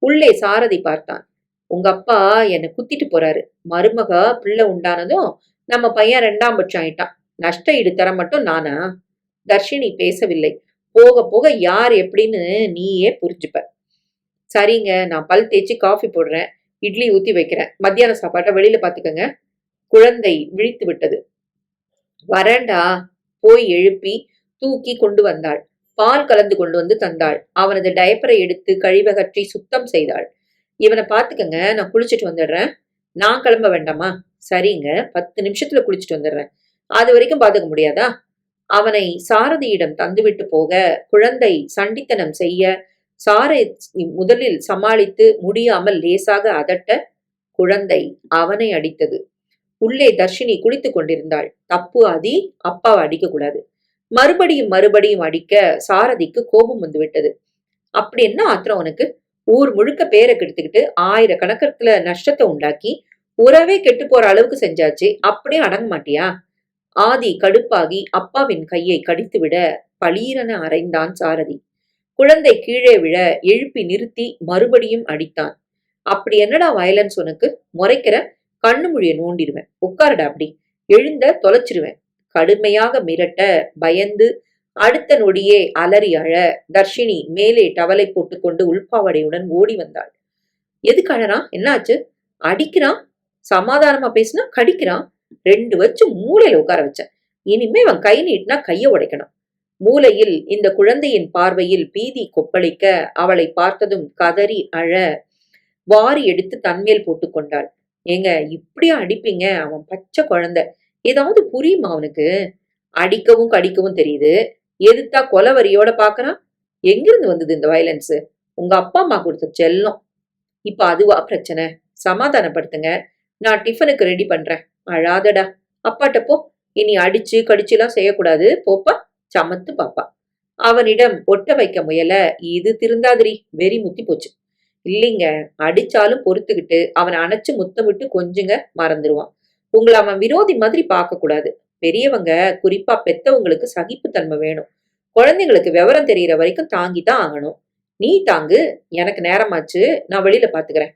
Speaker 2: உள்ளே சாரதி பார்த்தான். உங்க அப்பா என்னை குத்திட்டு போறாரு. மருமக பிள்ளை உண்டானதும் நம்ம பையன் 2ஆம் பட்சம் ஆயிட்டான். நஷ்ட ஈடு தர மட்டும் நானா? தர்ஷினி பேசவில்லை. போக போக யார் எப்படின்னு நீயே புரிஞ்சுப்ப. சரிங்க, நான் பல் தேய்ச்சி காஃபி போடுறேன். இட்லி ஊத்தி வைக்கிறேன். மத்தியான சாப்பாட்டை வெளியில பாத்துக்கங்க. குழந்தை விழித்து விட்டது. வரேன்டா. போய் எழுப்பி தூக்கி கொண்டு வந்தாள். பால் கலந்து கொண்டு வந்து தந்தாள். அவனது டயப்பரை எடுத்து கழிவகற்றி சுத்தம் செய்தாள். இவனை பாத்துக்கங்க, நான் குளிச்சுட்டு வந்துடுறேன். நான் கிளம்ப வேண்டாமா? சரிங்க, 10 நிமிஷத்துல குளிச்சுட்டு வந்துடுறேன். அது வரைக்கும் பாத்துக்க முடியாதா? அவனை சாரதியிடம் தந்துவிட்டு போக குழந்தை சண்டித்தனம் செய்ய சாரை முதலில் சமாளித்து முடியாமல் லேசாக அதட்ட குழந்தை அவனை அடித்தது. உள்ளே தர்ஷினி குளித்துக் கொண்டிருந்தாள். தப்பு அதி, அப்பாவை அடிக்க கூடாது. மறுபடியும் மறுபடியும் அடிக்க சாரதிக்கு கோபம் வந்து விட்டது. அப்படி என்ன ஆத்திரம் உனக்கு? ஊர் முழுக்க பேரை கெடுத்துக்கிட்டு 1000 நஷ்டத்தை உண்டாக்கி உறவே கெட்டு போற அளவுக்கு செஞ்சாச்சு, அப்படியே அடங்க மாட்டியா? ஆதி கடுப்பாகி அப்பாவின் கையை கடித்துவிட பளீரென அறைந்தான் சாரதி. குழந்தை கீழே விழ எழுப்பி நிறுத்தி மறுபடியும் அடித்தான். அப்படி என்னடா வயலன்ஸ் உனக்கு? முறைக்கிற? கண்ணு மொழிய நோண்டிடுவேன். உட்காருடா, அப்படி எழுந்த தொலைச்சிருவேன். கடுமையாக மிரட்ட பயந்து அடுத்த நொடியே அலறி அழ தர்ஷினி மேலே டவலை போட்டுக்கொண்டு உள்பாவடையுடன் ஓடி வந்தாள். எதுக்கு அழறான்? என்னாச்சு? அடிக்கிறான். சமாதானமா பேசினா கடிக்கிறான். 2 வச்சு மூளையில உட்கார வச்சேன். இனிமே அவன் கை நீட்டினா கைய உடைக்கணும். மூலையில் இந்த குழந்தையின் பார்வையில் பீதி கொப்பளிக்க அவளை பார்த்ததும் கதறி அழ வாரி எடுத்து தன்மேல் போட்டு கொண்டாள். ஏங்க, இப்படியா அடிப்பீங்க? அவன் பச்சை குழந்தை. ஏதாவது புரியுமா அவனுக்கு? அடிக்கவும் கடிக்கவும் தெரியுது. எதிர்த்தா கொலவரியோட பாக்குறான். எங்கிருந்து வந்தது இந்த வயலன்ஸ்? உங்க அப்பா அம்மா கொடுத்த செல்லம். இப்ப அதுவா பிரச்சனை? சமாதானப்படுத்துங்க. நான் டிஃபனுக்கு ரெடி பண்றேன். அழாதடா. அப்பாட்ட போ. இனி அடிச்சு கடிச்சுலாம் செய்யக்கூடாது. போப்பா. சமத்து பாப்பா. அவனிடம் ஒட்ட வைக்க முயல இது திருந்தாதிரி. வெறி முத்தி போச்சு. இல்லைங்க, அடிச்சாலும் பொறுத்துக்கிட்டு அவனை அணைச்சு முத்தமிட்டு கொஞ்சுங்க, மறந்துடுவான். உங்களை அவன் விரோதி மாதிரி பார்க்க கூடாது. பெரியவங்க, குறிப்பா பெத்தவங்களுக்கு சகிப்புத்தன்மை வேணும். குழந்தைங்களுக்கு விவரம் தெரியற வரைக்கும் தாங்கிதான் ஆகணும். நீ தாங்கு. எனக்கு நேரமாச்சு, நான் வெளியில பாத்துக்கிறேன்.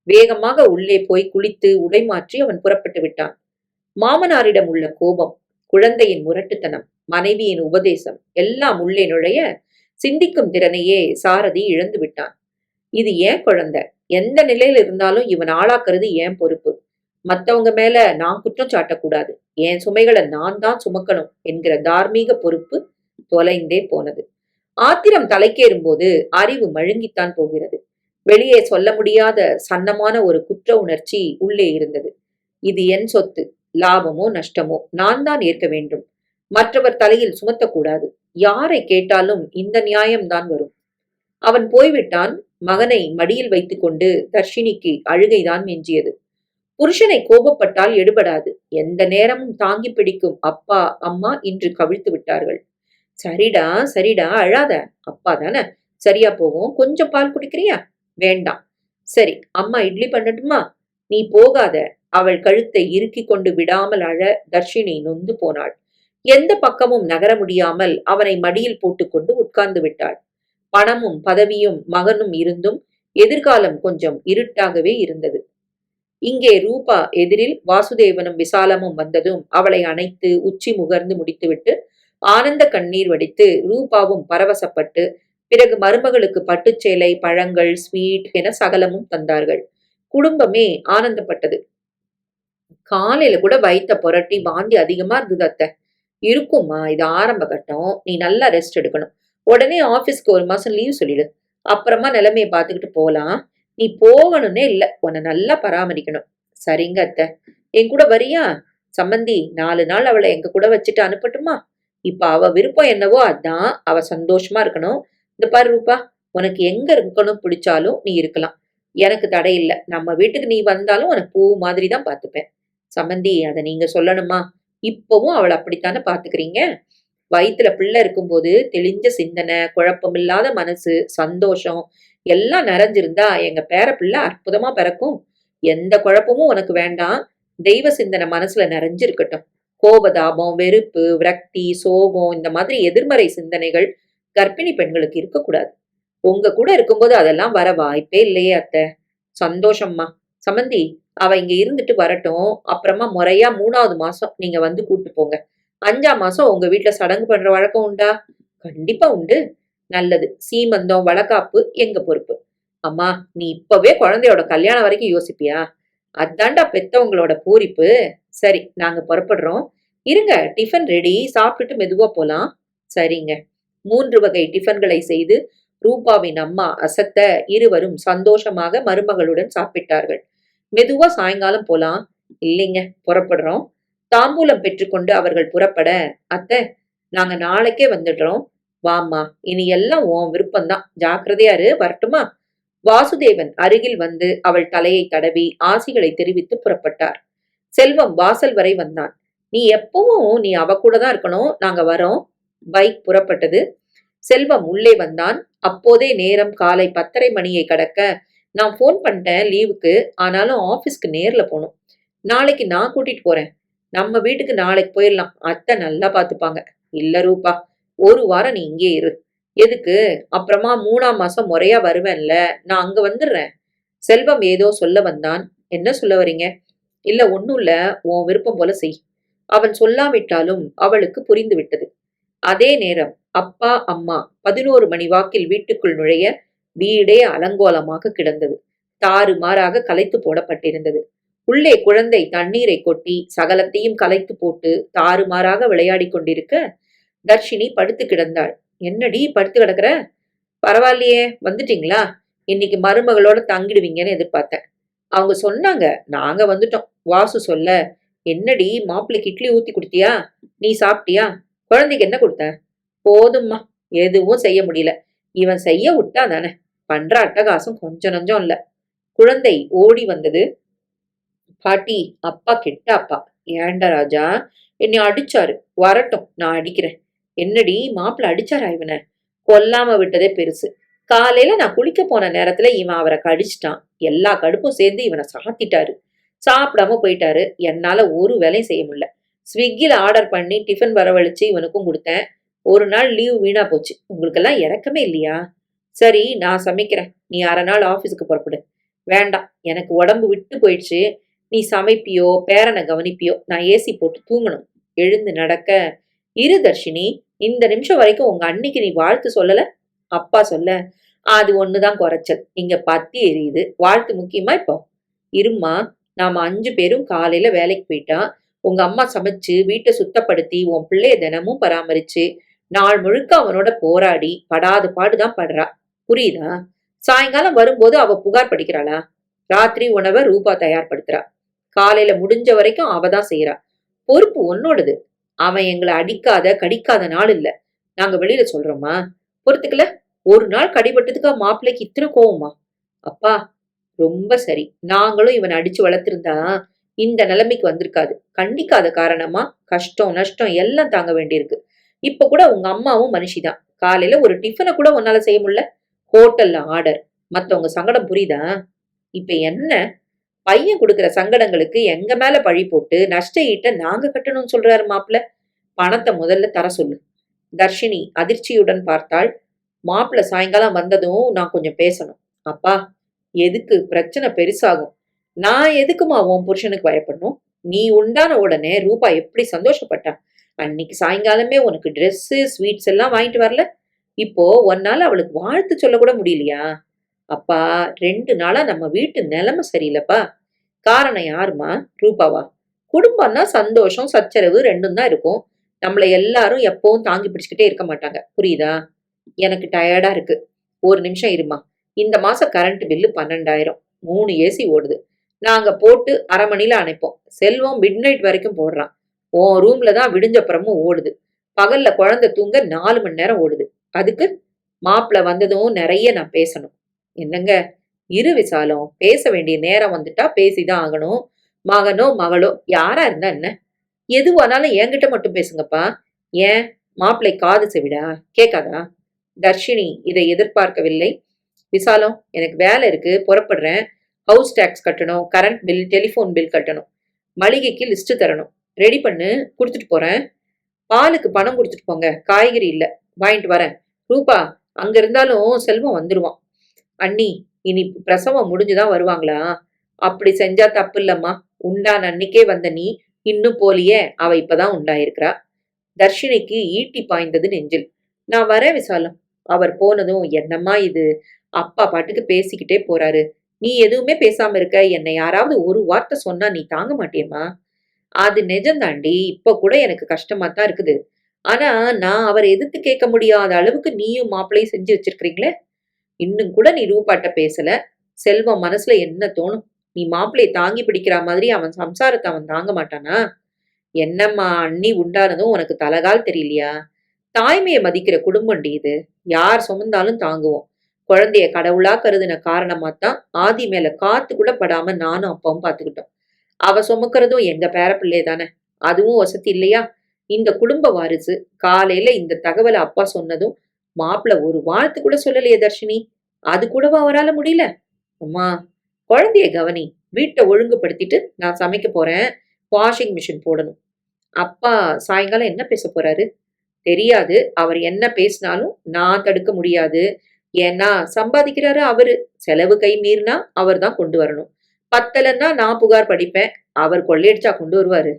Speaker 2: வேகமாக உள்ளே போய் குளித்து உடை மாற்றி அவன் புறப்பட்டு விட்டான். மாமனாரிடம் உள்ள கோபம், குழந்தையின் முரட்டுத்தனம், மனைவியின் உபதேசம் எல்லாம் உள்ளே நுழைய சிந்திக்கும் திறனையே சாரதி இழந்து விட்டான். இது ஏன் குழந்தை, எந்த நிலையில இருந்தாலும் இவன் ஆளாக்குறது ஏன் பொறுப்பு. மத்தவங்க மேல நான் குற்றம் சாட்டக்கூடாது. என் சுமைகளை நான் தான் சுமக்கணும் என்கிற தார்மீக பொறுப்பு தொலைந்தே போனது. ஆத்திரம் தலைக்கேறும் போது அறிவு மழுங்கித்தான் போகிறது. வெளியே சொல்ல முடியாத சன்னமான ஒரு குற்ற உணர்ச்சி உள்ளே இருந்தது. இது என் சொத்து. லாபமோ நஷ்டமோ நான் தான் ஏற்க வேண்டும். மற்றவர் தலையில் சுமத்தக்கூடாது. யாரை கேட்டாலும் இந்த நியாயம்தான் வரும். அவன் போய்விட்டான். மகனை மடியில் வைத்துக் கொண்டு தர்ஷினிக்கு அழுகைதான் மிஞ்சியது. புருஷனை கோபப்பட்டால் எடுபடாது. எந்த நேரமும் தாங்கி பிடிக்கும் அப்பா அம்மா இன்று கவிழ்த்து விட்டார்கள். சரிடா சரிடா, அழாத. அப்பா தானே, சரியா போகும். கொஞ்சம் பால் குடிக்கிறியா? வேண்டாம். சரி, அம்மா இட்லி பண்ணட்டுமா? நீ போகாத. அவள் கழுத்தை இறுக்கி கொண்டு விடாமல் அழ தர்ஷினி நொந்து போனாள். எந்த பக்கமும் நகர முடியாமல் அவனை மடியில் போட்டுக்கொண்டு உட்கார்ந்து விட்டாள். பணமும் பதவியும் மகனும் இருந்தும் எதிர்காலம் கொஞ்சம் இருட்டாகவே இருந்தது. இங்கே ரூபா எதிரில் வாசுதேவனும் விசாலமும் வந்ததும் அவளை அணைத்து உச்சி முகர்ந்து முடித்துவிட்டு ஆனந்த கண்ணீர் வடித்து ரூபாவும் பரவசப்பட்டு பிறகு மருமகளுக்கு பட்டுச்சேலை, பழங்கள், ஸ்வீட் என சகலமும் தந்தார்கள். குடும்பமே ஆனந்தப்பட்டது. காலையில கூட வயித்த புரட்டி வாந்தி அதிகமா இருந்தது அத்தை. இருக்கும்மா, இது ஆரம்ப கட்டம். நீ நல்லா ரெஸ்ட் எடுக்கணும். உடனே ஆபீஸ்க்கு 1 மாசம் லீவ் சொல்லிடு. அப்புறமா நிலைமையை பார்த்துக்கிட்டு போலாம். நீ போகணும்னே இல்ல, உன்னை நல்லா பராமரிக்கணும். சரிங்க அத்தை. என் கூட வரியா? சம்மந்தி 4 நாள் அவளை எங்க கூட வச்சுட்டு அனுப்பட்டுமா? இப்ப அவ விருப்பம் என்னவோ அதான். அவ சந்தோஷமா இருக்கணும். இந்த பாரு ரூபா, உனக்கு எங்க இருக்கணும் பிடிச்சாலும் நீ இருக்கலாம். எனக்கு தடை இல்ல. நம்ம வீட்டுக்கு நீ வந்தாலும் உனக்கு பூ மாதிரி தான் பார்த்துப்பேன். சம்மந்தி, அதை நீங்க சொல்லணுமா? இப்பவும் அவளை அப்படித்தானே பாத்துக்கிறீங்க? வயித்துல பிள்ளை இருக்கும்போது தெளிஞ்ச சிந்தனை, குழப்பமில்லாத மனசு, சந்தோஷம் எல்லாம் நிறைஞ்சிருந்தா எங்க பேர பிள்ளை அற்புதமா பிறக்கும். எந்த குழப்பமும் உனக்கு வேண்டாம். தெய்வ சிந்தனை மனசுல நிறைஞ்சிருக்கட்டும். கோபதாபம், வெறுப்பு, விரக்தி, சோகம் இந்த மாதிரி எதிர்மறை சிந்தனைகள் கர்ப்பிணி பெண்களுக்கு இருக்கக்கூடாது. உங்க கூட இருக்கும்போது அதெல்லாம் வர வாய்ப்பே இல்லையே அத்தை. சந்தோஷம்மா. சம்மந்தி, அவ இங்க இருந்துட்டு வரட்டும். அப்புறமா முறையா 3வது மாசம் நீங்க வந்து கூட்டு போங்க. 5ஆம் மாசம் உங்க வீட்டுல சடங்கு பண்ற வழக்கம் உண்டா? கண்டிப்பா உண்டு. நல்லது. சீமந்தம், வளகாப்பு எங்க பொறுப்பு. அம்மா, நீ இப்பவே குழந்தையோட கல்யாணம் வரைக்கும் யோசிப்பியா? அதாண்டா பெத்தவங்களோட பூரிப்பு. சரி, நாங்க புறப்படுறோம். இருங்க, டிஃபன் ரெடி. சாப்பிட்டுட்டு மெதுவா போலாம். சரிங்க. 3 வகை டிஃபன்களை செய்து ரூபாவின் அம்மா அசத்த இருவரும் சந்தோஷமாக மருமகளுடன் சாப்பிட்டார்கள். மெதுவா சாயங்காலம் போலாம். இல்லைங்க, புறப்படுறோம். தாம்பூலம் பெற்றுக்கொண்டு அவர்கள் புறப்பட, அத்தை, நாங்க நாளைக்கே வந்துடுறோம். வாம்மா, இனி எல்லாம் உன் விருப்பம்தான். ஜாக்கிரதையா இரு, வரட்டுமா? வாசுதேவன் அருகில் வந்து அவள் தலையை தடவி ஆசிகளை தெரிவித்து புறப்பட்டார். செல்வம் வாசல் வரை வந்தான். நீ எப்பவும் நீ அவ கூட தான் இருக்கணும், நாங்க வரோம். பைக் புறப்பட்டது. செல்வம் உள்ளே வந்தான். அப்போதே நேரம் காலை 10:30 மணியை கடக்க, நான் போன் பண்ணிட்டேன் லீவுக்கு, ஆனாலும் ஆபீஸ்க்கு நேர்ல போகணும். நாளைக்கு நான் கூட்டிட்டு போறேன். நம்ம வீட்டுக்கு நாளைக்கு போயிடலாம், அத்தை நல்லா பாத்துப்பாங்க. இல்ல ரூபா, ஒரு வாரம் நீ இங்கே இரு. எதுக்கு? அப்புறமா 3ஆம் மாசம் முறையா வருவேன்ல, நான் அங்க வந்துடுறேன். செல்வம் ஏதோ சொல்ல வந்தான். என்ன சொல்ல வரீங்க? இல்ல ஒண்ணும் இல்ல, உன் விருப்பம் போல செய். அவன் சொல்லாவிட்டாலும் அவளுக்கு புரிந்து விட்டது. அதே நேரம் அப்பா அம்மா 11 மணி வாக்கில் வீட்டுக்குள் நுழைய வீடே அலங்கோலமாக கிடந்தது. தாறுமாறாக கலைத்து போடப்பட்டிருந்தது. உள்ளே குழந்தை தண்ணீரை கொட்டி சகலத்தையும் கலைத்து போட்டு தாறுமாறாக விளையாடி கொண்டிருக்க, தர்ஷினி படுத்து கிடந்தாள். என்னடி படுத்து கிடக்குற? பரவாயில்லையே, வந்துட்டீங்களா? இன்னைக்கு மருமகளோட தங்கிடுவீங்கன்னு எதிர்பார்த்தேன். அவங்க சொன்னாங்க, நாங்க வந்துட்டோம். வாசு சொல்ல, என்னடி மாப்பிள்ளைக்கு இட்லி ஊத்தி கொடுத்தியா? நீ சாப்பிட்டியா? குழந்தைக்கு என்ன கொடுத்த? போதும்மா, எதுவும் செய்ய முடியல. இவன் செய்ய விட்டா தானே. பண்ற அட்டகாசம் கொஞ்சம் நஞ்சம் இல்ல. குழந்தை ஓடி வந்தது. பாட்டி, அப்பா கெட்ட அப்பா. ஏண்டா ராஜா, என்னை அடிச்சாரு. வரட்டும், நான் அடிக்கிறேன். என்னடி மாப்பிள்ள அடிச்சாரா இவனை? கொல்லாம விட்டதே பெருசு. காலையில நான் குளிக்க போன நேரத்துல இவன் அவரை கடிச்சிட்டான். எல்லா கடுப்பும் சேர்ந்து இவனை சாத்திட்டாரு. சாப்பிடாம போயிட்டாரு. என்னால ஒரு வேலையும் செய்ய முடியல. ஸ்விக்கில ஆர்டர் பண்ணி டிஃபன் வரவழைச்சு இவனுக்கும் கொடுத்தேன். ஒரு நாள் லீவ் வீணா போச்சு. உங்களுக்கெல்லாம் இறக்கமே இல்லையா? சரி, நான் சமைக்கிறேன். நீ அரை நாள் ஆபீஸுக்கு புறப்படு. வேண்டாம், எனக்கு உடம்பு விட்டு போயிடுச்சு. நீ சமைப்பியோ பேரனை கவனிப்பியோ, நான் ஏசி போட்டு தூங்கணும். எழுந்து நடக்க, இரு தர்ஷினி, இந்த நிமிஷம் வரைக்கும் உங்க அன்னிக்கு நீ வாழ்த்து சொல்லல. அப்பா சொல்ல, அது ஒண்ணுதான் குறைச்சல். இங்க பத்தி எரியுது, வாழ்த்து முக்கியமா இப்போ? இரும்மா, நாம 5 பேரும் காலையில வேலைக்கு போயிட்டா, உங்க அம்மா சமைச்சு வீட்டை சுத்தப்படுத்தி உன் பிள்ளைய தினமும் பராமரிச்சு நாள் முழுக்க அவனோட போராடி படாத பாடுதான் படுறா. புரியுதா? சாயங்காலம் வரும்போது அவ புகார் படிக்கிறாளா? ராத்திரி உணவை ரூபா தயார்படுத்துறா. காலையில முடிஞ்ச வரைக்கும் அவ தான் செய்யறா. பொறுப்பு உன்னோடது. அவன் எங்களை அடிக்காத கடிக்காத நாள் இல்ல. நாங்க வெளியில சொல்றோமா? பொறுத்துக்கல. ஒரு நாள் கடிபட்டதுக்கு மாப்பிள்ளைக்கு இத்தனை கோவமா? அப்பா, ரொம்ப சரி. நாங்களும் இவனை அடிச்சு வளர்த்திருந்தா இந்த நிலைமைக்கு வந்திருக்காது. கண்டிக்காத காரணமா கஷ்டம் நஷ்டம் எல்லாம் தாங்க வேண்டியிருக்கு. இப்ப கூட உங்க அம்மாவும் மனுஷிதான். காலையில ஒரு டிஃபனை கூட உன்னால செய்ய முடியல. ஹோட்டல்ல ஆர்டர். மத்தவங்க சங்கடம் புரியுதா? இப்ப என்ன? பையன் கொடுக்கிற சங்கடங்களுக்கு எங்க மேல பழி போட்டு நஷ்ட ஈட்ட நாங்க கட்டணும்னு சொல்றாரு மாப்பிள்ள. பணத்தை முதல்ல தர சொல்லு. தர்ஷினி அதிர்ச்சியுடன் பார்த்தாள். மாப்பிள்ள சாயங்காலம் வந்ததும் நான் கொஞ்சம் பேசணும். அப்பா, எதுக்கு? பிரச்சனை பெருசாகும். நான் எதுக்குமா உன் புருஷனுக்கு பயப்படணும்? நீ உண்டான உடனே ரூபா எப்படி சந்தோஷப்பட்டா? அன்னைக்கு சாயங்காலமே உனக்கு ட்ரெஸ்ஸு ஸ்வீட்ஸ் எல்லாம் வாங்கிட்டு வரல. இப்போ உன்னால அவளுக்கு வாழ்த்து சொல்ல கூட முடியலையா? அப்பா, 2 நாளா நம்ம வீட்டு நிலைமை சரியில்லைப்பா. காரணம் யாருமா? ரூபாவா? குடும்பம்னா சந்தோஷம் சச்சரவு ரெண்டும் தான் இருக்கும். நம்மள எல்லாரும் எப்பவும் தாங்கி பிடிச்சுக்கிட்டே இருக்க மாட்டாங்க. புரியுதா? எனக்கு டயர்டா இருக்கு. ஒரு நிமிஷம் இருமா. இந்த மாசம் கரண்ட் பில்லு 12,000. 3 ஏசி ஓடுது. நாங்க போட்டு அரை மணில அணைப்போம். செல்வம் மிட் நைட் வரைக்கும் போடுறான். உன் ரூம்ல தான் விடிஞ்சப்புறமும் ஓடுது. பகல்ல குழந்தை தூங்க 4 மணி நேரம் ஓடுது. அதுக்கு மாப்பிள்ள வந்ததும் நிறைய நான் பேசணும். என்னங்க? இரு விசாலம், பேச வேண்டிய நேரம் வந்துட்டா பேசிதான் ஆகணும். மகனோ மகளோ யாரா இருந்தா என்ன? எதுவானாலும் என்கிட்ட மட்டும் பேசுங்கப்பா. ஏன், மாப்பிள்ளை காது செவிடா? கேட்காதா? தர்ஷினி இதை எதிர்பார்க்கவில்லை. விசாலம், எனக்கு வேலை இருக்கு, புறப்படுறேன். ஹவுஸ் டேக்ஸ் கட்டணும், கரண்ட் பில், டெலிஃபோன் பில் கட்டணும். மளிகைக்கு லிஸ்ட் தரணும். ரெடி பண்ணு, கொடுத்துட்டு போறேன். பாலுக்கு பணம் கொடுத்துட்டு போங்க. காய்கறி இல்ல, வாங்கிட்டு வரேன். ரூபா, அங்க இருந்தாலும் செல்வம் வந்துருவான். அண்ணி, இனி பிரசவம் முடிஞ்சுதான் வருவாங்களா? அப்படி செஞ்சா தப்பு இல்லம்மா. உண்டான அன்னைக்கே வந்த நீ இன்னும் போலியே. அவ இப்பதான் உண்டாயிருக்கிறா. தர்ஷினிக்கு ஈட்டி பாய்ந்தது நெஞ்சில். நான் வரேன் விசாலம். அவர் போனதும், என்னம்மா இது? அப்பா பாட்டுக்கு பேசிக்கிட்டே போறாரு. நீ எதுவுமே பேசாம இருக்க. என்னை யாராவது ஒரு வார்த்தை சொன்னா நீ தாங்க மாட்டியம்மா? அது நிஜம்தாண்டி. இப்ப கூட எனக்கு கஷ்டமா தான் இருக்குது. ஆனா நான் அவரை எதிர்த்து கேட்க முடியாத அளவுக்கு நீயும் மாப்பிள்ளையும் செஞ்சு வச்சிருக்கிறீங்களே. இன்னும் கூட நீ ரூபாட்ட பேசல. செல்வம் மனசுல என்ன தோணும்? நீ மாப்பிள்ளைய தாங்கி பிடிக்கிற மாதிரி அவன் சம்சாரத்தை அவன் தாங்க மாட்டானா? என்னம்மா அண்ணி உண்டானதும் உனக்கு தலகால் தெரியலையா? தாய்மையை மதிக்கிற குடும்பம்டி இது. யார் சுமந்தாலும் தாங்குவோம். குழந்தைய கடவுளா கருதின காரணமாத்தான் ஆதி மேல காத்து கூட படாம நானும் அப்பாவும் பாத்துக்கிட்டோம். அவ சுமக்கிறதும் எங்க பேரப்பிள்ளைய தானே. அதுவும் வசதி இல்லையா? இந்த குடும்ப வாரிசு. காலையில இந்த தகவலை அப்பா சொன்னதும் மாப்பிள ஒரு வாழ்த்து கூட சொல்லலையே தர்ஷினி. அது கூடவா அவரால முடியல? அம்மா, குழந்தைய கவனி. வீட்டை ஒழுங்குபடுத்திட்டு நான் சமைக்க போறேன். வாஷிங் மிஷின் போடணும். அப்பா சாயங்காலம் என்ன பேச போறாரு? தெரியாது. அவர் என்ன பேசினாலும் நான் தடுக்க முடியாது. ஏன்னா சம்பாதிக்கிறாரு அவரு. செலவு கை மீறினா அவர் தான் கொண்டு வரணும். பத்தலன்னா நான் புகார் படிப்பேன். அவர் கொள்ளையடிச்சா கொண்டு வருவாரு.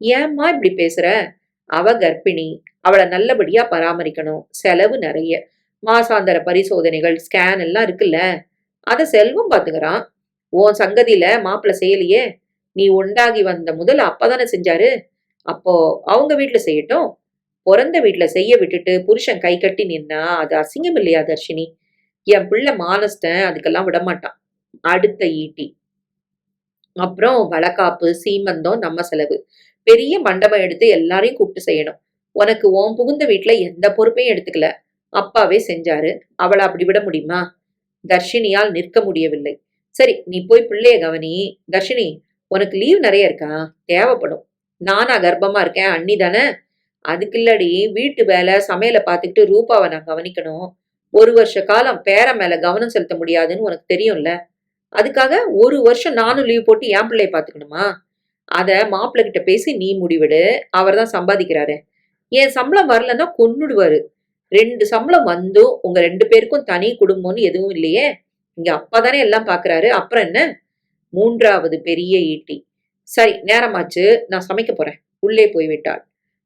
Speaker 2: ஏம்மா இப்படி பேசுற? அவ கர்ப்பிணி. அவளை நல்லபடியா பராமரிக்கணும். செலவு நிறைய. மாசாந்தர பரிசோதனைகள், ஸ்கேன் எல்லாம் இருக்குல்ல. அத செல்வம் பாத்துக்கிறான். உன் சங்கதியில மாப்பிள்ள செய்யலையே. நீ உண்டாகி வந்த முதல் அப்பதானே செஞ்சாரு. அப்போ அவங்க வீட்டுல செய்யட்டும். பொறந்த வீட்டுல செய்ய விட்டுட்டு புருஷன் கை கட்டி நின்னா அது அசிங்கம் இல்லையா தர்ஷினி? என் பிள்ளை மானஸ்டன் அதுக்கெல்லாம் விடமாட்டான். அடுத்த ஈட்டி. அப்புறம் வளகாப்பு, சீமந்தம் நம்ம செலவு. பெரிய மண்டபம் எடுத்து எல்லாரையும் கூப்பிட்டு செய்யணும். உனக்கு உன் புகுந்த வீட்டுல எந்த பொறுப்பையும் எடுத்துக்கல. அப்பாவே செஞ்சாரு. அவளை அப்படி விட முடியுமா? தர்ஷினியால் நிற்க முடியவில்லை. சரி, நீ போய் பிள்ளைய கவனி. தர்ஷினி, உனக்கு லீவ் நிறைய இருக்கா? தேவைப்படும். நானா கர்ப்பமா இருக்கேன், அண்ணி தானே. அதுக்கு இல்லடி, வீட்டு வேலை சமையலை பார்த்துக்கிட்டு ரூபாவை நான் கவனிக்கணும். 1 வருஷ காலம் பேர மேல கவனம் செலுத்த முடியாதுன்னு உனக்கு தெரியும்ல. அதுக்காக 1 வருஷம் நானும் லீவ் போட்டு என் பிள்ளைய பாத்துக்கணுமா? அத மாப்பிள்ளை கிட்ட பேசி நீ முடிவிடு. அவர் தான் சம்பாதிக்கிறாரு. என் சம்பளம் வரலன்னா கொன்னுடுவாரு. 2 சம்பளம் வந்தும் உங்க 2 பேருக்கும் தனி குடும்பம்னு எதுவும் இல்லையே. இங்க அப்பா தானே எல்லாம் பாக்குறாரு. அப்புறம் என்ன? 3வது பெரிய ஈட்டி. சரி, நேரமாச்சு. நான் சமைக்க போறேன். உள்ளே போய்விட்டாள்.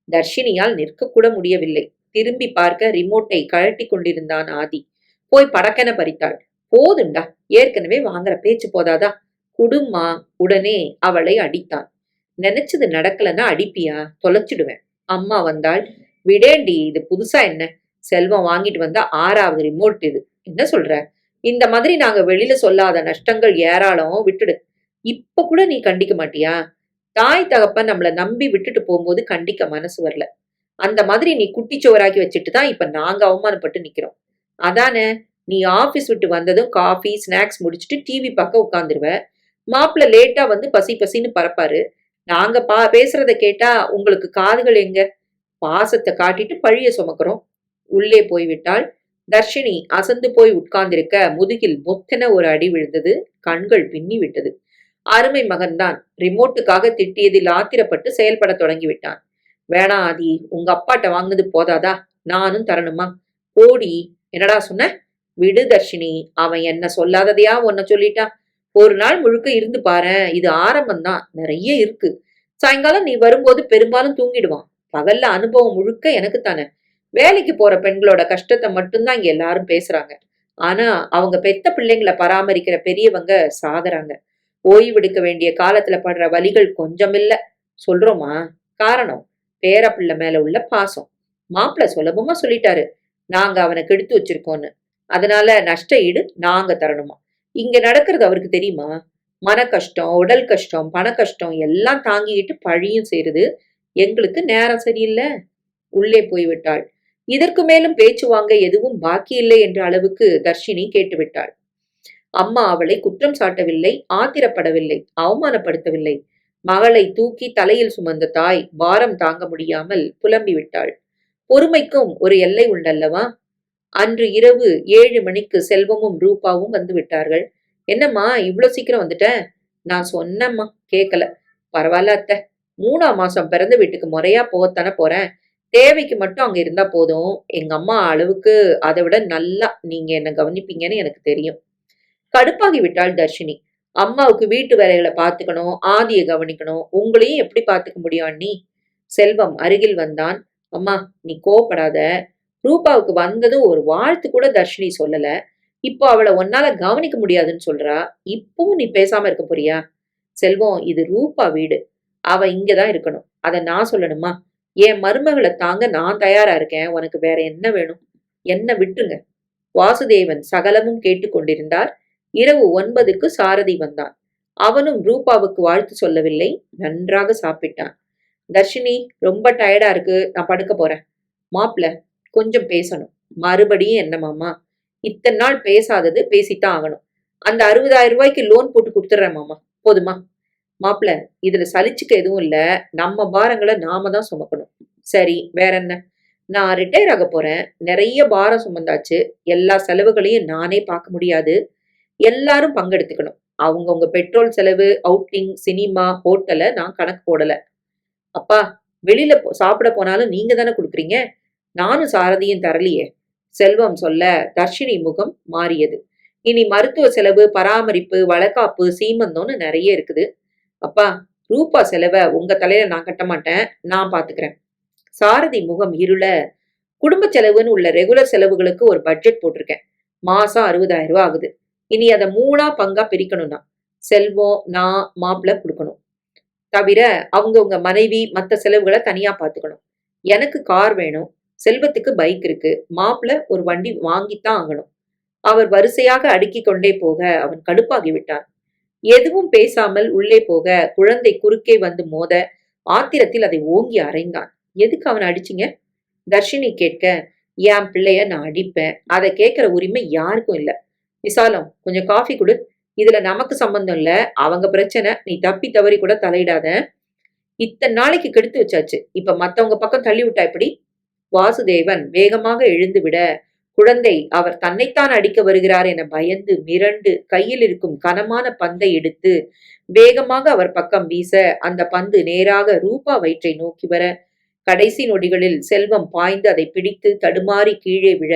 Speaker 2: தர்ஷினியால் நிற்கக்கூட முடியவில்லை. திரும்பி பார்க்க ரிமோட்டை கழட்டி கொண்டிருந்தான் ஆதி. போய் படக்கென பறித்தாள். போதுண்டா, ஏற்கனவே வாங்குற பேச்சு போதாதா? குடும்மா. உடனே அவளை அடித்தான். நினைச்சது நடக்கலன்னா அடிப்பியா? தொலைச்சிடுவேன். அம்மா வந்தாள். விடேண்டி, இது புதுசா என்ன? செல்வம் வாங்கிட்டு வந்த 6வது ரிமோட் இது. என்ன சொல்ற? இந்த மாதிரி நாங்க வெளியில சொல்லாத நஷ்டங்கள் ஏராளம். விட்டுடு. இப்ப கூட நீ கண்டிக்க மாட்டியா? தாய் தகப்பன் நம்மள நம்பி விட்டுட்டு போகும்போது கண்டிக்க மனசு வரல. அந்த மாதிரி நீ குட்டிச்சோறாக்கி வச்சுட்டு தான் இப்ப நாங்க அவமானப்பட்டு நிக்கிறோம். அதானே? நீ ஆபீஸ் விட்டு வந்ததும் காஃபி ஸ்நாக்ஸ் முடிச்சுட்டு டிவி பார்க்க உட்காந்துருவ. மாப்பிள்ள லேட்டா வந்து பசி பசின்னு பறப்பாரு. நாங்க பேசுறத கேட்டா உங்களுக்கு காதுகள் எங்க? பாசத்தை காட்டிட்டு பழிய சுமக்கிறோம். உள்ளே போய்விட்டாள். தர்ஷினி அசந்து போய் உட்கார்ந்திருக்க முதுகில் மொத்தென ஒரு அடி விழுந்தது. கண்கள் பின்னி விட்டது. அருமை மகன்தான். ரிமோட்டுக்காக திட்டியதில் ஆத்திரப்பட்டு செயல்பட தொடங்கிவிட்டான். வேணா ஆதி, உங்க அப்பாட்ட வாங்கினது போதாதா? நானும் தரணுமா? போடி. என்னடா சொன்ன? விடு தர்ஷினி. அவன் என்ன சொல்லாததையா உன்ன சொல்லிட்டான். ஒரு நாள் முழுக்க இருந்து பாரேன். இது ஆரம்பம்தான். நிறைய இருக்கு. சாயங்காலம் நீ வரும்போது பெரும்பாலும் தூங்கிடுவான். பகல்ல அனுபவம் முழுக்க எனக்கு தானே. வேலைக்கு போற பெண்களோட கஷ்டத்தை மட்டும்தான் இங்க எல்லாரும் பேசுறாங்க. ஆனா அவங்க பெத்த பிள்ளைங்களை பராமரிக்கிற பெரியவங்க சாகுறாங்க. ஓய்வெடுக்க வேண்டிய காலத்துல படுற வலிகள் கொஞ்சம் இல்ல. சொல்றோமா? காரணம் பேரப்பிள்ளை மேல உள்ள பாசம். மாப்பிள்ள சுலபமா சொல்லிட்டாரு, நாங்க அவனை கெடுத்து வச்சிருக்கோம்னு. அதனால நஷ்ட ஈடு நாங்க தரணுமா? இங்க நடக்கிறது அவருக்கு தெரியுமா? மன கஷ்டம், உடல் கஷ்டம், பண கஷ்டம் எல்லாம் தாங்கிக்கிட்டு பழியும் சேருது. எங்களுக்கு நேரம் சரியில்லை. உள்ளே போய்விட்டாள். இதற்கு மேலும் பேச்சு வாங்க எதுவும் பாக்கி இல்லை என்ற அளவுக்கு தர்ஷினி கேட்டுவிட்டாள். அம்மா அவளை குற்றம் சாட்டவில்லை, ஆத்திரப்படவில்லை, அவமானப்படுத்தவில்லை. மகளை தூக்கி தலையில் சுமந்த தாய் பாரம் தாங்க முடியாமல் புலம்பி விட்டாள். பொறுமைக்கும் ஒரு எல்லை உண்டல்லவா? அன்று இரவு 7 மணிக்கு செல்வமும் ரூபாவும் வந்து விட்டார்கள். என்னம்மா இவ்வளவு சீக்கிரம் வந்துட்ட? நான் சொன்னம்மா, கேட்கல. பரவாயில்ல அத்தை. 3ஆம் மாசம் பிறந்த வீட்டுக்கு முறையா போகத்தானே போறேன். தேவைக்கு மட்டும் அங்க இருந்தா போதும். எங்க அம்மா அளவுக்கு அதை விட நல்லா நீங்க என்ன கவனிப்பீங்கன்னு எனக்கு தெரியும். கடுப்பாகி விட்டாள் தர்ஷினி. அம்மாவுக்கு வீட்டு வேலைகளை பார்த்துக்கணும், ஆதியை கவனிக்கணும். உங்களையும் எப்படி பார்த்துக்க முடியும் அண்ணி? செல்வம் அருகில் வந்தான். அம்மா, நீ கோவப்படாத. ரூபாவுக்கு வந்ததும் ஒரு வாழ்த்து கூட தர்ஷினி சொல்லல. இப்போ அவளை உன்னால கவனிக்க முடியாதுன்னு சொல்றா. இப்பவும் நீ பேசாம இருக்க போறியா? செல்வம், இது ரூபா வீடு. அவ இங்கதான் இருக்கணும். அத நான் சொல்லணுமா? என் மருமகளை தாங்க நான் தயாரா இருக்கேன். உனக்கு வேற என்ன வேணும்? என்ன விட்டுருங்க. வாசுதேவன் சகலமும் கேட்டுக்கொண்டிருந்தார். இரவு 9க்கு சாரதி வந்தான். அவனும் ரூபாவுக்கு வாழ்த்து சொல்லவில்லை. நன்றாக சாப்பிட்டான். தர்ஷினி, ரொம்ப டயர்டா இருக்கு, நான் படுக்க போறேன். மாப்ள, கொஞ்சம் பேசணும். மறுபடியும் என்ன மாமா? இத்தனை நாள் பேசாதது பேசித்தான் ஆகணும். அந்த 60,000 ரூபாய்க்கு லோன் போட்டு கொடுத்துட்றேன் மாமா, போதுமா? மாப்ள, இதுல சலிச்சுக்க எதுவும் இல்ல. நம்ம பாரங்களை நாம தான் சுமக்கணும். சரி, வேற என்ன? நான் ரிட்டையர் ஆக போறேன். நிறைய பாரம் சுமந்தாச்சு. எல்லா செலவுகளையும் நானே பார்க்க முடியாது. எல்லாரும் பங்கெடுத்துக்கணும். அவங்கவுங்க பெட்ரோல் செலவு, அவுட்டிங், சினிமா, ஹோட்டலை நான் கணக்கு போடல. அப்பா, வெளியில சாப்பிட போனாலும் நீங்க தானே கொடுக்குறீங்க. நானும் சாரதியும் தரலையே. செல்வம் சொல்ல தர்ஷினி முகம் மாறியது. இனி மருத்துவ செலவு, பராமரிப்பு, வளகாப்பு, சீமந்தம்னு நிறைய இருக்குது. அப்பா, ரூபா செலவை உங்க தலையில நான் கட்ட மாட்டேன், நான் பாத்துக்கிறேன். சாரதி முகம் இருள, குடும்ப செலவுன்னு உள்ள ரெகுலர் செலவுகளுக்கு ஒரு பட்ஜெட் போட்டிருக்கேன். மாசம் 60,000 ரூபாய் ஆகுது. இனி அதை 3ஆ பங்கா பிரிக்கணும்னா செல்வம், நான், மாப்பிள்ள கொடுக்கணும். தவிர அவங்கவுங்க மனைவி மத்த செலவுகளை தனியா பாத்துக்கணும். எனக்கு கார் வேணும். செல்வத்துக்கு பைக் இருக்கு. மாப்பிள்ள ஒரு வண்டி வாங்கித்தான் ஆகணும். அவர் வரிசையாக அடுக்கிக் கொண்டே போக அவன் கடுப்பாகி விட்டான். எதுவும் பேசாமல் உள்ளே போக குழந்தை குறுக்கே வந்து மோத ஆத்திரத்தில் அதை ஓங்கி அறைந்தான். எதுக்கு அவனை அடிச்சிங்க? தர்ஷினி கேட்க, என் பிள்ளைய நான் அடிப்பேன், அதை கேட்கிற உரிமை யாருக்கும் இல்ல. விசாலம், கொஞ்சம் காஃபி கொடு. இதுல நமக்கு சம்பந்தம் இல்ல, அவங்க பிரச்சனை. நீ தப்பி தவறி கூட தலையிடாத. இத்தனை நாளைக்கு கெடுத்து வச்சாச்சு, இப்ப மத்தவங்க பக்கம் தள்ளி விட்டா எப்படி? வாசுதேவன் வேகமாக எழுந்து விட குழந்தை அவர் தன்னைத்தான் அடிக்க வருகிறார் என பயந்து மிரண்டு கையில் இருக்கும் கனமான பந்தை எடுத்து வேகமாக அவர் பக்கம் வீச அந்த பந்து நேராக ரூபா வயிற்றை நோக்கி வர கடைசி நொடிகளில் செல்வம் பாய்ந்து அதை பிடித்து தடுமாறி கீழே விழ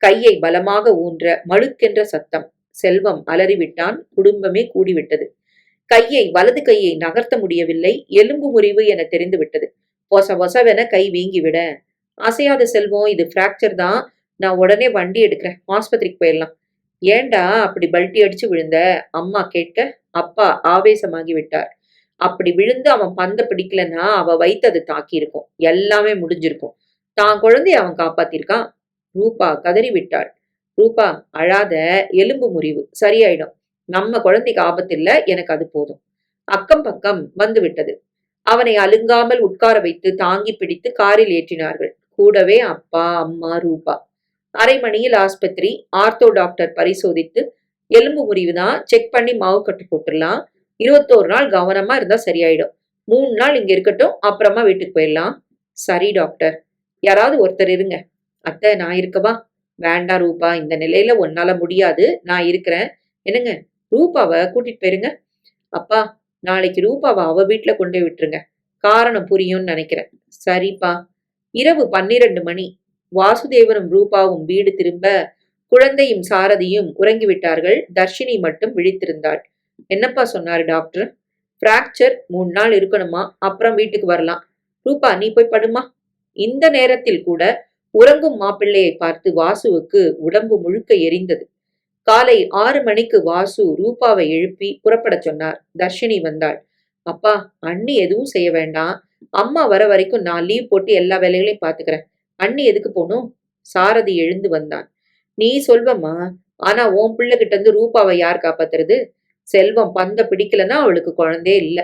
Speaker 2: கையை பலமாக ஊன்ற மழுக்கென்ற சத்தம். செல்வம் அலறிவிட்டான். குடும்பமே கூடிவிட்டது. வலது கையை நகர்த்த முடியவில்லை. எலும்பு முறிவு என தெரிந்துவிட்டது. பொச பொசவென கை வீங்கிவிட, அசையாத செல்வம், இது பிராக்சர் தான், நான் உடனே வண்டி எடுக்கிறேன், ஆஸ்பத்திரிக்கு போயிடலாம். ஏண்டா அப்படி பல்ட்டி அடிச்சு விழுந்த? அம்மா கேட்க அப்பா ஆவேசமாகி விட்டார். அப்படி விழுந்து அவன் பந்த பிடிக்கலன்னா அவ வைத்து அது தாக்கி இருக்கும். எல்லாமே முடிஞ்சிருக்கும். தான் குழந்தைய அவன் காப்பாத்திருக்கான். ரூபா கதறி விட்டாள். ரூபா, அழாத, எலும்பு முறிவு சரியாயிடும். நம்ம குழந்தைக்கு ஆபத்து இல்ல, எனக்கு அது போதும். அக்கம் பக்கம் வந்து விட்டது. அவனை அலுங்காமல் உட்கார வைத்து தாங்கி பிடித்து காரில் ஏற்றினார்கள். கூடவே அப்பா, அம்மா, ரூபா. அரை மணியில் ஆஸ்பத்திரி. ஆர்த்தோ டாக்டர் பரிசோதித்து எலும்பு முறிவுதான், செக் பண்ணி மாவு கட்டு போட்டுடலாம். 21 நாள் கவனமா இருந்தா சரியாயிடும். 3 நாள் இங்க இருக்கட்டும், அப்புறமா வீட்டுக்கு போயிடலாம். சரி டாக்டர். யாராவது ஒருத்தர் இருங்க. அத்தை, நான் இருக்கவா? வேண்டாம் ரூபா, இந்த நிலையில உன்னால முடியாது, நான் இருக்கிறேன். என்னங்க, ரூபாவை கூட்டிட்டு போயிருங்க. அப்பா, நாளைக்கு ரூபாவை அவ வீட்டுல கொண்டு போய் விட்டுருங்க. காரணம் புரியும்னு நினைக்கிறேன். சரிப்பா. இரவு 12 மணி. வாசுதேவனும் ரூபாவும் வீடு திரும்ப குழந்தையும் சாரதியும் உறங்கிவிட்டார்கள். தர்ஷினி மட்டும் விழித்திருந்தாள். என்னப்பா சொன்னாரு டாக்டர்? பிராக்சர் 3 நாள் இருக்கணுமா, அப்புறம் வீட்டுக்கு வரலாம். ரூபா, நீ போய் படுமா. இந்த நேரத்தில் கூட உறங்கும் மாப்பிள்ளையை பார்த்து வாசுவுக்கு உடம்பு முழுக்க எரிந்தது. காலை 6 மணிக்கு வாசு ரூபாவை எழுப்பி புறப்படச் சொன்னார். தர்ஷினி வந்தாள். அப்பா, அண்ணி எதுவும் செய்ய வேண்டாம். அம்மா வர வரைக்கும் நான் லீவ் போட்டு எல்லா வேலைகளையும் பாத்துக்கிறேன். அண்ணி எதுக்கு போகணும்? சாரதி எழுந்து வந்தான். நீ சொல்வம்மா, ஆனா உன் பிள்ளை கிட்ட இருந்து ரூபாவை யார் காப்பாத்துறது? செல்வம் பந்த பிடிக்கலன்னா அவளுக்கு குழந்தையே இல்ல.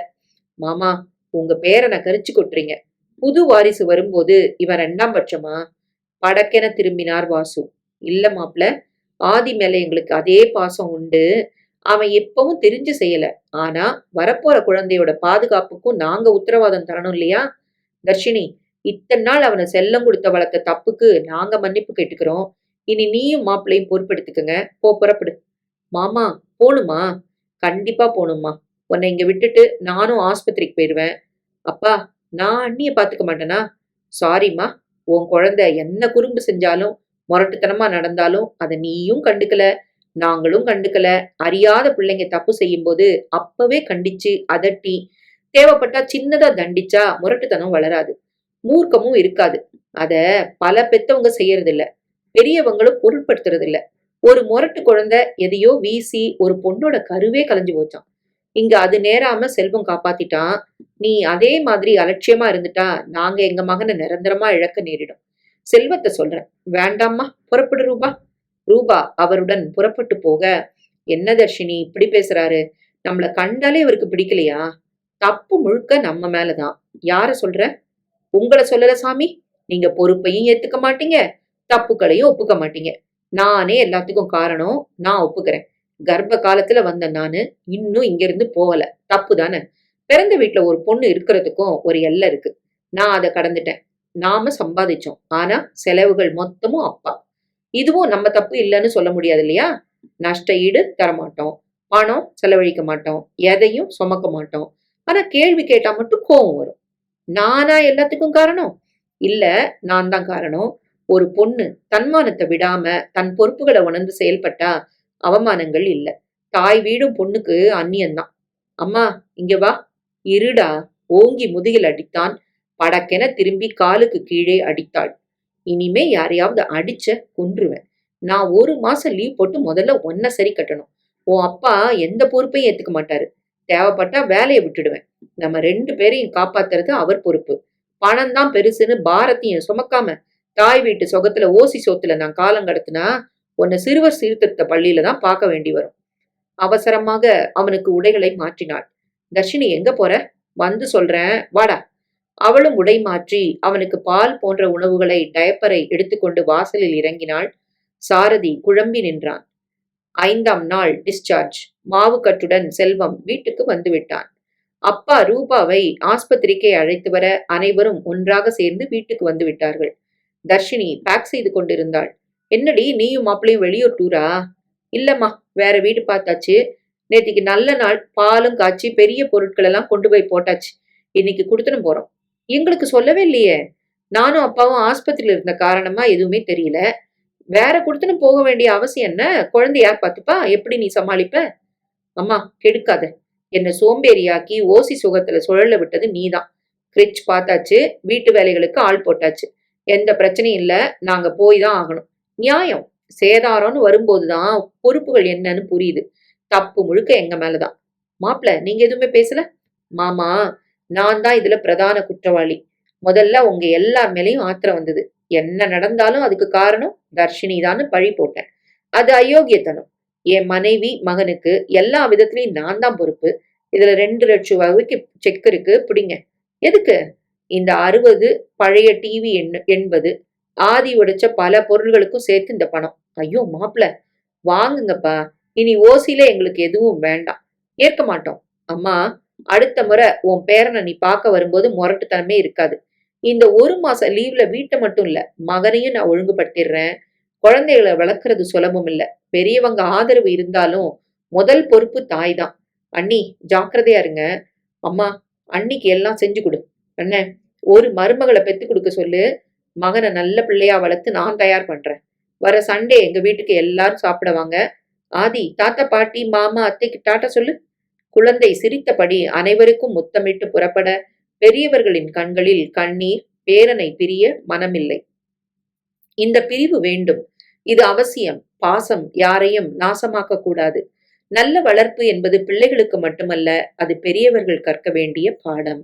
Speaker 2: மாமா, உங்க பேரனை கரிச்சு கொட்டுறீங்க. புது வாரிசு வரும்போது இவன் 2ஆம் பட்சமா? படக்கென திரும்பினார் வாசு. இல்ல மாப்ள, ஆதி மேல எங்களுக்கு அதே பாசம் உண்டு. அவன் எப்பவும் தெரிஞ்சு செய்யல. ஆனா வரப்போற குழந்தையோட பாதுகாப்புக்கும் நாங்க உத்தரவாதம் தரணும் இல்லையா? தர்ஷினி, இத்தனை நாள் அவனை செல்லம் கொடுத்த வளர்த்த தப்புக்கு நாங்க மன்னிப்பு கேட்டுக்கிறோம். இனி நீயும் மாப்பிள்ளையும் பொறுப்பெடுத்துக்கங்க. புறப்படு. மாமா, போணுமா? கண்டிப்பா போகணுமா. உன்னை இங்க விட்டுட்டு நானும் ஆஸ்பத்திரிக்கு போயிருவேன். அப்பா, நான் அண்ணிய பாத்துக்க மாட்டேனா? சாரிம்மா. உன் குழந்தை என்ன குறும்பு செஞ்சாலும், முரட்டுத்தனமா நடந்தாலும் அதை நீயும் கண்டுக்கல, நாங்களும் கண்டுக்கல. அறியாத பிள்ளைங்க தப்பு செய்யும் போது அப்பவே கண்டிச்சு அதட்டி, தேவைப்பட்டா சின்னதா தண்டிச்சா முரட்டுத்தனம் வளராது, மூர்க்கமும் இருக்காது. அத பல பெத்தவங்க செய்யறது இல்ல, பெரியவங்களும் பொருட்படுத்துறது இல்ல. ஒரு முரட்டு குழந்தை எதையோ வீசி ஒரு பொண்ணோட கருவே கலைஞ்சு போச்சான். இங்க அது நேராம செல்வம் காப்பாத்திட்டான். நீ அதே மாதிரி அலட்சியமா இருந்துட்டா நாங்க எங்க மகனை நிரந்தரமா இழக்க நேரிடும். செல்வத்தை சொல்றேன். வேண்டாம்மா, புறப்படு ரூபா. ரூபா அவருடன் புறப்பட்டு போக, என்ன தர்ஷினி இப்படி பேசுறாரு? நம்மள கண்டாலே இவருக்கு பிடிக்கலையா? தப்பு முழுக்க நம்ம மேலதான். யார சொல்ற? உங்கள சொல்லல சாமி. நீங்க பொறுப்பையும் ஏத்துக்க மாட்டீங்க, தப்புக்களையும் ஒப்புக்க மாட்டீங்க. நானே எல்லாத்துக்கும் காரணம். நான் ஒப்புக்கிறேன். கர்ப்ப காலத்துல வந்த நானு இன்னும் இங்க இருந்து போகல. தப்பு தானே? பிறந்த வீட்டுல ஒரு பொண்ணு இருக்கிறதுக்கும் ஒரு எல்லை இருக்கு. நான் அதை கடந்துட்டேன். நாம சம்பாதிச்சோம். ஆனா செலவுகள் மொத்தமும் அப்பா. இதுவும் நம்ம தப்பு இல்லைன்னு சொல்ல முடியாது இல்லையா? நஷ்ட ஈடு தரமாட்டோம், பணம் செலவழிக்க மாட்டோம், எதையும் சுமக்க மாட்டோம். ஆனா கேள்வி கேட்டா மட்டும் கோவம் வரும். நானா எல்லாத்துக்கும் காரணம்? இல்ல, நான் தான் காரணம். ஒரு பொண்ணு தன்மானத்தை விடாம தன் பொறுப்புகளை உணர்ந்து செயல்பட்டா அவமானங்கள் இல்ல. தாய் வீடும் பொண்ணுக்கு அந்நியம்தான். அம்மா, இங்க வா. இருடா. ஓங்கி முதுகில் அடித்தான். படக்கென திரும்பி காலுக்கு கீழே அடித்தாள். இனிமே யாரையாவது அடிச்ச கொன்றுவேன். நான் 1 மாசம் லீவ் போட்டு முதல்ல ஒன்ன சரி கட்டணும். உன் அப்பா எந்த பொறுப்பையும் ஏத்துக்க மாட்டாரு. தேவைப்பட்டா வேலையை விட்டுடுவேன். நம்ம 2 பேரையும் காப்பாத்துறது அவர் பொறுப்பு. பணம் தான் பெருசுன்னு பாரத்தையும் சுமக்காம தாய் வீட்டு சொகத்துல ஓசி சோத்துல நான் காலம் கடத்தினா உன்னை சிறுவர் சீர்திருத்த பள்ளியில தான் பார்க்க வேண்டி வரும். அவசரமாக அவனுக்கு உடைகளை மாற்றினாள். தர்ஷினி, எங்க போற? வந்து சொல்றேன், வாடா. அவளும் உடை மாற்றி அவனுக்கு பால் போன்ற உணவுகளை டயப்பரை எடுத்துக்கொண்டு வாசலில் இறங்கினாள். சாரதி குழம்பி நின்றான். 5ஆம் நாள் டிஸ்சார்ஜ். மாவுக்கட்டுடன் செல்வம் வீட்டுக்கு வந்துவிட்டான். அப்பா ரூபாவை ஆஸ்பத்திரிக்கே அழைத்து வர அனைவரும் ஒன்றாக சேர்ந்து வீட்டுக்கு வந்து விட்டார்கள். தர்ஷினி பேக் செய்து கொண்டிருந்தாள். என்னடி, நீயும் மாப்பிளையும் வெளியூர் டூரா? இல்லம்மா, வேற வீடு பார்த்தாச்சு. நேத்திக்கு நல்ல நாள், பாலும் காய்ச்சி பெரிய பொருட்கள் எல்லாம் கொண்டு போய் போட்டாச்சு. இன்னைக்கு குடுத்துன்னு போறோம். எங்களுக்கு சொல்லவே இல்லையே. நானும் அப்பாவும் ஆஸ்பத்திரியில இருந்த காரணமா எதுவுமே தெரியல. வேற குடுத்துன்னு போக வேண்டிய அவசியம் என்ன? குழந்தை யார் பார்த்துப்பா? எப்படி நீ சமாளிப்ப? அம்மா, கெடுக்காத. என்ன சோம்பேறியாக்கி ஓசி சுகத்துல சுழல விட்டது நீதான். ஃப்ரிட்ஜ் பார்த்தாச்சு, வீட்டு வேலைகளுக்கு ஆள் போட்டாச்சு. எந்த பிரச்சனையும் இல்ல. நாங்க போய் தான் ஆகணும். நியாயம். சேதாரம்னு வரும்போதுதான் பொறுப்புகள் என்னன்னு புரியுது. தப்பு முழுக்க எங்க மேலதான். மாப்பிள, நீங்க எதுவுமே பேசல? மாமா, நான் தான் இதுல பிரதான குற்றவாளி. முதல்ல உங்க எல்லார் மேலயும் ஆத்திரம் வந்தது. என்ன நடந்தாலும் அதுக்கு காரணம் தர்ஷினி தான்னு பழி போட்டேன். அது அயோக்கியத்தனம். என் மனைவி மகனுக்கு எல்லா விதத்திலையும் நான் தான் பொறுப்பு. இதுல 2 லட்சம் ரூபாய்க்கு செக் இருக்கு, பிடிங்க. எதுக்கு? இந்த 60 பழைய டிவி 80 ஆதி உடைச்ச பல பொருள்களுக்கும் சேர்த்து இந்த பணம். ஐயோ மாப்பிள, வாங்குங்கப்பா. இனி ஓசியில எங்களுக்கு எதுவும் வேண்டாம். ஏற்க மாட்டோம். அம்மா, அடுத்த முறை உன் பேரனை நீ பார்க்க வரும்போது முரட்டுத்தனமே இருக்காது. இந்த 1 மாசம் லீவ்ல வீட்டை மட்டும் இல்ல, மகனையும் நான் ஒழுங்குபடுத்திடுறேன். குழந்தைகளை வளர்க்கறது சுலபம் இல்ல. பெரியவங்க ஆதரவு இருந்தாலும் முதல் பொறுப்பு தாய் தான். அண்ணி, ஜாக்கிரதையா இருங்க. அம்மா, அண்ணிக்கு எல்லாம் செஞ்சு கொடு. அண்ணே, ஒரு மருமகளை பெத்து கொடுக்க சொல்லு. மகனை நல்ல பிள்ளையா வளர்த்து நான் தயார் பண்றேன். வர சண்டே எங்க வீட்டுக்கு எல்லாரும் சாப்பிட வாங்க. ஆதி, தாத்தா, பாட்டி, மாமா, அத்தைக்கு டாட்டா சொல்லு. குழந்தை சிரித்தபடி அனைவருக்கும் முத்தமிட்டு புறப்பட பெரியவர்களின் கண்களில் கண்ணீர். பேரனை பிரிய மனமில்லை. இந்த பிரிவு வேண்டும். இது அவசியம். பாசம் யாரையும் நாசமாக்க கூடாது. நல்ல வளர்ப்பு என்பது பிள்ளைகளுக்கு மட்டுமல்ல, அது பெரியவர்கள் கற்க வேண்டிய பாடம்.